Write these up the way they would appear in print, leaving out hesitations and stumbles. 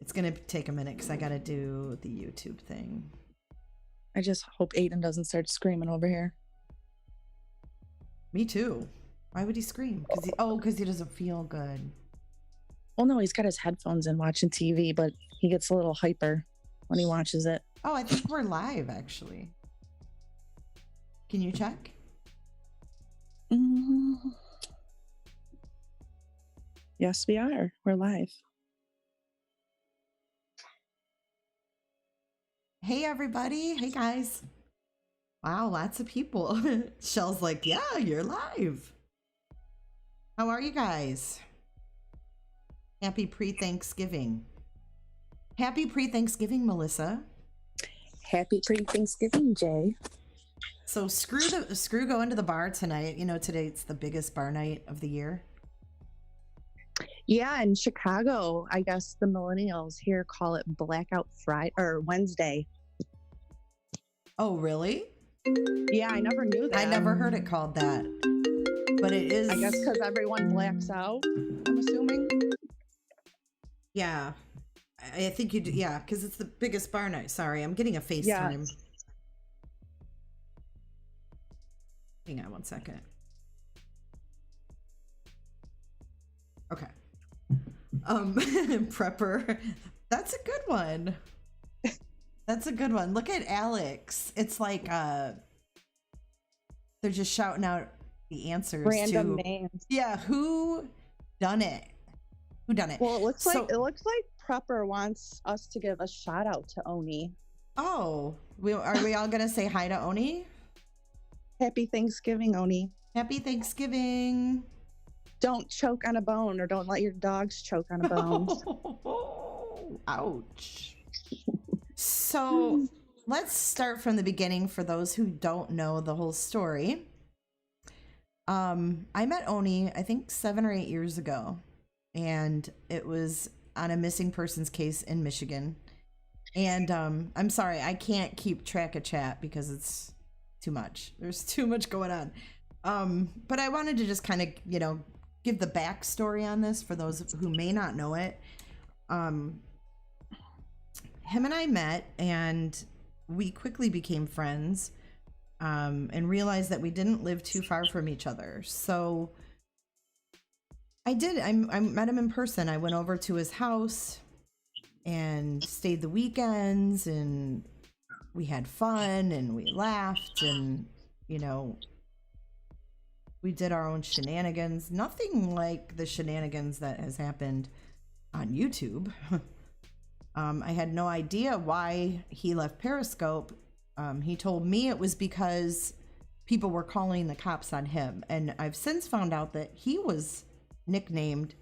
It's gonna take a minute because I gotta do the YouTube thing. I just hope Aiden doesn't start screaming over here. Me too. Why would he scream? Because he doesn't feel good. Well, no, he's got his headphones in watching TV, but he gets a little hyper when he watches it. Oh, I think we're live actually. Can you check? Yes, we are. We're live. Hey everybody. Hey guys. Wow, lots of people. Shell's like, yeah, you're live. How are you guys? Happy pre-Thanksgiving. Happy pre-Thanksgiving, Melissa. Happy pre-Thanksgiving, Jay. So screw going to the bar tonight. You know, today it's the biggest bar night of the year. Yeah, in Chicago, I guess the millennials here call it Blackout Friday or Wednesday. Oh, really? Yeah, I never knew that. I never heard it called that. But it is. I guess because everyone blacks out, I'm assuming. Yeah. I think you do. Yeah, because it's the biggest bar night. Sorry, I'm getting a FaceTime. Yes. Hang on one second. Okay. Prepper. That's a good one. That's a good one. Look at Alex. It's like they're just shouting out the answers. Random names. Yeah, who done it? Who done it? Well, it looks like Prepper wants us to give a shout out to Oni. Oh, are we all gonna say hi to Oni? Happy Thanksgiving, Oni. Happy Thanksgiving. Don't choke on a bone, or don't let your dogs choke on a bone. Ouch. So let's start from the beginning for those who don't know the whole story. I met Oni, I think 7 or 8 years ago, and it was on a missing persons case in Michigan. And I'm sorry, I can't keep track of chat because it's too much. There's too much going on. But I wanted to just kind of, give the backstory on this for those who may not know it. Him and I met, and we quickly became friends, and realized that we didn't live too far from each other. So I met him in person. I went over to his house and stayed the weekends, and we had fun and we laughed, and we did our own shenanigans. Nothing like the shenanigans that has happened on YouTube. I had no idea why he left Periscope. He told me it was because people were calling the cops on him. And I've since found out that he was nicknamed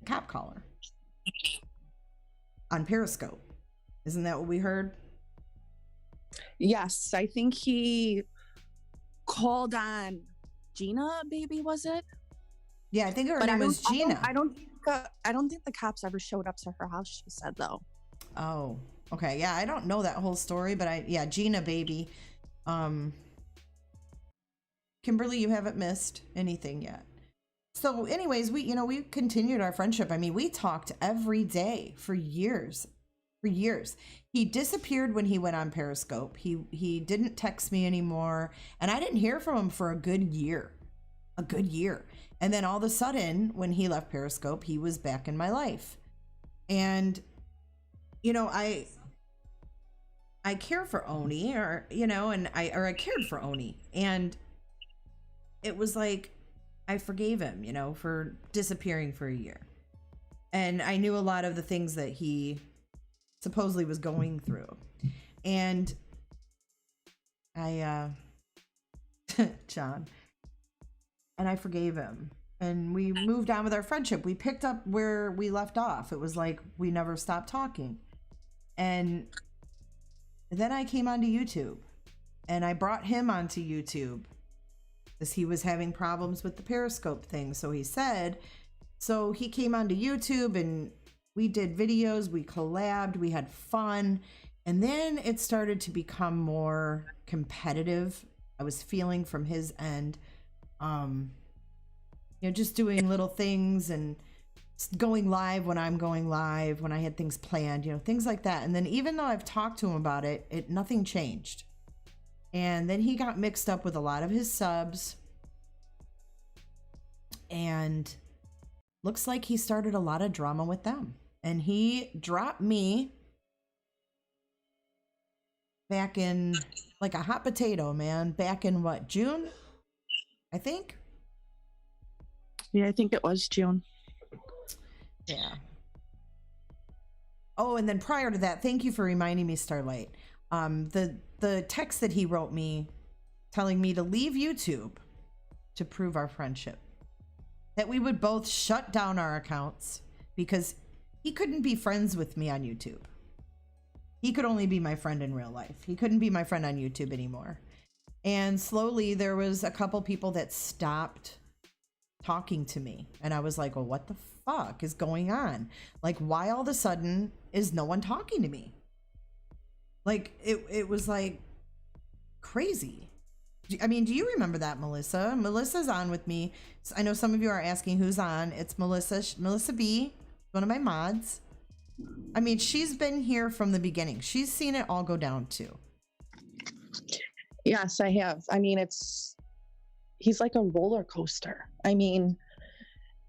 Cop Caller on Periscope. Isn't that what we heard? Yes, I think he called on Gina, baby, was it? Yeah, I think her name was Gina. I don't think the cops ever showed up to her house, she said, though. Oh, okay. Yeah, I don't know that whole story, but Gina, baby. Kimberly, you haven't missed anything yet. So anyways, we continued our friendship. I mean, we talked every day for years. He disappeared when he went on Periscope. He didn't text me anymore, and I didn't hear from him for a good year. And then all of a sudden, when he left Periscope, he was back in my life. And I care for Oni, I cared for Oni, and it was like I forgave him, for disappearing for a year. And I knew a lot of the things that he supposedly was going through. And John, and I forgave him. And we moved on with our friendship. We picked up where we left off. It was like we never stopped talking. And then I came onto YouTube, and I brought him onto YouTube because he was having problems with the Periscope thing. So he said, so he came onto YouTube, and we did videos, we collabed, we had fun. And then it started to become more competitive. I was feeling from his end, just doing little things. And going live when I'm going live, when I had things planned, you know, things like that. And then even though I've talked to him about it, nothing changed. And then he got mixed up with a lot of his subs. And looks like he started a lot of drama with them. And he dropped me back in like a hot potato, man. Back in what, June? I think. Yeah, I think it was June. Yeah. Oh, and then prior to that, thank you for reminding me, Starlight. The text that he wrote me telling me to leave YouTube to prove our friendship. That we would both shut down our accounts because he couldn't be friends with me on YouTube. He could only be my friend in real life. He couldn't be my friend on YouTube anymore. And slowly there was a couple people that stopped talking to me. And I was like, well, what the fuck is going on? Like, why all of a sudden is no one talking to me? Like, it was like crazy. I mean, do you remember that, Melissa? Melissa's on with me. I know some of you are asking who's on. It's Melissa. Melissa B, one of my mods. I mean, she's been here from the beginning. She's seen it all go down too. Yes, I have. I mean, he's like a roller coaster. I mean,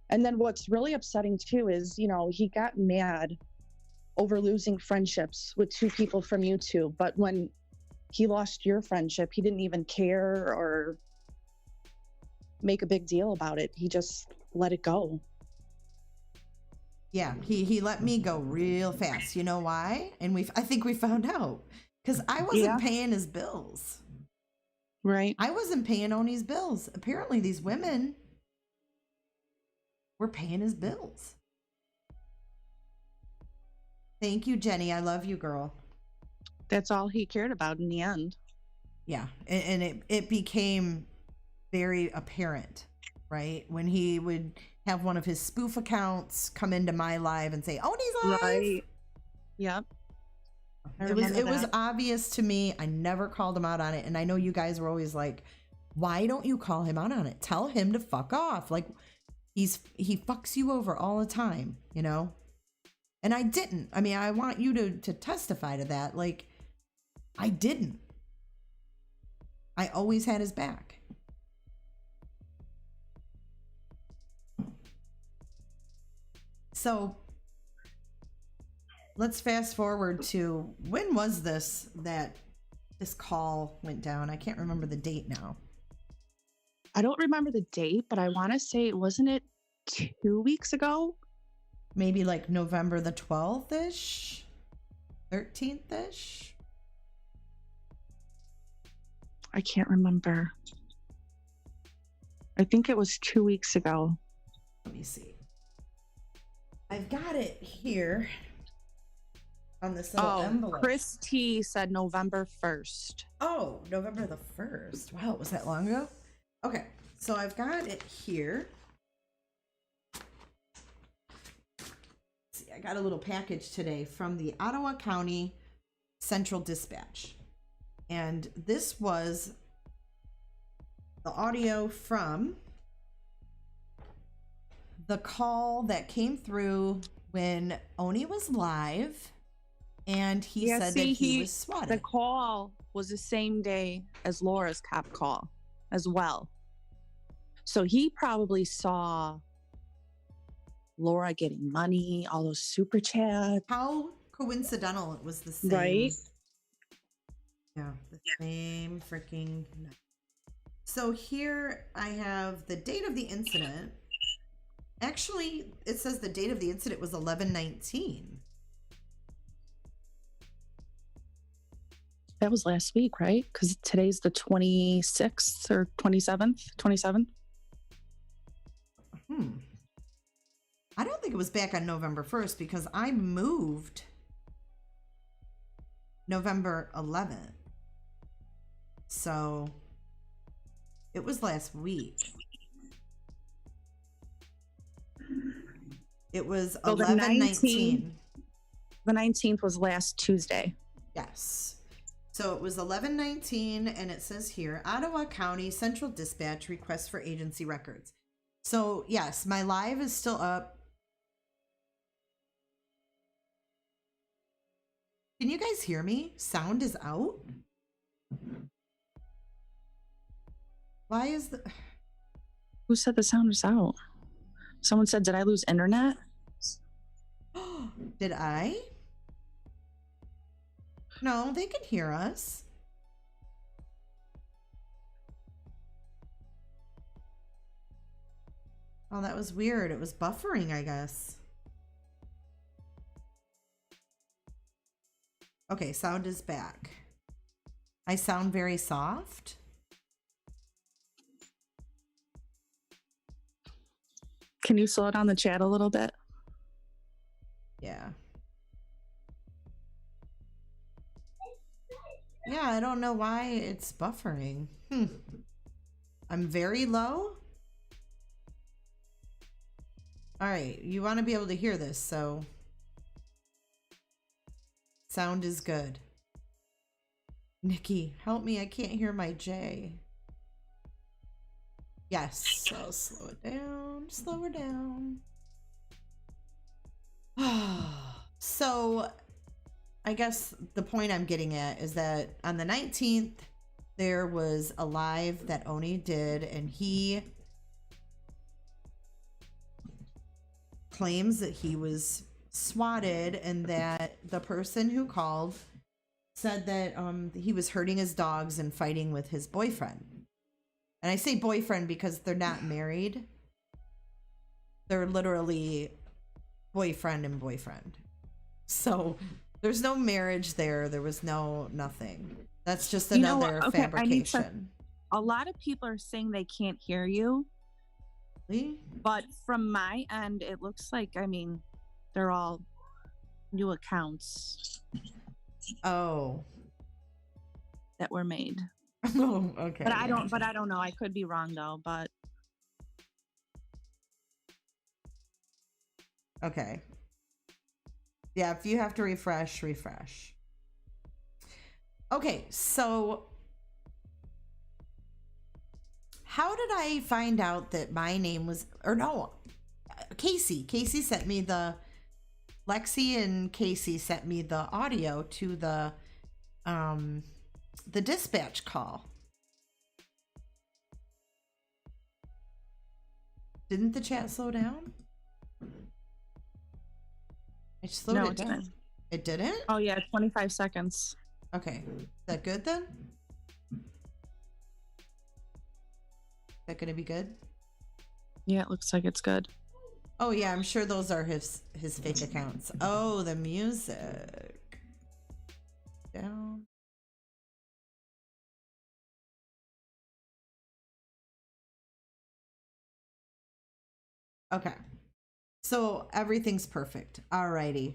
and then what's really upsetting too is, you know, he got mad over losing friendships with two people from YouTube, but when he lost your friendship, he didn't even care or make a big deal about it. He just let it go. Yeah, he let me go real fast. You know why? And I think we found out because I wasn't paying his bills. Right. I wasn't paying Oni's bills. Apparently these women were paying his bills. Thank you, Jenny. I love you, girl. That's all he cared about in the end. Yeah. And it became very apparent, right? When he would have one of his spoof accounts come into my live and say, Oni's live. Right. Yep. It was obvious to me. I never called him out on it. And I know you guys were always like, why don't you call him out on it? Tell him to fuck off. Like he fucks you over all the time, you know? And I didn't. I mean, I want you to testify to that. Like, I didn't. I always had his back. So let's fast forward to when was this that this call went down? I can't remember the date now. I don't remember the date, but I want to say, wasn't it 2 weeks ago? Maybe like November the 12th-ish, 13th-ish. I can't remember. I think it was 2 weeks ago. Let me see. I've got it here on this little envelope. Chris T said November 1st. Oh, November the 1st. Wow, was that long ago? Okay, so I've got it here. See, I got a little package today from the Ottawa County Central Dispatch. And this was the audio from the call that came through when Oni was live and he said that he was swatted. The call was the same day as Laura's cop call as well. So he probably saw Laura getting money, all those super chats. How coincidental it was the same. Right? Yeah, the same freaking night. So here I have the date of the incident. Actually, it says the date of the incident was 11/19. That was last week, right? Because today's the 26th or 27th? 27th? I don't think it was back on November 1st because I moved November 11th. So it was last week. It was 11/19. The 19th was last Tuesday. Yes. So it was 11/19, and it says here, Ottawa County Central Dispatch request for agency records. So yes, my live is still up. Can you guys hear me? Sound is out. Why is the... Who said the sound was out? Someone said, did I lose internet? Did I? No, they can hear us. Oh, that was weird. It was buffering, I guess. Okay, sound is back. I sound very soft. Can you slow down the chat a little bit? Yeah. Yeah, I don't know why it's buffering. I'm very low. All right, you want to be able to hear this, so sound is good. Nikki, help me. I can't hear my J. Yes, so slow it down. Slow her down. So I guess the point I'm getting at is that on the 19th, there was a live that Oni did, and he claims that he was swatted and that the person who called said that he was hurting his dogs and fighting with his boyfriend. And I say boyfriend because they're not married. They're literally boyfriend and boyfriend. So there's no marriage there. There was nothing. That's just another fabrication. A lot of people are saying they can't hear you. Really? But from my end, it looks like, I mean, they're all new accounts. Oh. That were made. Oh, okay. But I don't know. I could be wrong though, but okay. Yeah, if you have to refresh. Okay, so how did I find out that my name was, or no, Casey sent me Lexi and Casey sent me the audio to the dispatch call. Didn't the chat slow down? I slowed it down. It didn't? Oh yeah, 25 seconds. Okay. Is that good then? Is that gonna be good? Yeah, it looks like it's good. Oh yeah, I'm sure those are his fake accounts. Oh, the music. Down. Okay. So everything's perfect. Alrighty.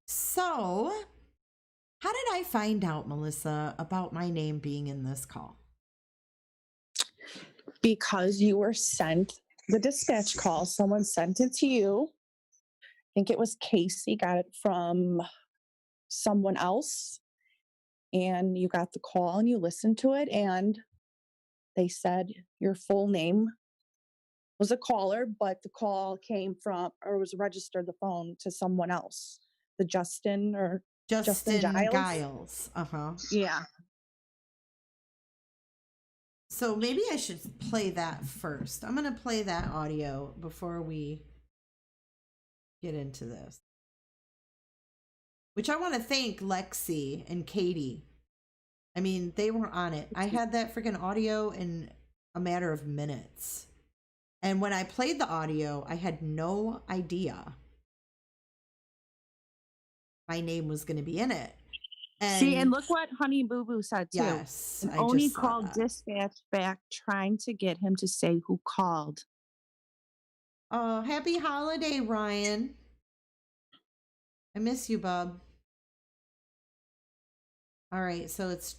So how did I find out, Melissa, about my name being in this call? Because you were sent the dispatch call. Someone sent it to you. I think it was Casey, got it from someone else. And you got the call and you listened to it. And they said your full name was a caller, but the call came from, or was registered the phone to someone else. The Justin Giles. Uh-huh. Yeah. So maybe I should play that first. I'm going to play that audio before we get into this. Which I want to thank Lexi and Katie. I mean, they were on it. I had that freaking audio in a matter of minutes. And when I played the audio, I had no idea my name was going to be in it. And look what Honey Boo Boo said too. Yes, I only called dispatch back trying to get him to say who called. Oh, happy holiday, Ryan. I miss you, bub. All right, so it's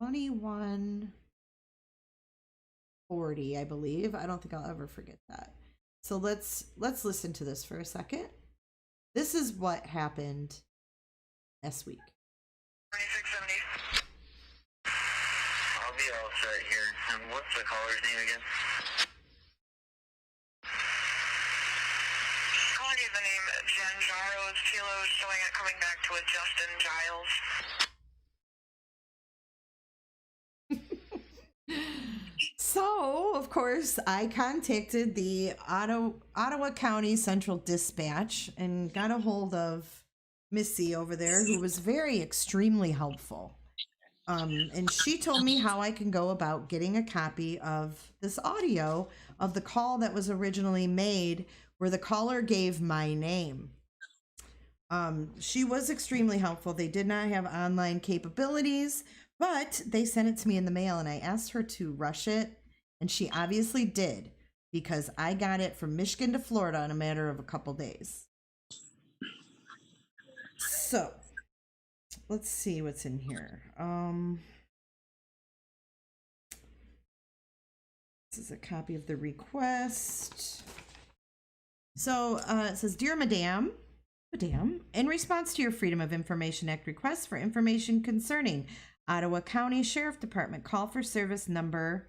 2140, I believe. I don't think I'll ever forget that. So let's listen to this for a second. This is what happened this week. 2670. I'll be all set here. And what's the caller's name again? Calling give the name Jen Jaros. Kilo is showing it coming back to a Justin Giles. So, of course, I contacted the Ottawa County Central Dispatch and got a hold of Missy over there, who was extremely helpful. And she told me how I can go about getting a copy of this audio of the call that was originally made, where the caller gave my name. She was extremely helpful. They did not have online capabilities, but they sent it to me in the mail, and I asked her to rush it, and she obviously did, because I got it from Michigan to Florida in a matter of a couple days. So, let's see what's in here. This is a copy of the request. So it says, Dear Madame, in response to your Freedom of Information Act request for information concerning Ottawa County Sheriff Department, call for service number,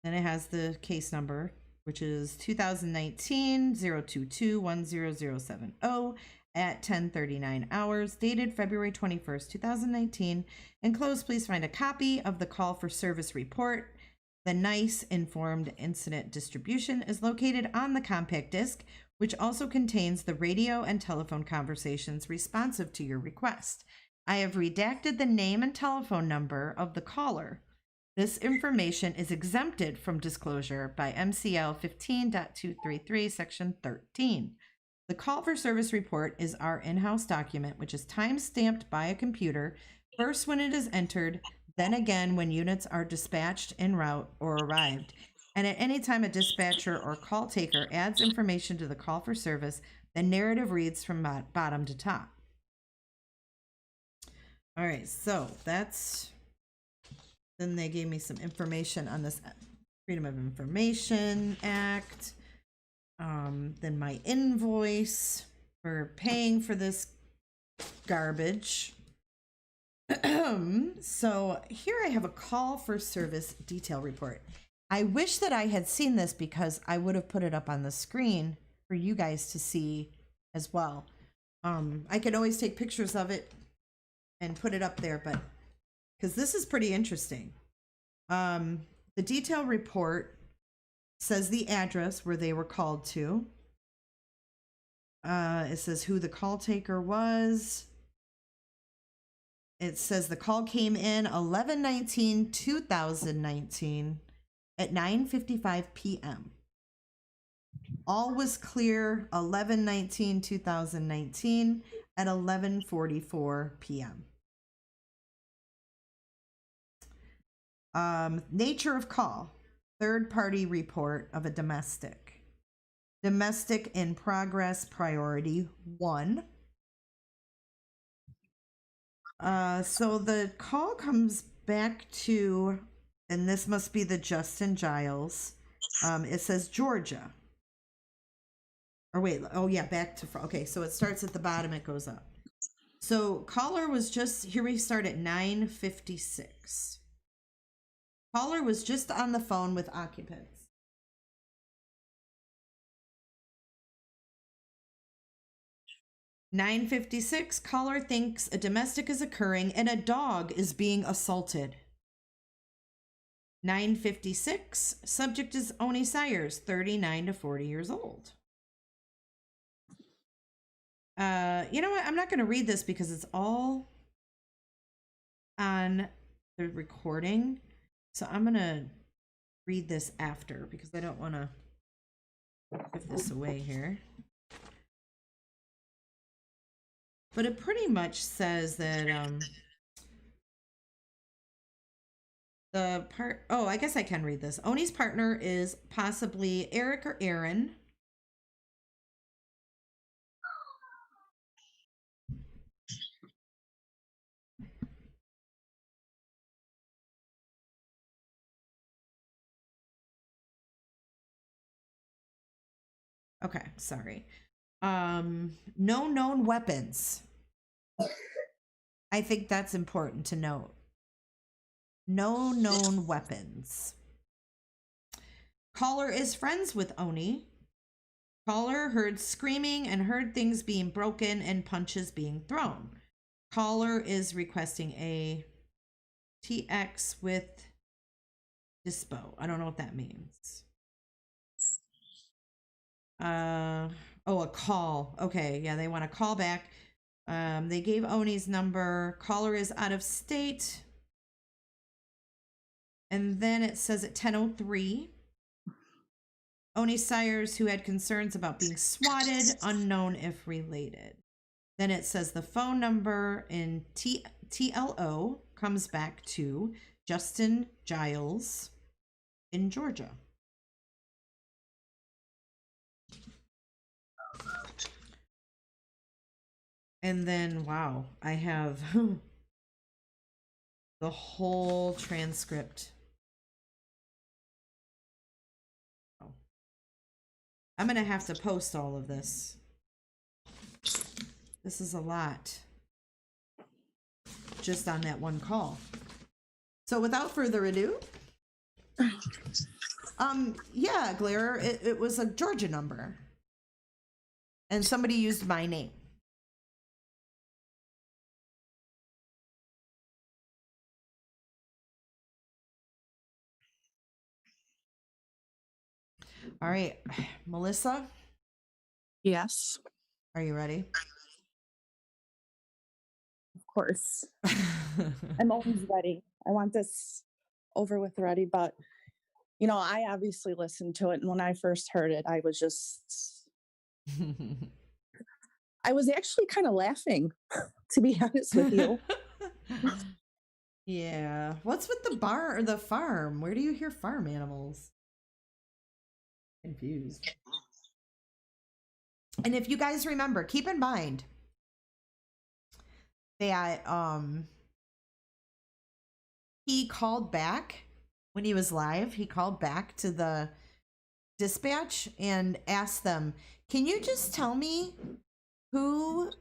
then it has the case number, which is 2019-022-10070 at 10:39 hours, dated February 21st, 2019. Enclosed, please find a copy of the call for service report. The NICE Informed Incident Distribution is located on the compact disc, which also contains the radio and telephone conversations responsive to your request. I have redacted the name and telephone number of the caller. This information is exempted from disclosure by MCL 15.233, Section 13. The call for service report is our in-house document, which is time-stamped by a computer, first when it is entered, then again when units are dispatched en route or arrived. And at any time a dispatcher or call taker adds information to the call for service, the narrative reads from bottom to top. All right, so that's, then they gave me some information on this Freedom of Information Act. Then my invoice for paying for this garbage. So here I have a call for service detail report. I wish that I had seen this, because I would have put it up on the screen for you guys to see as well. I could always take pictures of it and put it up there, but because this is pretty interesting. The detail report says the address where they were called to. It says who the call taker was. It says the call came in 11/19/2019 at 9:55 p.m. All was clear 11/19/2019 at 11:44 p.m. Nature of call. Third-party report of a domestic. Domestic in progress, priority 1. So the call comes back to, and this must be the Justin Giles. It says Georgia. Or wait, oh yeah, back to, okay, so it starts at the bottom, it goes up. So caller was just, here we start at 9:56. Caller was just on the phone with occupants. (9:56), caller thinks a domestic is occurring and a dog is being assaulted. 9:56, subject is Oni Sayers, 39 to 40 years old. You know what? I'm not going to read this because it's all on the recording. So I'm going to read this after, because I don't want to give this away here. But it pretty much says that the part, oh, I guess I can read this. Oni's partner is possibly Eric or Aaron. Okay, sorry. No known weapons. I think that's important to note. No known weapons. Caller is friends with Oni. Caller heard screaming and heard things being broken and punches being thrown. Caller is requesting a TX with dispo. I don't know what that means. Oh, a call. Okay, yeah, they want a call back. They gave Oni's number. Caller is out of state. And then it says at 10:03, Oni sires who had concerns about being swatted, unknown if related. Then it says the phone number in TLO comes back to Justin Giles in Georgia. And then, wow, I have the whole transcript. Oh. I'm going to have to post all of this. This is a lot. Just on that one call. So without further ado, yeah, Glare, it was a Georgia number. And somebody used my name. All right, Melissa, Yes, are you ready? of course. I'm always ready. I want this over with already, but I obviously listened to it, and when I first heard it, I was actually kind of laughing, to be honest with you. Yeah. What's with the bar or the farm? Where do you hear farm animals? Confused. And if you guys remember, keep in mind that he called back when he was live. He called back to the dispatch and asked them, "Can you just tell me who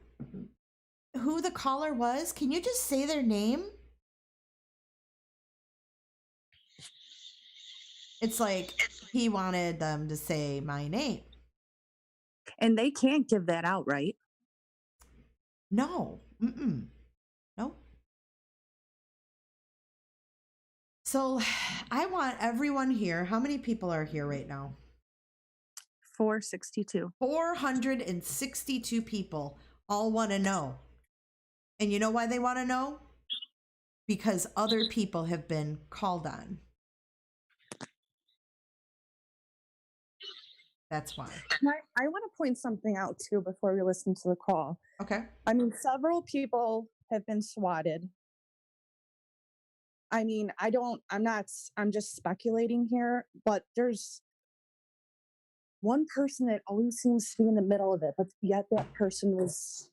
the caller was? Can you just say their name?" It's like he wanted them to say my name. And they can't give that out, right? No. Nope. So I want everyone here. How many people are here right now? 462. 462 people all want to know. And you know why they want to know? Because other people have been called on. That's why. I want to point something out too before we listen to the call. Okay. I mean, several people have been swatted. I mean, I'm just speculating here, but there's one person that always seems to be in the middle of it, but yet that person was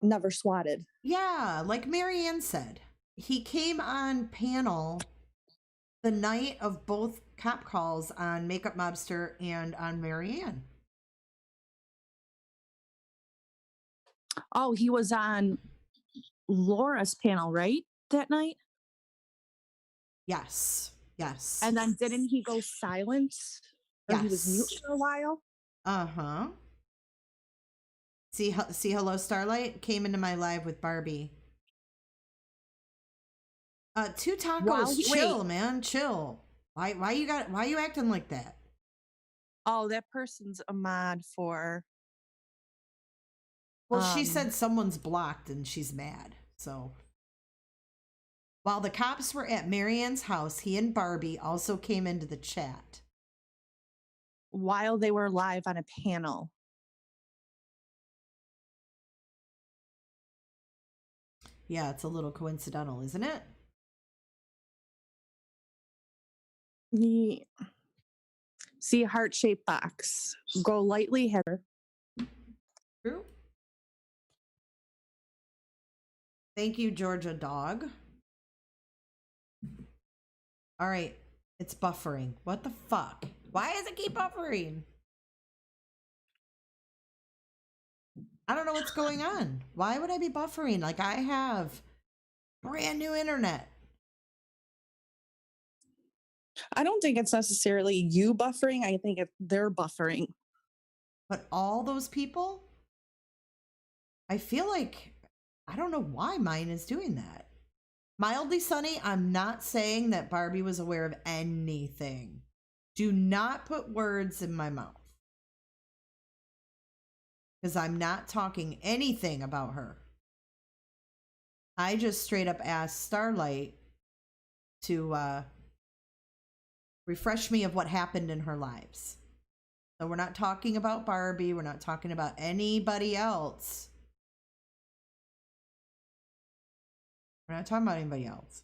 never swatted. Yeah, like Marianne said, he came on panel the night of both cop calls on Makeup Mobster and on Marianne. Oh, he was on Laura's panel, right? That night? Yes. Yes. And then didn't he go silent? Or he was mute Yes. for a while? Uh-huh. See Hello Starlight came into my live with Barbie. Two tacos, chill, man, chill. Why you acting like that? Oh, that person's a mod for. Well, she said someone's blocked and she's mad. So while the cops were at Marianne's house, he and Barbie also came into the chat. While they were live on a panel. Yeah, it's a little coincidental, isn't it? Yeah. See, heart-shaped box. Go lightly header. True. Thank you, Georgia Dog. All right, it's buffering. What the fuck? Why does it keep buffering? I don't know what's going on. Why would I be buffering? Like, I have brand new internet. I don't think it's necessarily you buffering. I think they're buffering. But all those people, I feel like, I don't know why mine is doing that. Mildly Sunny, I'm not saying that Barbie was aware of anything. Do not put words in my mouth. Because I'm not talking anything about her. I just straight up asked Starlight to refresh me of what happened in her lives. So we're not talking about Barbie. We're not talking about anybody else. We're not talking about anybody else.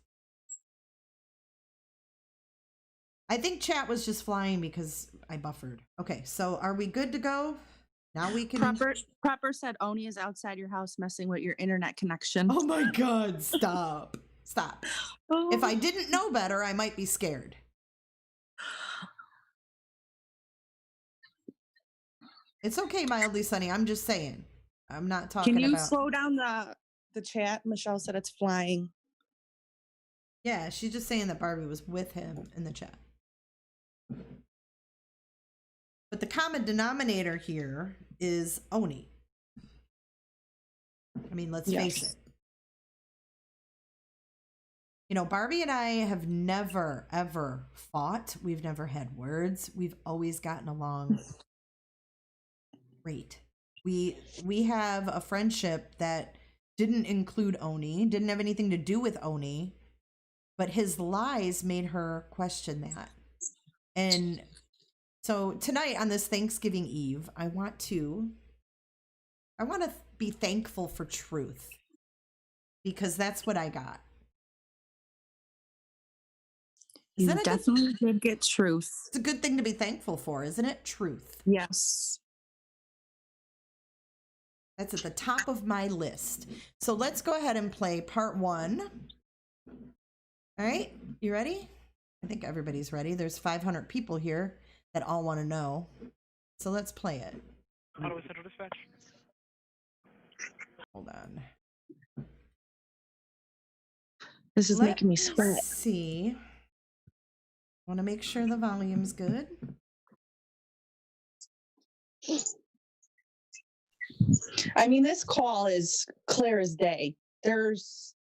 I think chat was just flying because I buffered. Okay, so are we good to go? Now we can. Prepper said Oni is outside your house messing with your internet connection. Oh my God, stop. Stop. If I didn't know better, I might be scared. It's okay, Mildly Sunny. I'm just saying. I'm not talking Can you about. slow down the chat? Michelle said it's flying. Yeah, she's just saying that Barbie was with him in the chat. But the common denominator here is Oni. I mean, let's face it. You know, Barbie and I have never, ever fought. We've never had words. We've always gotten along great. We have a friendship that didn't include Oni, didn't have anything to do with Oni, but his lies made her question that. And so tonight on this Thanksgiving Eve, I want to be thankful for truth, because that's what I got. You definitely did get truth. It's a good thing to be thankful for, isn't it? Truth. Yes. That's at the top of my list. So let's go ahead and play part 1. All right, you ready? I think everybody's ready. There's 500 people here that all want to know. So let's play it. Ottawa Central Dispatch. Hold on. This is making me sweat. Let's see. Want to make sure the volume's good. I mean, this call is clear as day. There's.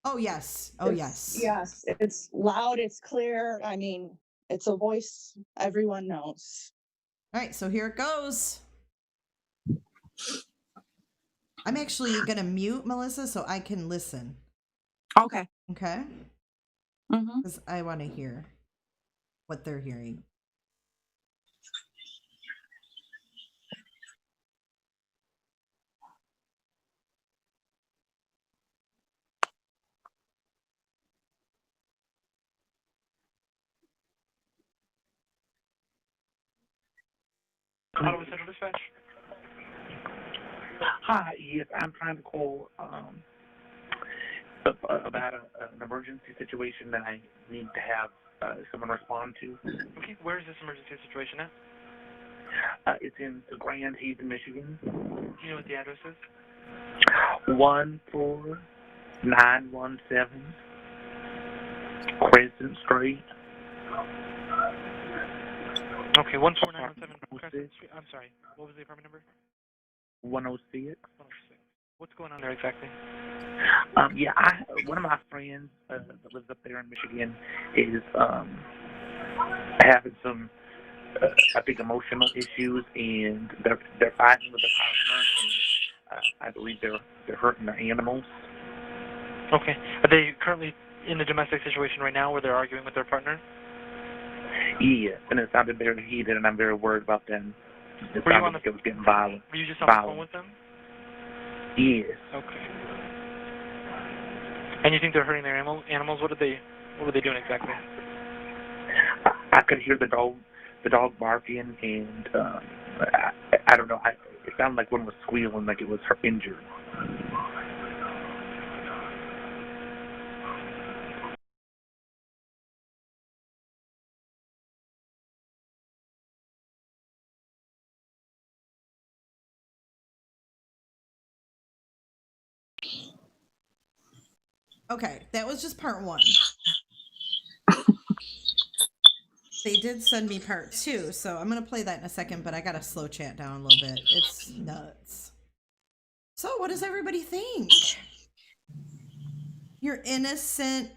Oh, yes. Oh, yes. Yes. It's loud. It's clear. I mean, it's a voice everyone knows. All right. So here it goes. I'm actually going to mute Melissa so I can listen. Okay. Okay. Mm-hmm. Because I want to hear what they're hearing. Ottawa Central Dispatch. Hi, yes, I'm trying to call about an emergency situation that I need to have someone respond to. Okay, where is this emergency situation at? It's in Grand Haven, Michigan. Do you know what the address is? 14917 Crescent Street. Okay, 14917 Crescent Street. I'm sorry, what was the apartment number? 106. 106. What's going on there exactly? Yeah, one of my friends that lives up there in Michigan is having some, I think, emotional issues, and they're fighting with a partner, and I believe they're hurting their animals. Okay, are they currently in a domestic situation right now where they're arguing with their partner? Yeah, and it sounded very heated, and I'm very worried about them. It Were you sounded on like it was getting violent. Were you just on the phone with them? Yes. Okay. And you think they're hurting their animals? What were they doing exactly? I could hear the dog barking, and I don't know. It sounded like one was squealing, like it was her injured. Okay, that was just part 1. They did send me part 2, so I'm gonna play that in a second, but I gotta slow chat down a little bit. It's nuts. So what does everybody think? You're innocent,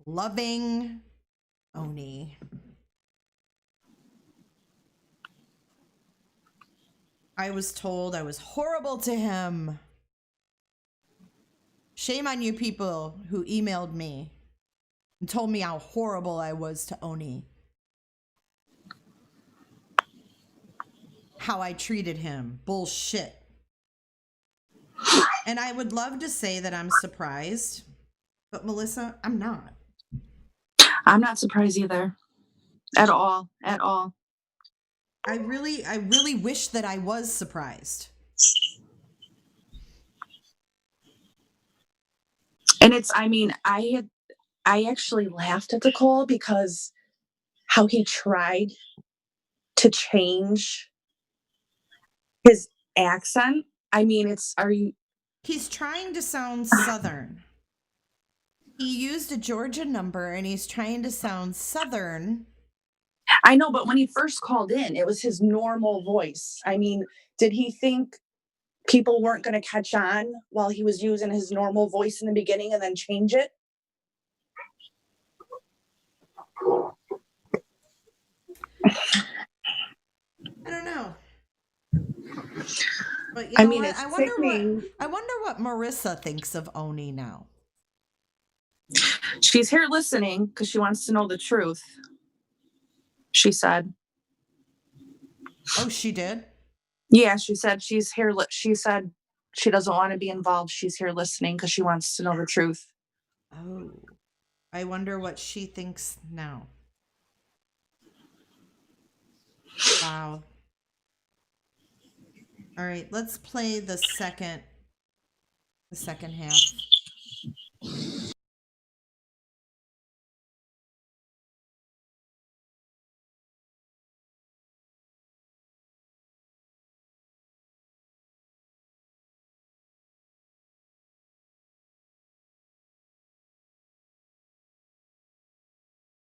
loving Oni. I was told I was horrible to him. Shame on you people who emailed me and told me how horrible I was to Oni. How I treated him. Bullshit. And I would love to say that I'm surprised, but Melissa, I'm not. I'm not surprised either. At all. At all. I really wish that I was surprised. And it's, I mean, I actually laughed at the call because how he tried to change his accent. I mean, He's trying to sound Southern. He used a Georgia number and he's trying to sound Southern. I know, but when he first called in, it was his normal voice. I mean, did he think people weren't going to catch on while he was using his normal voice in the beginning and then change it? I don't know. But I mean, it's I wonder sickening. what Marissa thinks of Oni now. She's here listening because she wants to know the truth. She said. Oh, she did? Yeah, she said she's here. She said she doesn't want to be involved. She's here listening because she wants to know the truth. Oh, I wonder what she thinks now. Wow. All right, let's play the second half.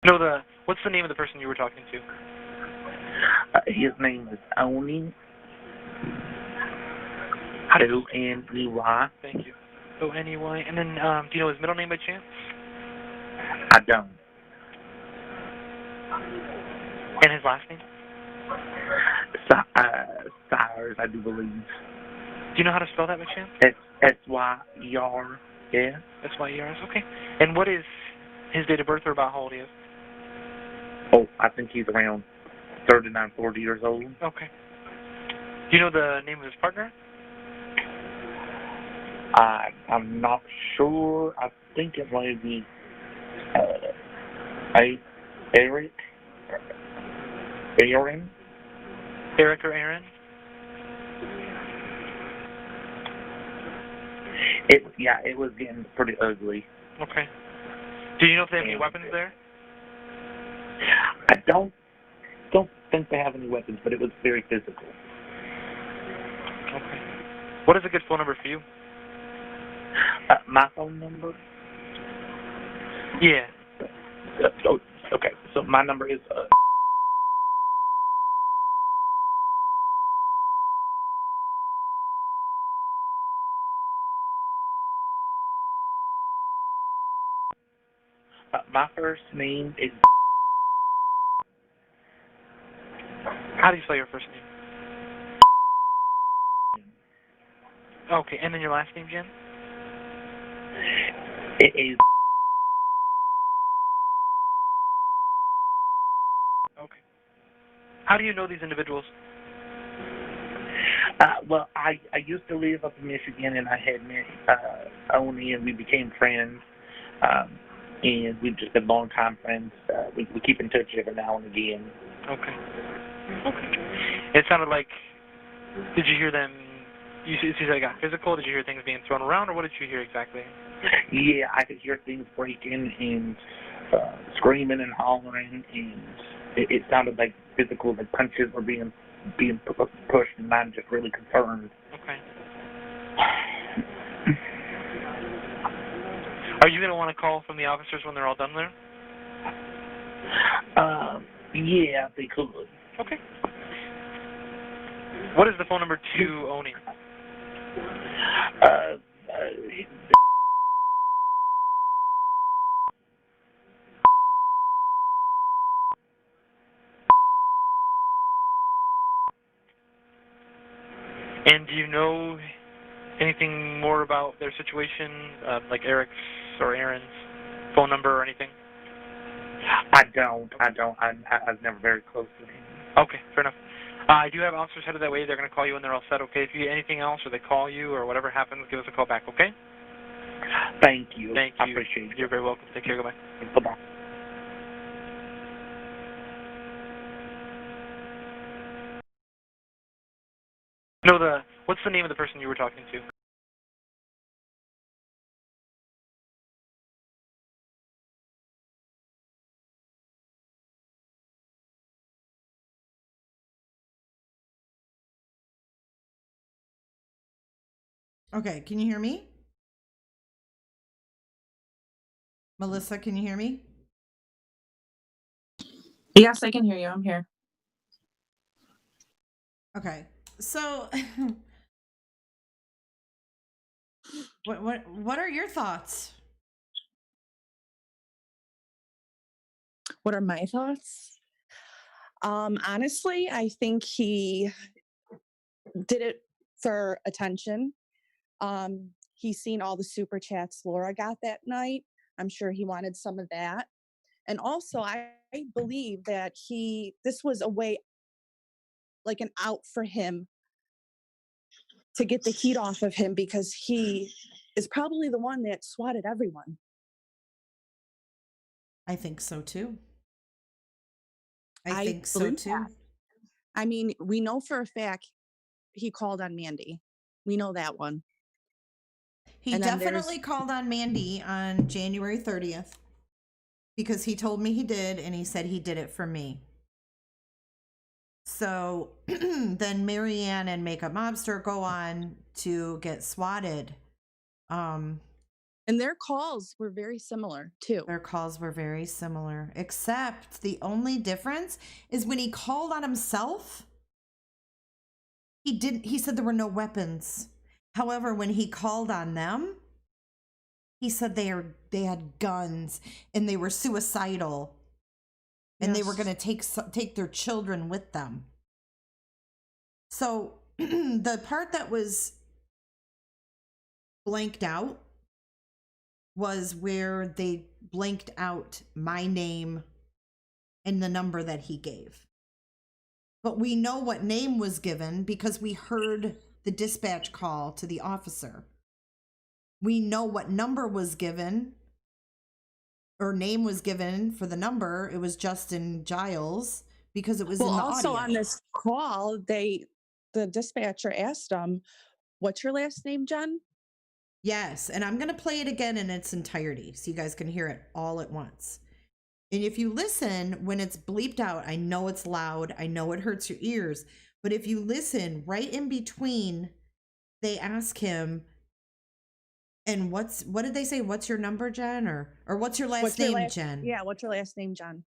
No, what's the name of the person you were talking to? His name is Oni. O-N-E-Y. Thank you. O-N-E-Y. And then, do you know his middle name by chance? I don't. And his last name? Sires, I do believe. Do you know how to spell that by chance? S-Y-E-R-S. S-Y-E-R-S, okay. And what is his date of birth or about how old he is? Oh, I think he's around 39, 40 years old. Okay. Do you know the name of his partner? I'm not sure. I think it might be Eric. Aaron. Eric or Aaron? It was getting pretty ugly. Okay. Do you know if they have any weapons there? I don't think they have any weapons, but it was very physical. Okay. What is a good phone number for you? My phone number? Yeah. Okay. So my number is my first name is. How do you spell your first name? Okay, and then your last name, Jen? It is. Okay. How do you know these individuals? Well, I used to live up in Michigan, and I had met Oni, and we became friends. And we've just been long-time friends. We keep in touch every now and again. Okay. Okay. It sounded like, did you hear them, you said they got physical, did you hear things being thrown around, or what did you hear exactly? Yeah, I could hear things breaking and screaming and hollering, and it sounded like physical, like punches were being pushed, and I'm just really concerned. Okay. Are you going to want to call from the officers when they're all done there? Yeah, they could. Okay. What is the phone number to Oni? Uh, And do you know anything more about their situation, like Eric's or Aaron's phone number or anything? I don't. I was never very close to him. Okay, fair enough. I do have officers headed that way. They're going to call you when they're all set, okay? If you get anything else or they call you or whatever happens, give us a call back, okay? Thank you. Thank I you. appreciate it. You're very welcome. Take care. Goodbye. Bye-bye. No, what's the name of the person you were talking to? Okay, can you hear me? Melissa, can you hear me? Yes, I can hear you. I'm here. Okay. So what are your thoughts? What are my thoughts? Honestly, I think he did it for attention. He's seen all the super chats Laura got that night. I'm sure he wanted some of that. And also, I believe that this was a way, like an out for him to get the heat off of him, because he is probably the one that swatted everyone. I think so too. I I think so believe too. that. I mean, we know for a fact he called on Mandy. We know that one. He And then there's- definitely called on Mandy on January 30th because he told me he did, and he said he did it for me. So then Marianne and Makeup Mobster go on to get swatted. And their calls were very similar too. Their calls were very similar, except the only difference is when he called on himself, he said there were no weapons. However, when he called on them, he said they had guns and they were suicidal and they were Yes. going to take their children with them. So the part that was blanked out was where they blanked out my name and the number that he gave. But we know what name was given because we heard the dispatch call to the officer. We know what number was given or name was given for the number. It was Justin Giles because it was in the also audio. on this call, the dispatcher asked him, "What's your last name, Jen?" Yes, and I'm going to play it again in its entirety so you guys can hear it all at once. And if you listen, when it's bleeped out, I know it's loud, I know it hurts your ears, but if you listen right in between, they ask him, and what did they say? What's your number, Jen? Or what's your last name, Jen? Yeah, what's your last name, Jen?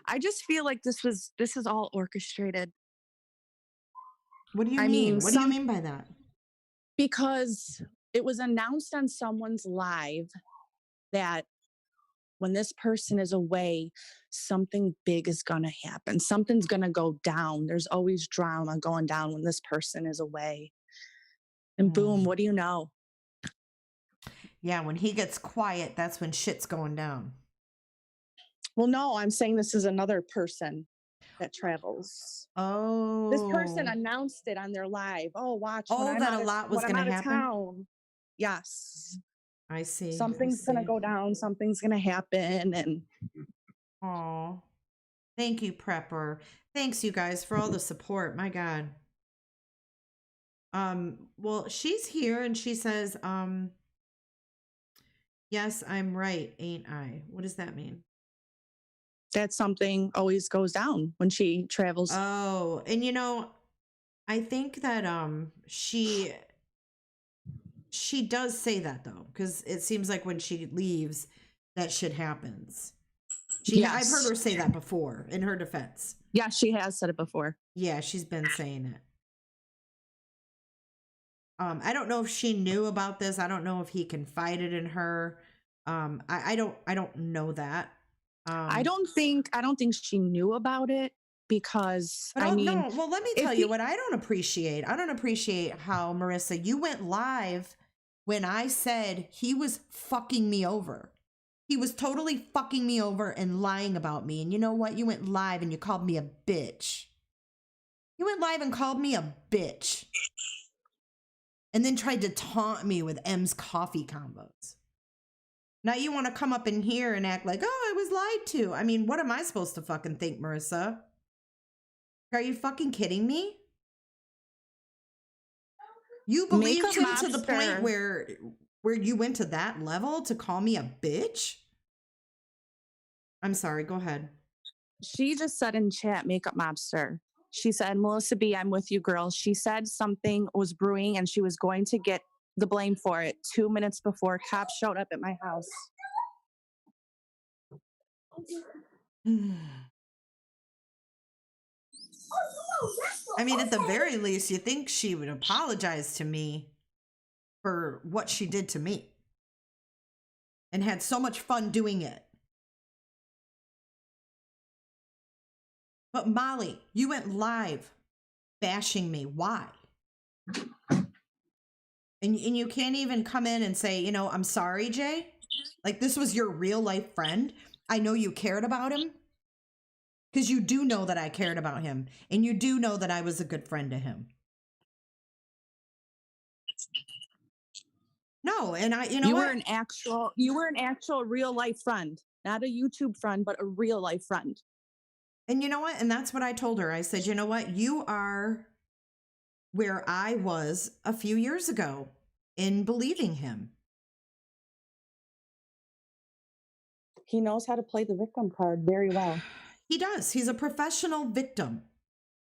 I just feel like this is all orchestrated. What do you I mean? mean, What do you mean by that? Because it was announced on someone's live that when this person is away, something big is going to happen. Something's going to go down. There's always drama going down when this person is away. And boom, what do you know? Yeah, when he gets quiet, that's when shit's going down. Well, no, I'm saying this is another person that travels. Oh. This person announced it on their live. Oh, watch. Oh, when I'm that out a of- lot was when I'm gonna out of happen? town. Yes. I see. Something's going to go down. Something's going to happen. And Oh, thank you, Prepper. Thanks, you guys, for all the support. My God. Well, she's here and she says, yes, I'm right, ain't I? What does that mean? that something always goes down when she travels. Oh, and you know, I think that she does say that though, because it seems like when she leaves, that shit happens. I've heard her say that before in her defense. Yeah, she has said it before. Yeah, she's been saying it. I don't know if she knew about this. I don't know if he confided in her. I don't know that. I don't think she knew about it because But I mean, no, well, let me if tell you he- what I don't appreciate. I don't appreciate how, Marissa, you went live when I said he was fucking me over. He was totally fucking me over and lying about me. And you know what? You went live and you called me a bitch. You went live and called me a bitch. And then tried to taunt me with M's coffee combos. Now you want to come up in here and act like, oh, I was lied to. I mean, what am I supposed to fucking think, Marissa? Are you fucking kidding me? You believed him to the point where you went to that level to call me a bitch? I'm sorry, go ahead. She just said in chat, Makeup Mobster. She said, Melissa B, I'm with you, girl. She said something was brewing and she was going to get the blame for it 2 minutes before cops showed up at my house. I mean, at the very least, you think she would apologize to me for what she did to me and had so much fun doing it. But Molly, you went live bashing me. Why? And you can't even come in and say, you know, I'm sorry, Jay. Like, this was your real life friend. I know you cared about him. Because you do know that I cared about him. And you do know that I was a good friend to him. No, and You were an actual real life friend. Not a YouTube friend, but a real life friend. And you know what? And that's what I told her. I said, you know what? You are where I was a few years ago in believing him. He knows how to play the victim card very well. He does. He's a professional victim.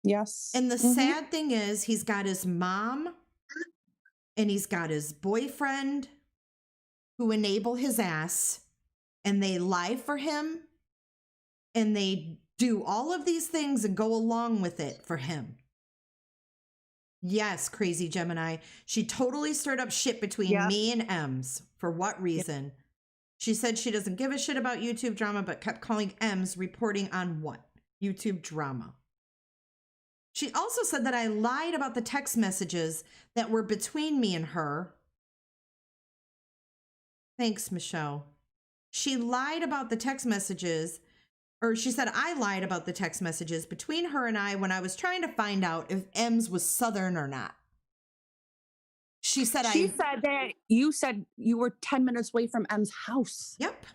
Yes. And the sad thing is, he's got his mom and he's got his boyfriend who enable his ass, and they lie for him and they do all of these things and go along with it for him. Yes, crazy Gemini. She totally stirred up shit between me and Ems. For what reason? Yep. She said she doesn't give a shit about YouTube drama, but kept calling Ems reporting on what? YouTube drama. She also said that I lied about the text messages that were between me and her. Thanks, Michelle. She lied about the text messages, or she said I lied about the text messages between her and I when I was trying to find out if Ems was Southern or not. She said that you said you were 10 minutes away from M's house. Yep.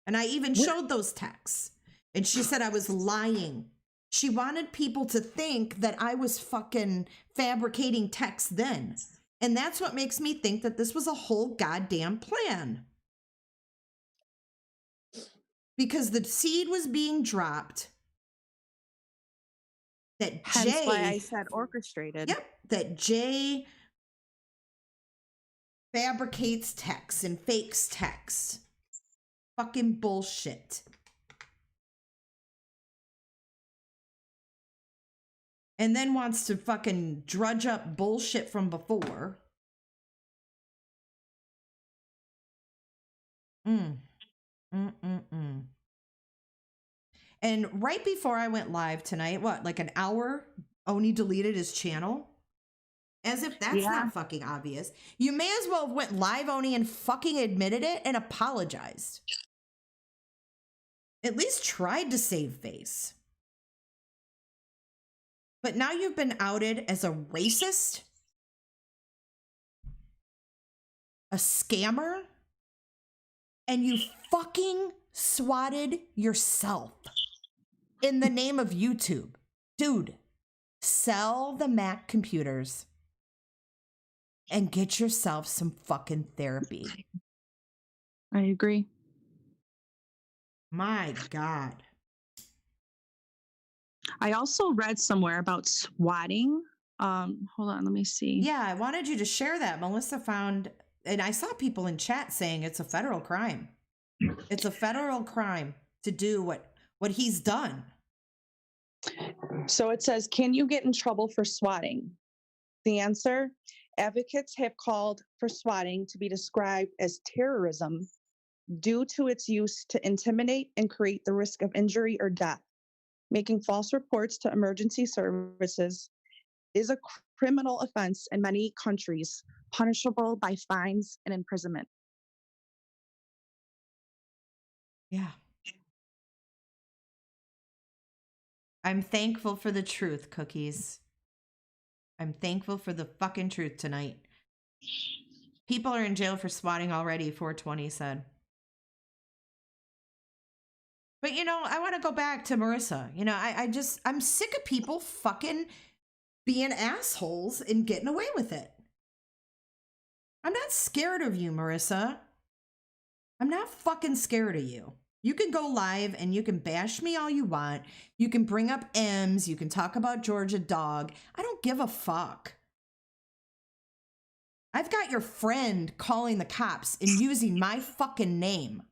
And I even showed those texts. And she said I was lying. She wanted people to think that I was fucking fabricating texts then. And that's what makes me think that this was a whole goddamn plan. Because the seed was being dropped that Hence Jay... why I said orchestrated. Yep. That Jay fabricates texts and fakes texts. Fucking bullshit. And then wants to fucking drudge up bullshit from before. And right before I went live tonight, what, like an hour, Oni deleted his channel? As if that's not fucking obvious. You may as well have went live, Oni, and fucking admitted it and apologized. At least tried to save face. But now you've been outed as a racist, a scammer, and you fucking swatted yourself in the name of YouTube. Dude, sell the Mac computers and get yourself some fucking therapy. I agree. My God. I also read somewhere about swatting. Hold on, let me see. Yeah, I wanted you to share that. Melissa found, and I saw people in chat saying it's a federal crime. It's a federal crime. to do what he's done. So it says, can you get in trouble for swatting? The answer, advocates have called for swatting to be described as terrorism due to its use to intimidate and create the risk of injury or death. Making false reports to emergency services is a criminal offense in many countries, punishable by fines and imprisonment. Yeah. I'm thankful for the truth, Cookies. I'm thankful for the fucking truth tonight. People are in jail for swatting already, 420 said. But, you know, I want to go back to Marissa. You know, I'm sick of people fucking being assholes and getting away with it. I'm not scared of you, Marissa. I'm not fucking scared of you. You can go live and you can bash me all you want. You can bring up M's. You can talk about Georgia Dog. I don't give a fuck. I've got your friend calling the cops and using my fucking name.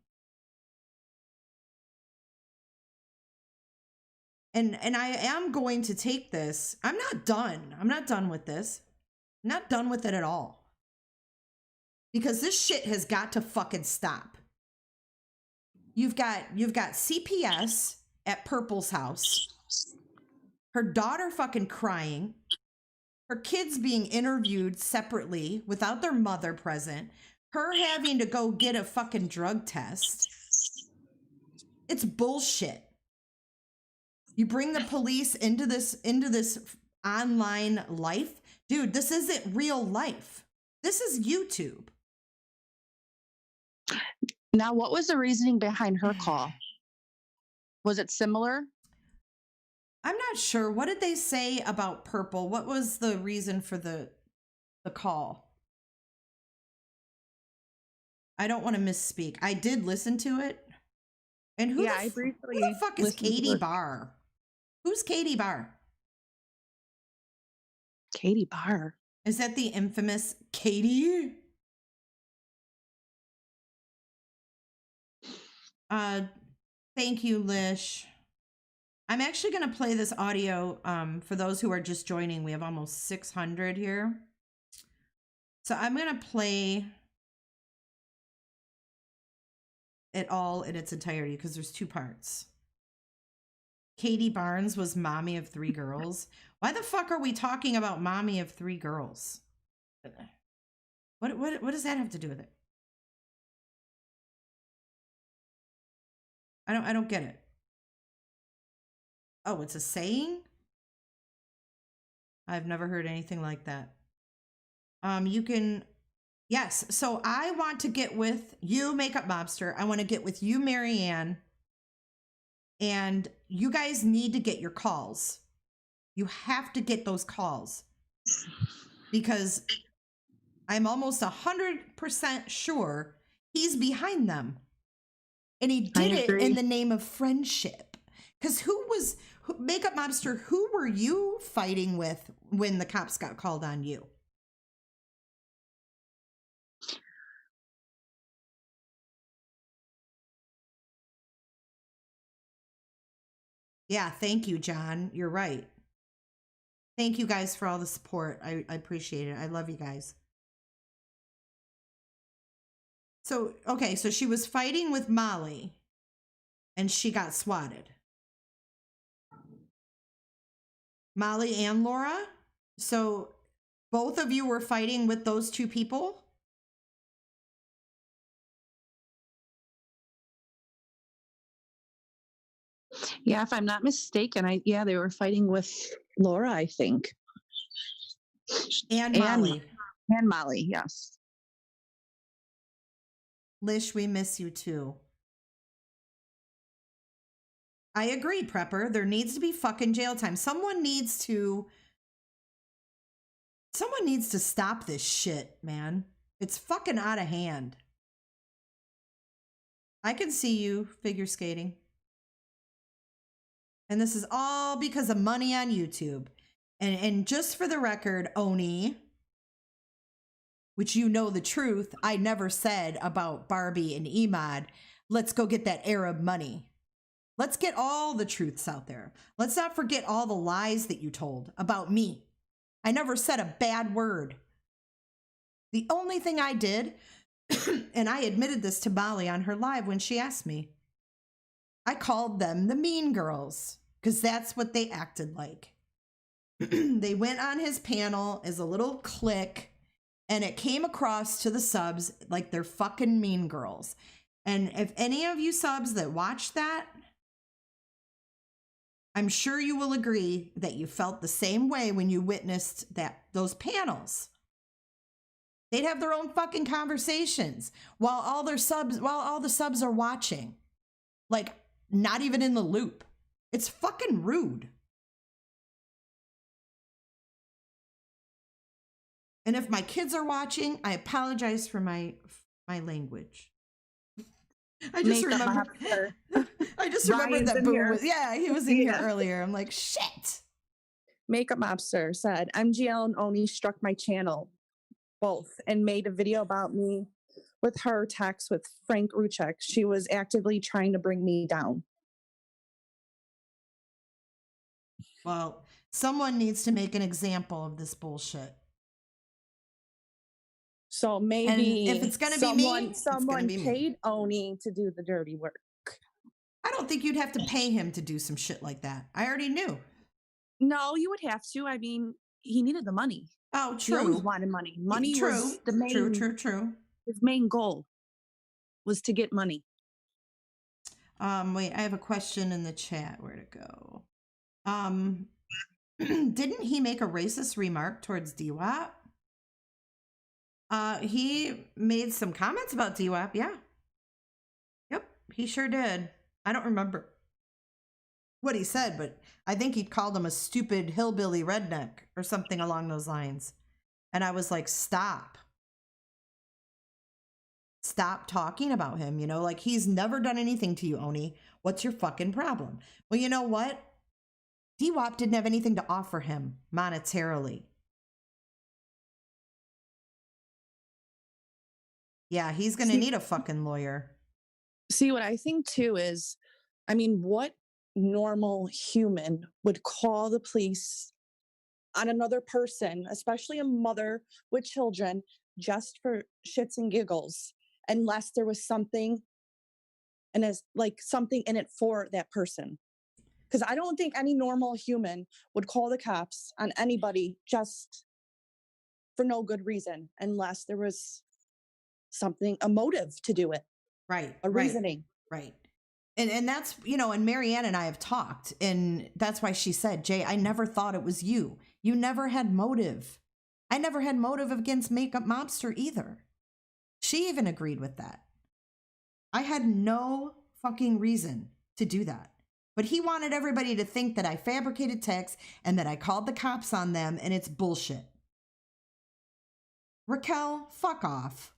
And I am going to take this. I'm not done. I'm not done with this. I'm not done with it at all. Because this shit has got to fucking stop. You've got CPS at Purple's house. Her daughter fucking crying. Her kids being interviewed separately without their mother present. Her having to go get a fucking drug test. It's bullshit. You bring the police into this online life. Dude, this isn't real life. This is YouTube. Now, what was the reasoning behind her call? Was it similar? I'm not sure. What did they say about Purple? What was the reason for the call? I don't want to misspeak. I did listen to it. And who the fuck is Katie Barr? Who's Katie Barr? Katie Barr. Is that the infamous Katie? Thank you, Lish. I'm actually going to play this audio for those who are just joining. We have almost 600 here. So I'm going to play it all in its entirety because there's two parts. Katie Barnes was mommy of 3 girls. Why the fuck are we talking about mommy of 3 girls? What does that have to do with it? I don't get it. Oh, it's a saying? I've never heard anything like that. You can, yes. So I want to get with you, Makeup Mobster. I want to get with you, Marianne. And you guys need to get your calls. You have to get those calls. Because I'm almost 100% sure he's behind them. And he did it in the name of friendship. Because Makeup Mobster, who were you fighting with when the cops got called on you? Yeah, thank you, John. You're right. Thank you guys for all the support. I appreciate it. I love you guys. So, okay, so she was fighting with Molly and she got swatted. Molly and Laura? So both of you were fighting with those 2 people? Yeah, if I'm not mistaken, they were fighting with Laura, I think. And Molly. And Molly, yes. Lish, we miss you too. I agree, Prepper. There needs to be fucking jail time. Someone needs to stop this shit, man. It's fucking out of hand. I can see you figure skating. And this is all because of money on YouTube. And just for the record, Oni, which you know the truth, I never said about Barbie and Emad, let's go get that Arab money. Let's get all the truths out there. Let's not forget all the lies that you told about me. I never said a bad word. The only thing I did, and I admitted this to Molly on her live when she asked me, I called them the mean girls because that's what they acted like. They went on his panel as a little clique, and it came across to the subs like they're fucking mean girls. And if any of you subs that watched that, I'm sure you will agree that you felt the same way when you witnessed those panels. They'd have their own fucking conversations while all the subs are watching. Like, not even in the loop. It's fucking rude. And if my kids are watching, I apologize for my language. I just remember Ryan's that in Boo here. was, he was in here Yeah. earlier. I'm like, shit. Makeup Mobster said MGL and Oni struck my channel both and made a video about me with her text with Frank Ruchek. She was actively trying to bring me down. Well, someone needs to make an example of this bullshit. So maybe if it's gonna be me, it's gonna someone be me. paid Oni to do the dirty work. I don't think you'd have to pay him to do some shit like that. I already knew. No, you would have to. I mean, he needed the money. Oh, He always true. wanted money. Money True. was the main. True. His main goal was to get money. Wait, I have a question in the chat. Where'd it go? Didn't he make a racist remark towards DWAP? He made some comments about DWAP, yeah. Yep, he sure did. I don't remember what he said, but I think he called him a stupid hillbilly redneck or something along those lines. And I was like, stop. Stop talking about him, you know, like he's never done anything to you, Oni. What's your fucking problem? Well, you know what? DWAP didn't have anything to offer him monetarily. Yeah, he's going to need a fucking lawyer. See, what I think too is, I mean, what normal human would call the police on another person, especially a mother with children, just for shits and giggles, unless there was something and as like something in it for that person? Because I don't think any normal human would call the cops on anybody just for no good reason, unless there was something, a motive to do it, Right. a reasoning. Right. And that's, you know, and Marianne and I have talked, and that's why she said, Jay, I never thought it was you. You never had motive. I never had motive against Makeup Mobster either. She even agreed with that. I had no fucking reason to do that. But he wanted everybody to think that I fabricated texts and that I called the cops on them, and it's bullshit. Raquel, fuck off.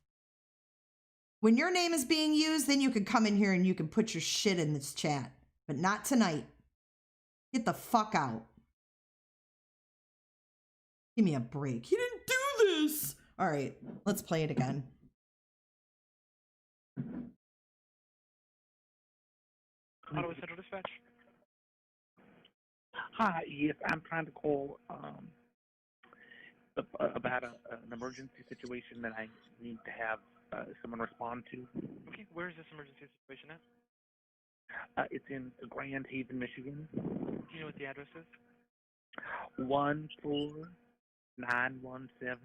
When your name is being used, then you can come in here and you can put your shit in this chat. But not tonight. Get the fuck out. Give me a break. He didn't do this. All right, let's play it again. Ottawa Central Dispatch. Hi, yes, I'm trying to call about an emergency situation that I need to have someone respond to. Okay, where is this emergency situation at? It's in Grand Haven, Michigan. Do you know what the address is? 14917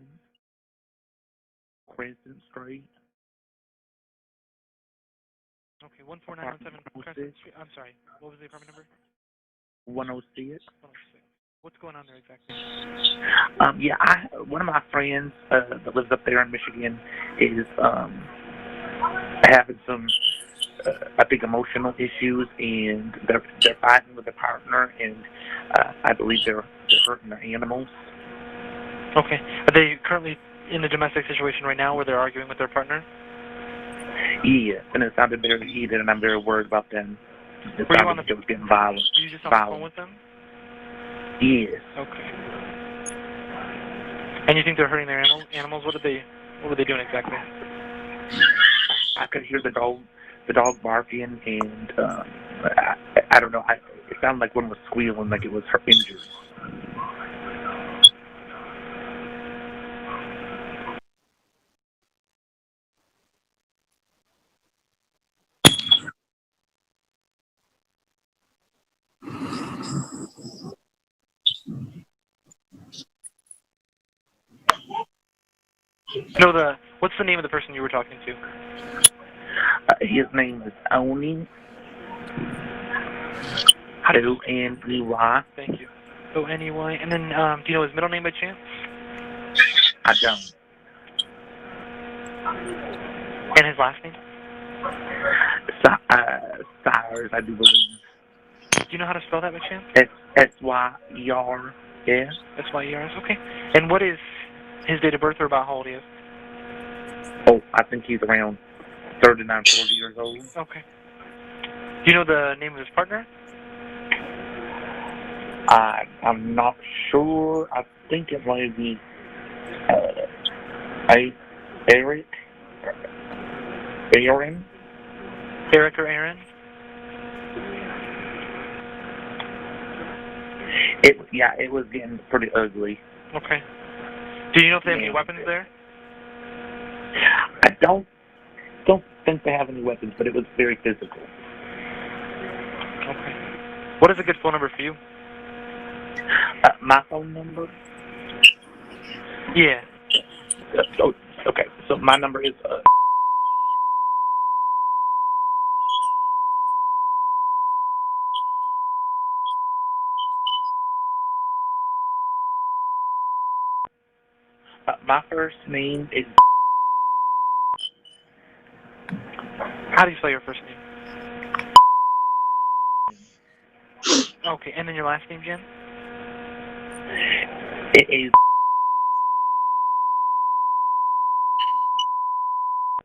Crescent Street. Okay, 14917 Crescent Street. I'm sorry, what was the apartment number? 106. 106. What's going on there exactly? Yeah, one of my friends that lives up there in Michigan is having some, I think, emotional issues, and they're fighting with their partner, and I believe they're hurting their animals. Okay, are they currently in a domestic situation right now where they're arguing with their partner? Yeah, and it sounded very heated, and I'm very worried about them. It Were you sounded on the- like it was getting violent. Were you just on the phone with them? Yes. Okay. And you think they're hurting their animals? What were they doing exactly? I could hear the dog barking, and I don't know. It sounded like one was squealing, like it was her injured. No, what's the name of the person you were talking to? His name is Oni. O-N-E-Y. Thank you. O-N-E-Y. And then, do you know his middle name by chance? I don't. And his last name? Sires, I do believe. Do you know how to spell that by chance? S-Y-E-R-S. S-Y-E-R-S. Okay. And what is his date of birth, or about how old he is? Oh, I think he's around 39, 40 years old. Okay. Do you know the name of his partner? I'm not sure. I think it might be Eric. Aaron? Eric or Aaron? It was getting pretty ugly. Okay. Do you know if they have any weapons there? I don't think they have any weapons, but it was very physical. Okay. What is a good phone number for you? My phone number? Yeah. Okay, so my number is my first name is. How do you spell your first name? Okay, and then your last name, Jen? It is.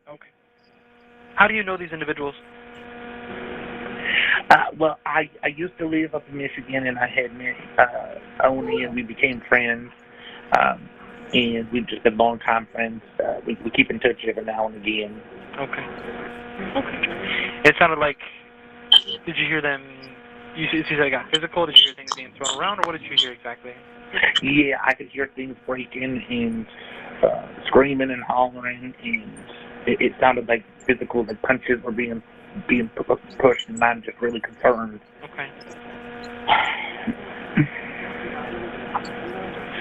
Okay. How do you know these individuals? Well, I used to live up in Michigan, and I had met Oni, and we became friends. And we've just been long-time friends. We keep in touch every now and again. Okay. Okay. It sounded like, did you hear them, you said it got physical, did you hear things being thrown around, or what did you hear exactly? Yeah, I could hear things breaking and screaming and hollering, and it sounded like physical, like punches were being pushed, and I'm just really concerned. Okay.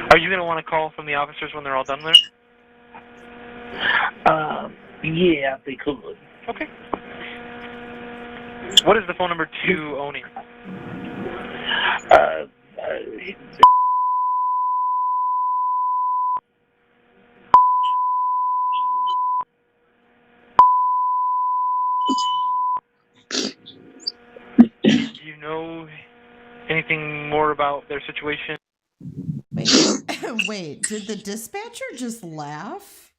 Are you going to want to call from the officers when they're all done there? Yeah, they could. Okay. What is the phone number to Oni? Do you know anything more about their situation? Wait, did the dispatcher just laugh?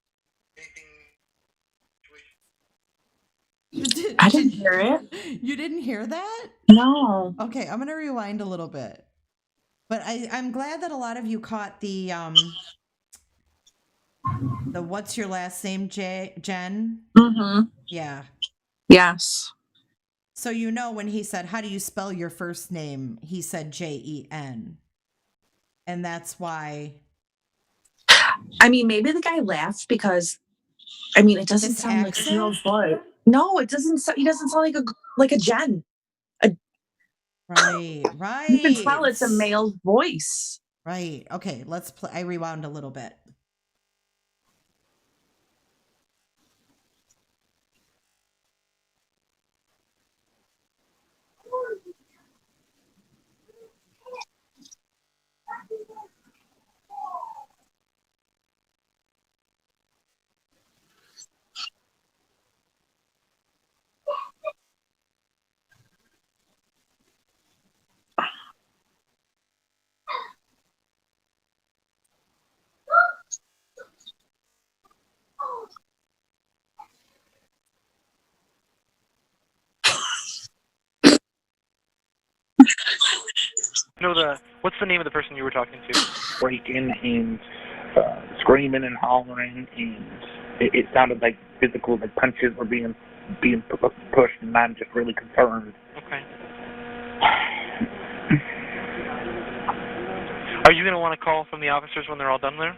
I didn't hear it. You didn't hear that? No. Okay, I'm gonna rewind a little bit. But I'm glad that a lot of you caught the what's your last name, Jen? Mm-hmm. Yeah. Yes. So you know when he said, how do you spell your first name? He said Jen. And that's why. I mean, maybe the guy laughed because, I mean, it doesn't This sound like a accent? girl's voice. No, it doesn't. He doesn't sound like a Jen. Right. You can tell it's a male voice. Right. Okay, let's play. I rewound a little bit. No, what's the name of the person you were talking to? Breaking and screaming and hollering, and it sounded like physical, like punches were being pushed, and I'm just really concerned. Okay. Are you going to want to call from the officers when they're all done there?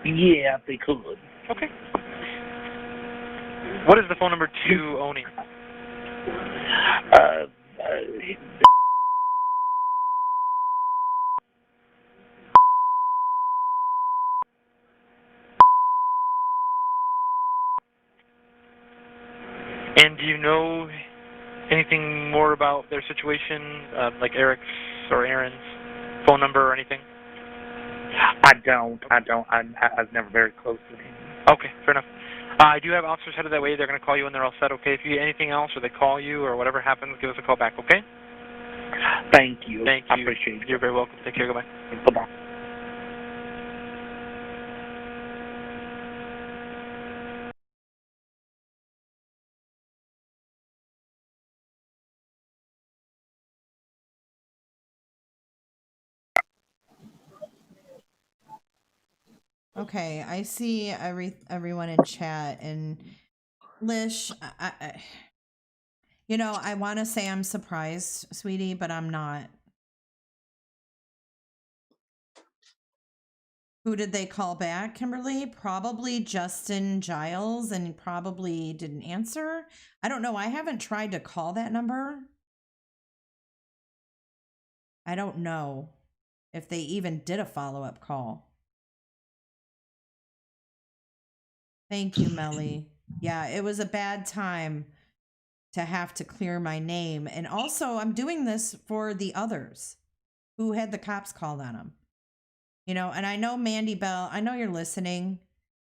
Yeah, if they could. Okay. What is the phone number to Oni? And do you know anything more about their situation, like Eric's or Aaron's phone number or anything? I don't. I was never very close to him. Okay, fair enough. I do have officers headed that way. They're going to call you when they're all set, okay? If you get anything else or they call you or whatever happens, give us a call back, okay? Thank you. Thank I you. appreciate it. You're very welcome. Take care. Goodbye. Bye-bye. Okay, I see everyone in chat, and Lish, you know, I want to say I'm surprised, sweetie, but I'm not. Who did they call back, Kimberly? Probably Justin Giles, and he probably didn't answer. I don't know. I haven't tried to call that number. I don't know if they even did a follow-up call. Thank you, Melly. Yeah, it was a bad time to have to clear my name. And also, I'm doing this for the others who had the cops called on them. You know, and I know Mandy Bell, I know you're listening.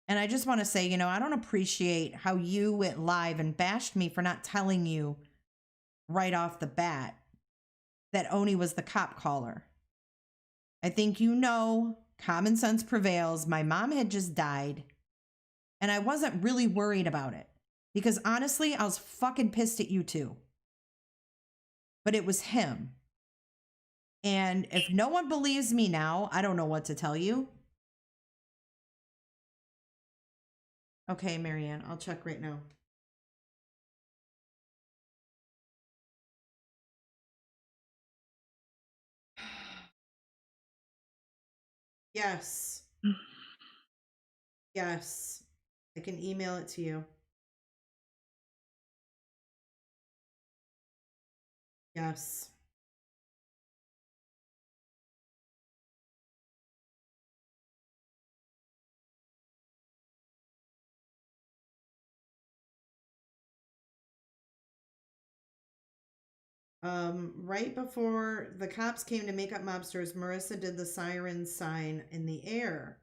And I just want to say, you know, I don't appreciate how you went live and bashed me for not telling you right off the bat that Oni was the cop caller. I think you know, common sense prevails. My mom had just died. And I wasn't really worried about it. Because honestly, I was fucking pissed at you too. But it was him. And if no one believes me now, I don't know what to tell you. Okay, Marianne, I'll check right now. Yes. Yes. I can email it to you. Yes. Right before the cops came to Makeup Mobsters, Marissa did the siren sign in the air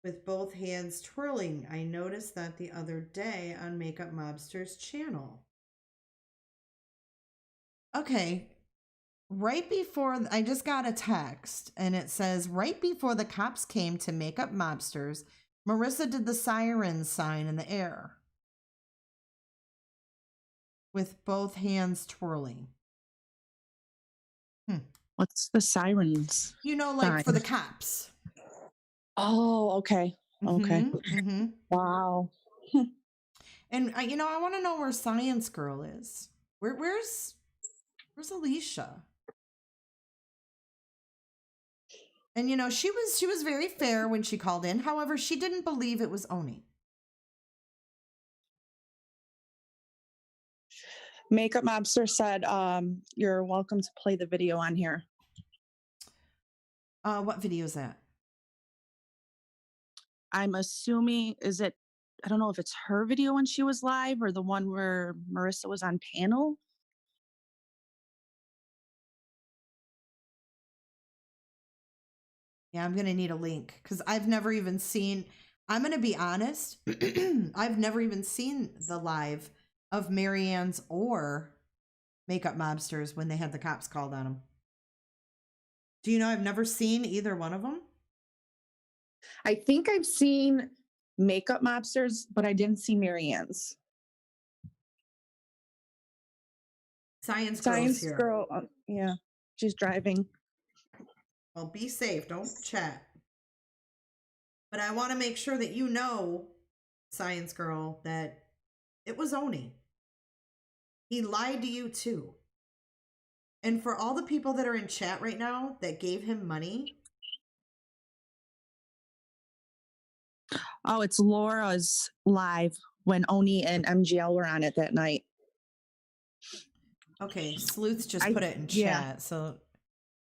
with both hands twirling. I noticed that the other day on Makeup Mobsters channel. Okay. Right before, I just got a text and it says, right before the cops came to Makeup Mobsters, Marissa did the siren sign in the air with both hands twirling. What's the sirens? You know, like sign? for the cops. Oh, okay. Okay. Mm-hmm. Wow. And you know, I want to know where Science Girl is. Where's Alicia? And you know, she was very fair when she called in. However, she didn't believe it was Oni. Makeup Mobster said, you're welcome to play the video on here. What video is that? I'm assuming, I don't know if it's her video when she was live or the one where Marissa was on panel. Yeah, I'm going to need a link because I've never even seen, I'm going to be honest, I've never even seen the live of Marianne's or Makeup Mobsters when they had the cops called on them. Do you know I've never seen either one of them? I think I've seen Makeup Mobsters, but I didn't see Marianne's. Science Science here. Girl, yeah, she's driving. Well, be safe. Don't chat. But I want to make sure that you know, Science Girl, that it was Oni. He lied to you too. And for all the people that are in chat right now that gave him money, Oh, it's Laura's live when Oni and MGL were on it that night. okay, Sleuths just I- put it in yeah. chat. So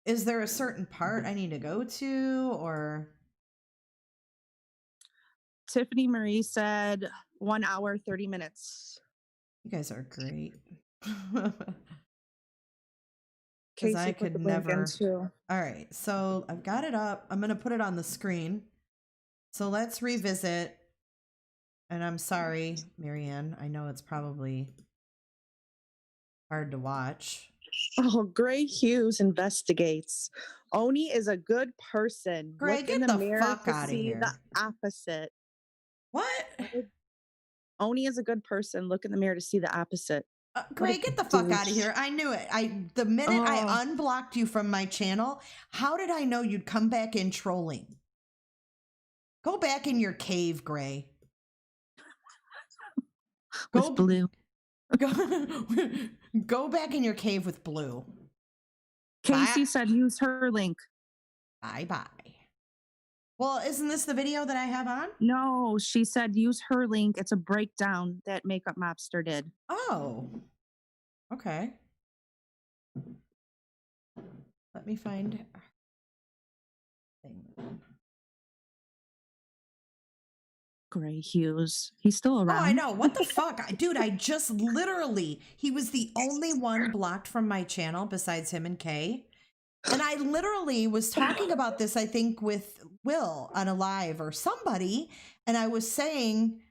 is there a certain part I need to go to, or Tiffany Marie said 1 hour, 30 minutes. you guys are great. Because Casey I put could the link in never. too. All right, so I've got it up. I'm going to put it on the screen. So let's revisit. And I'm sorry, Marianne. I know it's probably hard to watch. Oh, Gray Hughes investigates. Oni is a good person. Gray, Look in get the the mirror fuck to outta see here. the opposite. What? Oni is a good person. Look in the mirror to see the opposite. Gray, a get the fuck out of douche. here. I knew it. The minute I Oh. unblocked you from my channel, how did I know you'd come back in trolling? Go back in your cave, Gray. With Go- Blue. Go back in your cave with Blue. Casey Bye. said use her link. Bye. Well, isn't this the video that I have on? No, she said use her link. It's a breakdown that Makeup Mobster did. Oh. Okay. Let me find thing. Gray Hughes. He's still Oh, around. I know. What the fuck? Dude, I just literally, he was the only one blocked from my channel besides him and Kay. And I literally was talking about this, I think, with Will on a live or somebody. And I was saying,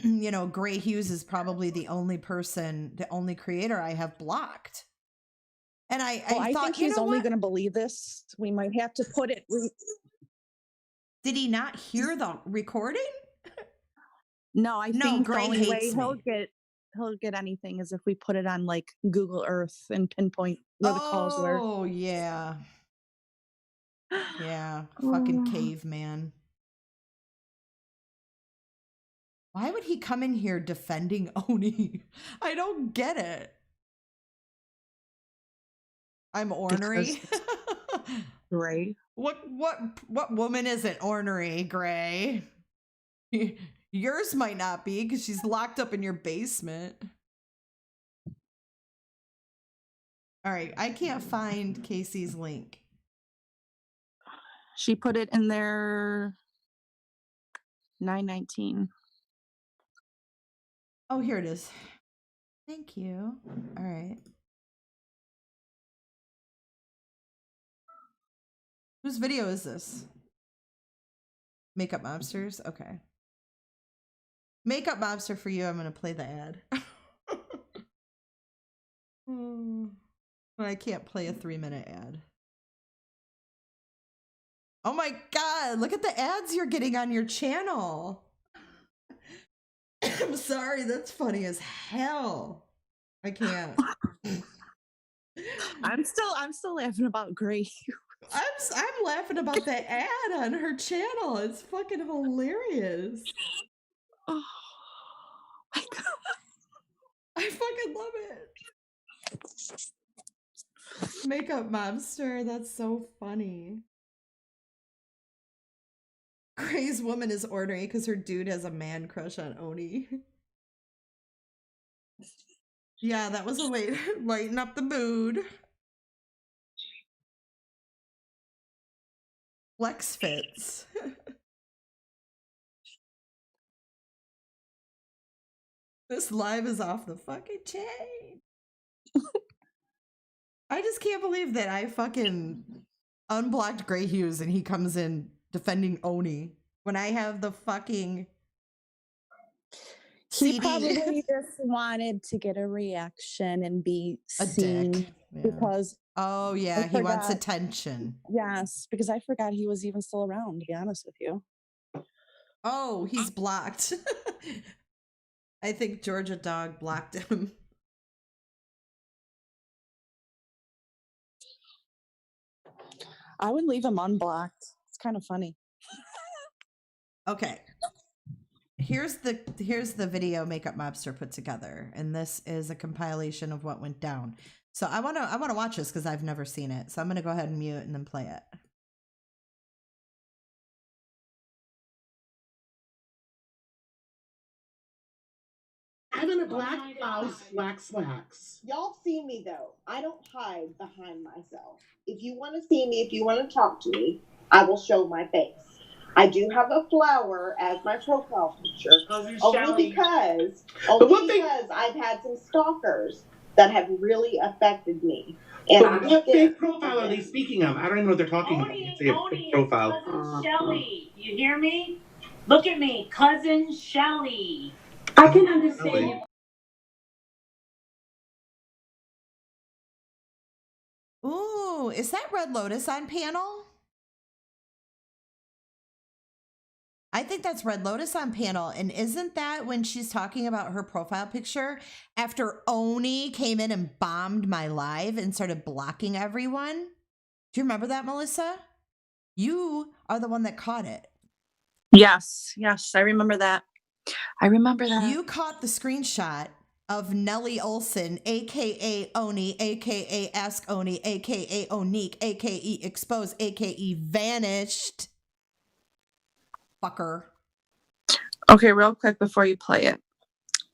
you know, Gray Hughes is probably the only person, the only creator I have blocked. And I I thought, think you he's know only what? going to believe this. We might have to put it. Did he not hear the recording? No, I No, think Gray the only way hates he'll get anything is if we put it on like Google Earth and pinpoint where the calls were. Oh, yeah. Yeah. Fucking caveman. Why would he come in here defending Oni? I don't get it. I'm ornery. Gray. What woman isn't ornery, Gray? Yours might not be because she's locked up in your basement. All right, I can't find Casey's link. She put it in there 9:19. Oh, here it is. Thank you. All right. Whose video is this? Makeup Mobsters? Okay. Makeup Mobster for you. I'm going to play the ad. But I can't play a 3-minute ad. Oh my God. Look at the ads you're getting on your channel. I'm sorry. That's funny as hell. I can't. I'm still laughing about Gray. I'm laughing about the ad on her channel. It's fucking hilarious. Oh my God. I fucking love it. Makeup Mobster, that's so funny. Gray's woman is ornery because her dude has a man crush on Oni. Yeah, that was a way to lighten up the mood. Flex fits. This live is off the fucking chain. I just can't believe that I fucking unblocked Gray Hughes and he comes in defending Oni when I have the fucking He CD. probably just wanted to get a reaction and be A seen dick. Yeah. because Oh yeah, I he wants forgot. attention. yes, because I forgot he was even still around, to be honest with you. Oh, he's blocked. I think Georgia Dog blocked him. I would leave him unblocked. It's kind of funny. Okay. Here's the video Makeup Mobster put together, and this is a compilation of what went down. So I wanna watch this because I've never seen it. So I'm gonna go ahead and mute and then play it. I'm in a black blouse, black slacks. Y'all see me though. I don't hide behind myself. If you want to see me, if you want to talk to me, I will show my face. I do have a flower as my profile picture, only because I've had some stalkers that have really affected me. And But what fake profile are they speaking of? I don't even know what they're talking about. You say a fake profile. Cousin Shelly, you hear me? Look at me, cousin Shelly. I can understand Really? you. Ooh, is that Red Lotus on panel? I think that's Red Lotus on panel. And isn't that when she's talking about her profile picture after Oni came in and bombed my live and started blocking everyone? Do you remember that, Melissa? You are the one that caught it. Yes, I remember that. You caught the screenshot of Nellie Olson, aka Oni, aka Ask Oni, aka Onique, aka Exposed, aka Vanished. Fucker. Okay, real quick before you play it.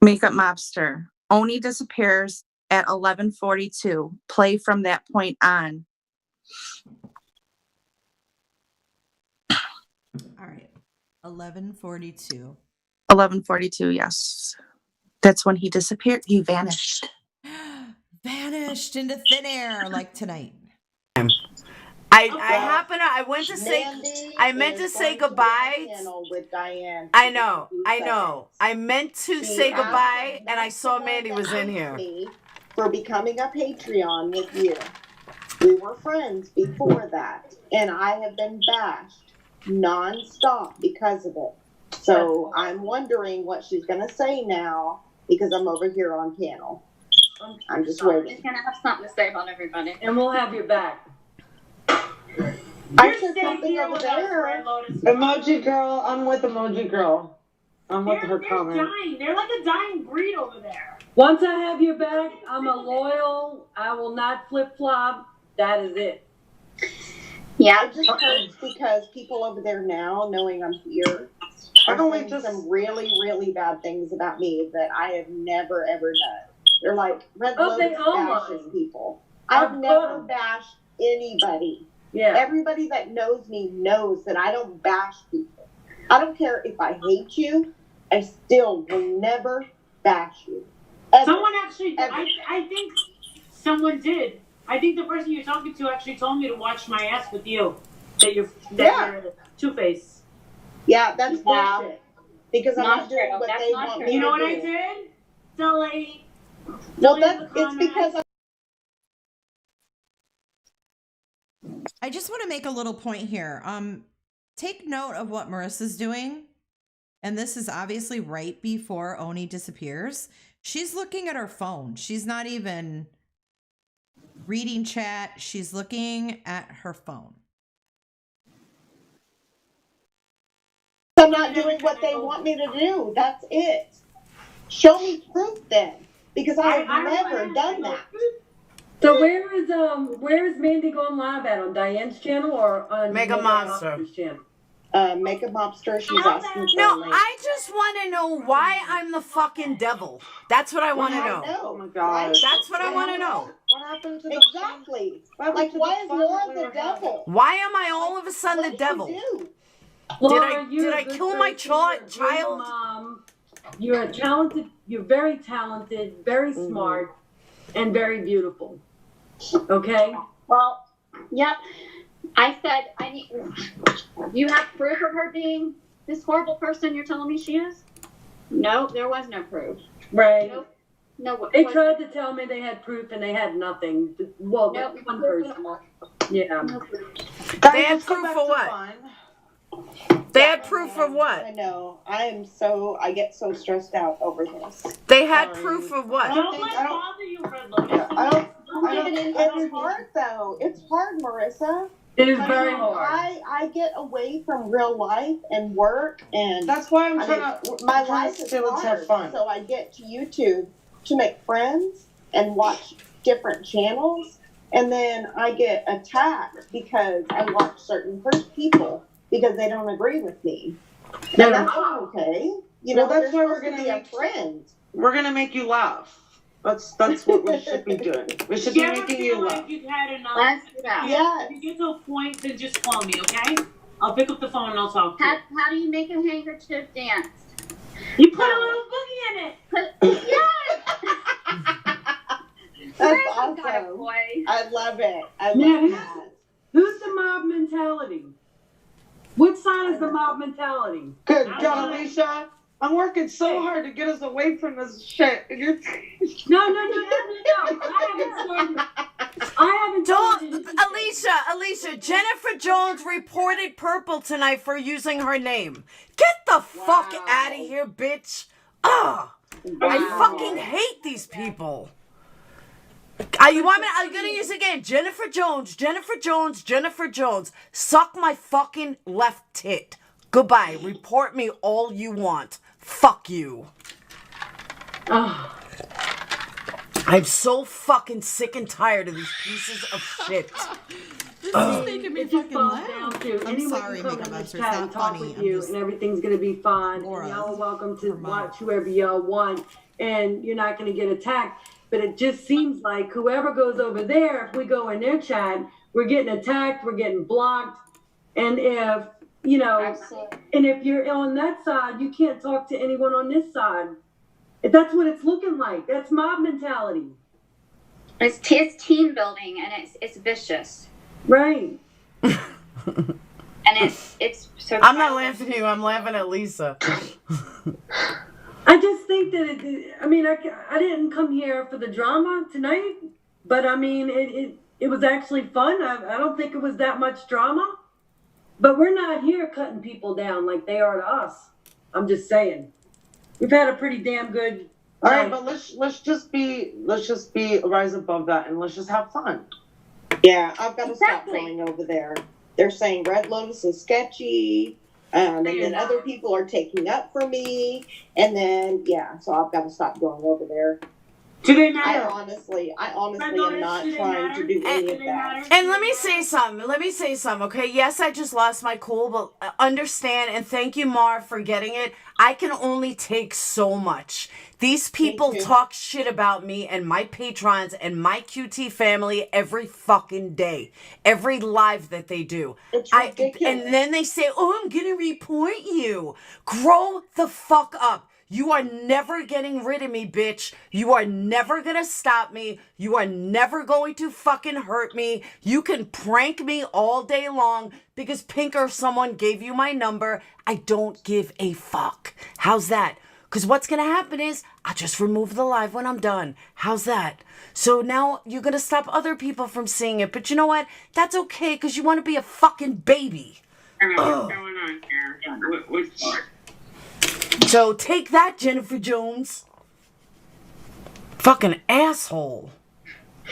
Makeup Mobster. Oni disappears at 11:42. Play from that point on. All right. 11:42. 11:42, yes. That's when he disappeared. He vanished. Vanished into thin air like tonight. I went to say, I meant to say goodbye. With Diane. I know. I meant to say goodbye, and I saw Mandy was in here. For becoming a Patreon with you. We were friends before that, and I have been bashed nonstop because of it. So I'm wondering what she's going to say now because I'm over here on panel. I'm just waiting. She's gonna have something to say about everybody. And we'll have your back. I said something over there. Emoji girl, I'm with Emoji girl. I'm with her comment. Dying. They're like a dying breed over there. Once I have your back, I'm a loyal. I will not flip flop. That is it. Yeah, it just hurts because people over there now, knowing I'm here, are saying some really, really bad things about me that I have never, ever done. They're like, Red Lotus bashes people. I've never bashed anybody. Yeah. Everybody that knows me knows that I don't bash people. I don't care if I hate you, I still will never bash you. Ever. Someone actually, I think someone did. I think the person you're talking to actually told me to watch my ass with you. That you're Two-Face. Yeah, that's bullshit. Because I'm not doing what they want me to do. You know what I did? Delete. Well, it's because I just want to make a little point here. Take note of what Marissa's doing. And this is obviously right before Oni disappears. She's looking at her phone. She's not even reading chat. She's looking at her phone. I'm not doing what they want me to do. That's it. Show me proof then. Because I have never done that. So where is Mandy going live at? On Diane's channel or on Mega Monster's channel? Makeup Mobster, she's asking for No, a link. I just want to know why I'm the fucking devil. That's what I want to know. Oh my god. That's what I want to know. What happened to the Exactly. Like, why is Laura the devil? Why am I all of a sudden the devil? Laura, Did I kill my child? Mom. You're talented. You're very talented, very smart, and very beautiful. Okay. Well, yep. I said I need. You have proof of her being this horrible person you're telling me she is? No, there was no proof. Right. No. They tried to tell me they had proof and they had nothing. Well, No, one person. Yeah. No proof. They had proof for what? They had proof of what? I know. I get so stressed out over this. They had proof of what? Don't let bother you, Red Lotus. It's hard though. It's hard, Marissa. It is very hard. I get away from real life and work, and That's why I'm trying to. my life is still hard. have fun. So I get to YouTube to make friends and watch different channels, and then I get attacked because I watch certain people because they don't agree with me. And that's not okay. You know, Well, that's why we're we're going gonna to be friends. We're gonna make you laugh. That's what we should be doing. We should be You ever making feel you like laugh. you've had enough? Let's do that. Yes. If you get to a point, then just call me, okay? I'll pick up the phone and I'll talk to you. How do you make a handkerchief dance? You put a little boogie in it. Yes! That's Got it, awesome. boy. I love it. I love Man, that. Who's the mob mentality? Which side is the mob mentality? Good God, Alicia. I'm working so hard to get us away from this shit. You're... No. I haven't Don't, Alicia, Jennifer Jones reported Purple tonight for using her name. Get the fuck out of here, bitch. Ugh. I fucking hate these people. You want me? I'm gonna use it again. Jennifer Jones. Suck my fucking left tit. Goodbye. Report me all you want. Fuck you. Oh. I'm so fucking sick and tired of these pieces of shit. This is making me fucking laugh. I'm sorry, come Makeup in this Monster. chat It's and not talk funny. with I'm you, just and everything's gonna be fine. And Laura, y'all are welcome to Vermont. watch whoever y'all want, and you're not gonna get attacked. But it just seems like whoever goes over there, if we go in their chat, we're getting attacked, we're getting blocked, and if you know, Absolutely. and if you're on that side, you can't talk to anyone on this side. That's what it's looking like. That's mob mentality. It's team building, and it's vicious, Right. and it's so. I'm not laughing at you. I'm laughing at Lisa. I just think that I mean, I didn't come here for the drama tonight, but I mean, it was actually fun. I don't think it was that much drama, but we're not here cutting people down like they are to us. I'm just saying, we've had a pretty damn good. All right, but let's just be rise above that and let's just have fun. Yeah, I've got to stop going over there. They're saying Red Lotus is sketchy, and then other people are taking up for me, and then so I've got to stop going over there. Do they matter? I honestly am not trying to do any of that. And let me say something, okay? Yes, I just lost my cool, but understand and thank you, Mar, for getting it. I can only take so much. These people talk shit about me and my patrons and my QT family every fucking day. Every live that they do. It's ridiculous. And then they say, oh, I'm gonna report you. Grow the fuck up. You are never getting rid of me, bitch. You are never gonna stop me. You are never going to fucking hurt me. You can prank me all day long because Pink or someone gave you my number. I don't give a fuck. How's that? Because what's gonna happen is I'll just remove the live when I'm done. How's that? So now you're gonna stop other people from seeing it. But you know what? That's okay because you want to be a fucking baby. What's going on here? What's So take that, Jennifer Jones. Fucking asshole.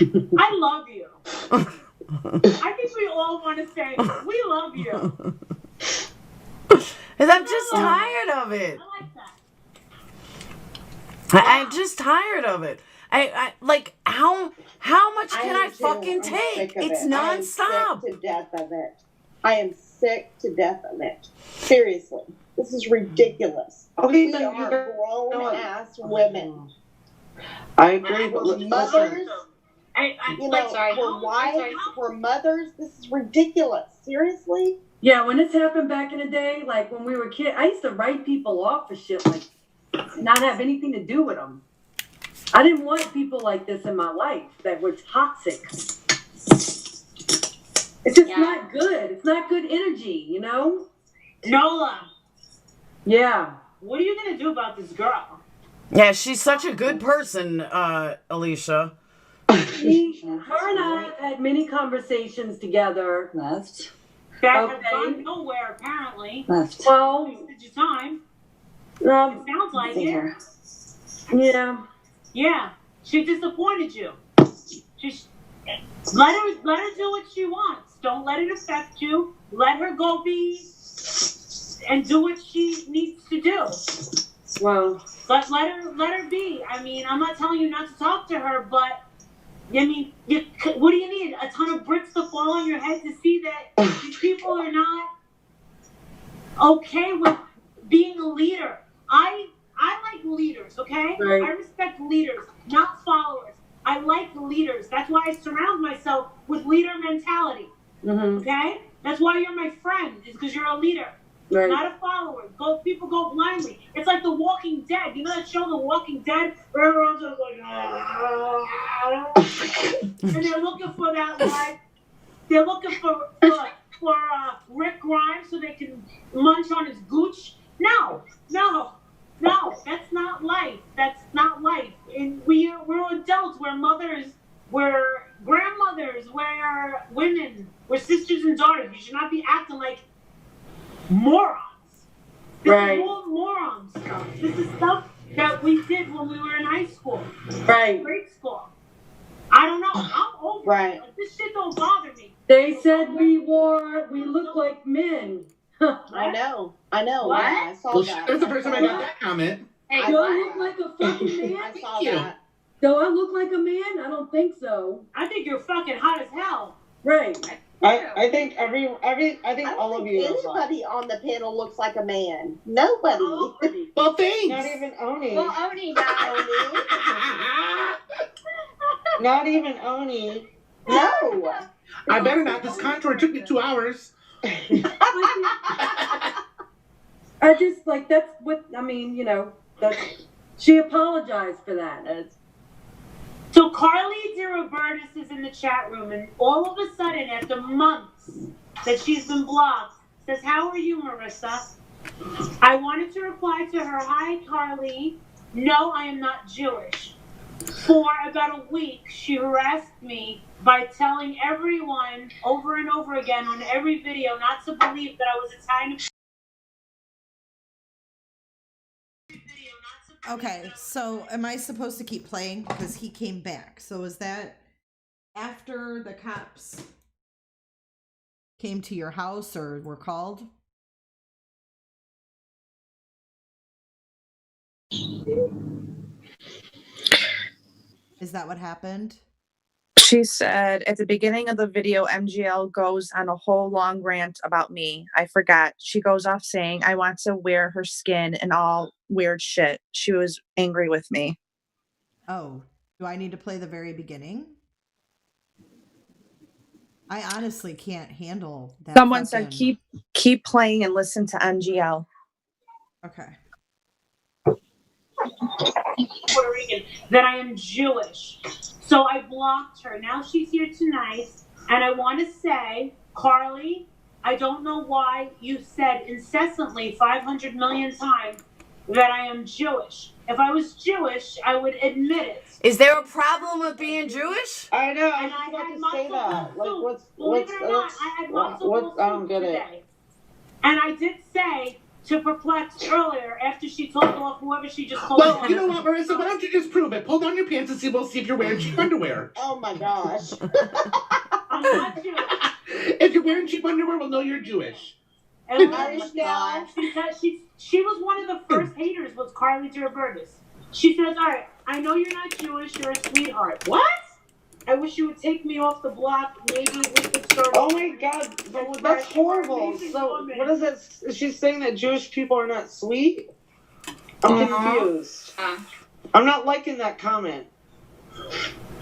I love you. I think we all want to say we love you. And I'm just tired of it. I like that. I'm just tired of it. I like how much can I fucking take? It's nonstop. I am sick to death of it. I am sick to death of it. Seriously. This is ridiculous. Okay, We then are grown ass women. I agree, but We're mothers. You know, sorry. we're wives, we're mothers. This is ridiculous. Seriously? Yeah, when this happened back in the day, like when we were kids, I used to write people off for shit, like not have anything to do with them. I didn't want people like this in my life that were toxic. It's just not good. It's not good energy, you know? Nola, Yeah. what are you gonna do about this girl? Yeah, she's such a good person, Alicia. Her and I have had many conversations together. Left. That have gone nowhere, apparently. Left. Well, Wasted your time. It sounds like it. Here. Yeah. Yeah, she disappointed you. Just let her do what she wants. Don't let it affect you. Let her go be and do what she needs to do. Well, But let her be. I mean, I'm not telling you not to talk to her, but I mean, what do you need? A ton of bricks to fall on your head to see that these people are not okay with being a leader. I like leaders, okay? Right. I respect leaders, not followers. I like leaders. That's why I surround myself with leader mentality. Okay? That's why you're my friend, is because you're a leader. Right. Not a follower. People go blindly. It's like The Walking Dead. You know that show, The Walking Dead, where everyone's just like, and they're looking for that life. They're looking for Rick Grimes so they can munch on his gooch. No, that's not life. That's not life. And we're adults. We're mothers. We're grandmothers. We're women. We're sisters and daughters. You should not be acting like morons. This is all moron stuff. This is stuff that we did when we were in high school. Right. Grade school. I don't know. I'm over it. Like, this shit don't bother me. They said we look like men. I know. What? Yeah, I saw that. That's the first time I got that comment. Hey, do I look like a fucking man? I saw that. Do I look like a man? I don't think so. I think you're fucking hot as hell. Right. I think I think all of you. Anybody on the panel looks like a man. Nobody. Well, thanks. Not even Oni. Well, Oni does. Not even Oni. No. I better not. This contour took me 2 hours. I just like that's what I mean. You know, that's she apologized for that. So Carly DeRobertis is in the chat room, and all of a sudden, after months that she's been blocked, says, "How are you, Marissa?" I wanted to reply to her, "Hi, Carly. No, I am not Jewish." For about a week, she harassed me by telling everyone over and over again on every video not to believe that I was Italian. Okay, so am I supposed to keep playing? Because he came back. So is that after the cops came to your house or were called? Is that what happened? She said at the beginning of the video, MGL goes on a whole long rant about me. I forgot. She goes off saying I want to wear her skin and all weird shit. She was angry with me. Oh, do I need to play the very beginning? I honestly can't handle that. Someone said keep playing and listen to MGL. Okay. Puerto Rican, that I am Jewish. So I blocked her. Now she's here tonight, and I want to say, Carly, I don't know why you said incessantly 500 million times that I am Jewish. If I was Jewish, I would admit it. Is there a problem with being Jewish? I know. And I about had to say that. Like, Believe it or not, I had what? I don't get it. today. And I did say to Perplexed earlier, after she told off whoever she just told Well, off. you know what, Marissa? Why don't you just prove it? Pull down your pants and see. We'll see if you're wearing cheap underwear. Oh my gosh. I'm not Jewish. If you're wearing cheap underwear, we'll know you're Jewish. And Irish gal. she was one of the first haters, was Carly DeRobertis. She says, all right, I know you're not Jewish, you're a sweetheart. What? I wish you would take me off the block. Maybe we could start. Oh my God, that's horrible. So what is it? Is she saying that Jewish people are not sweet? I'm confused. I'm not liking that comment.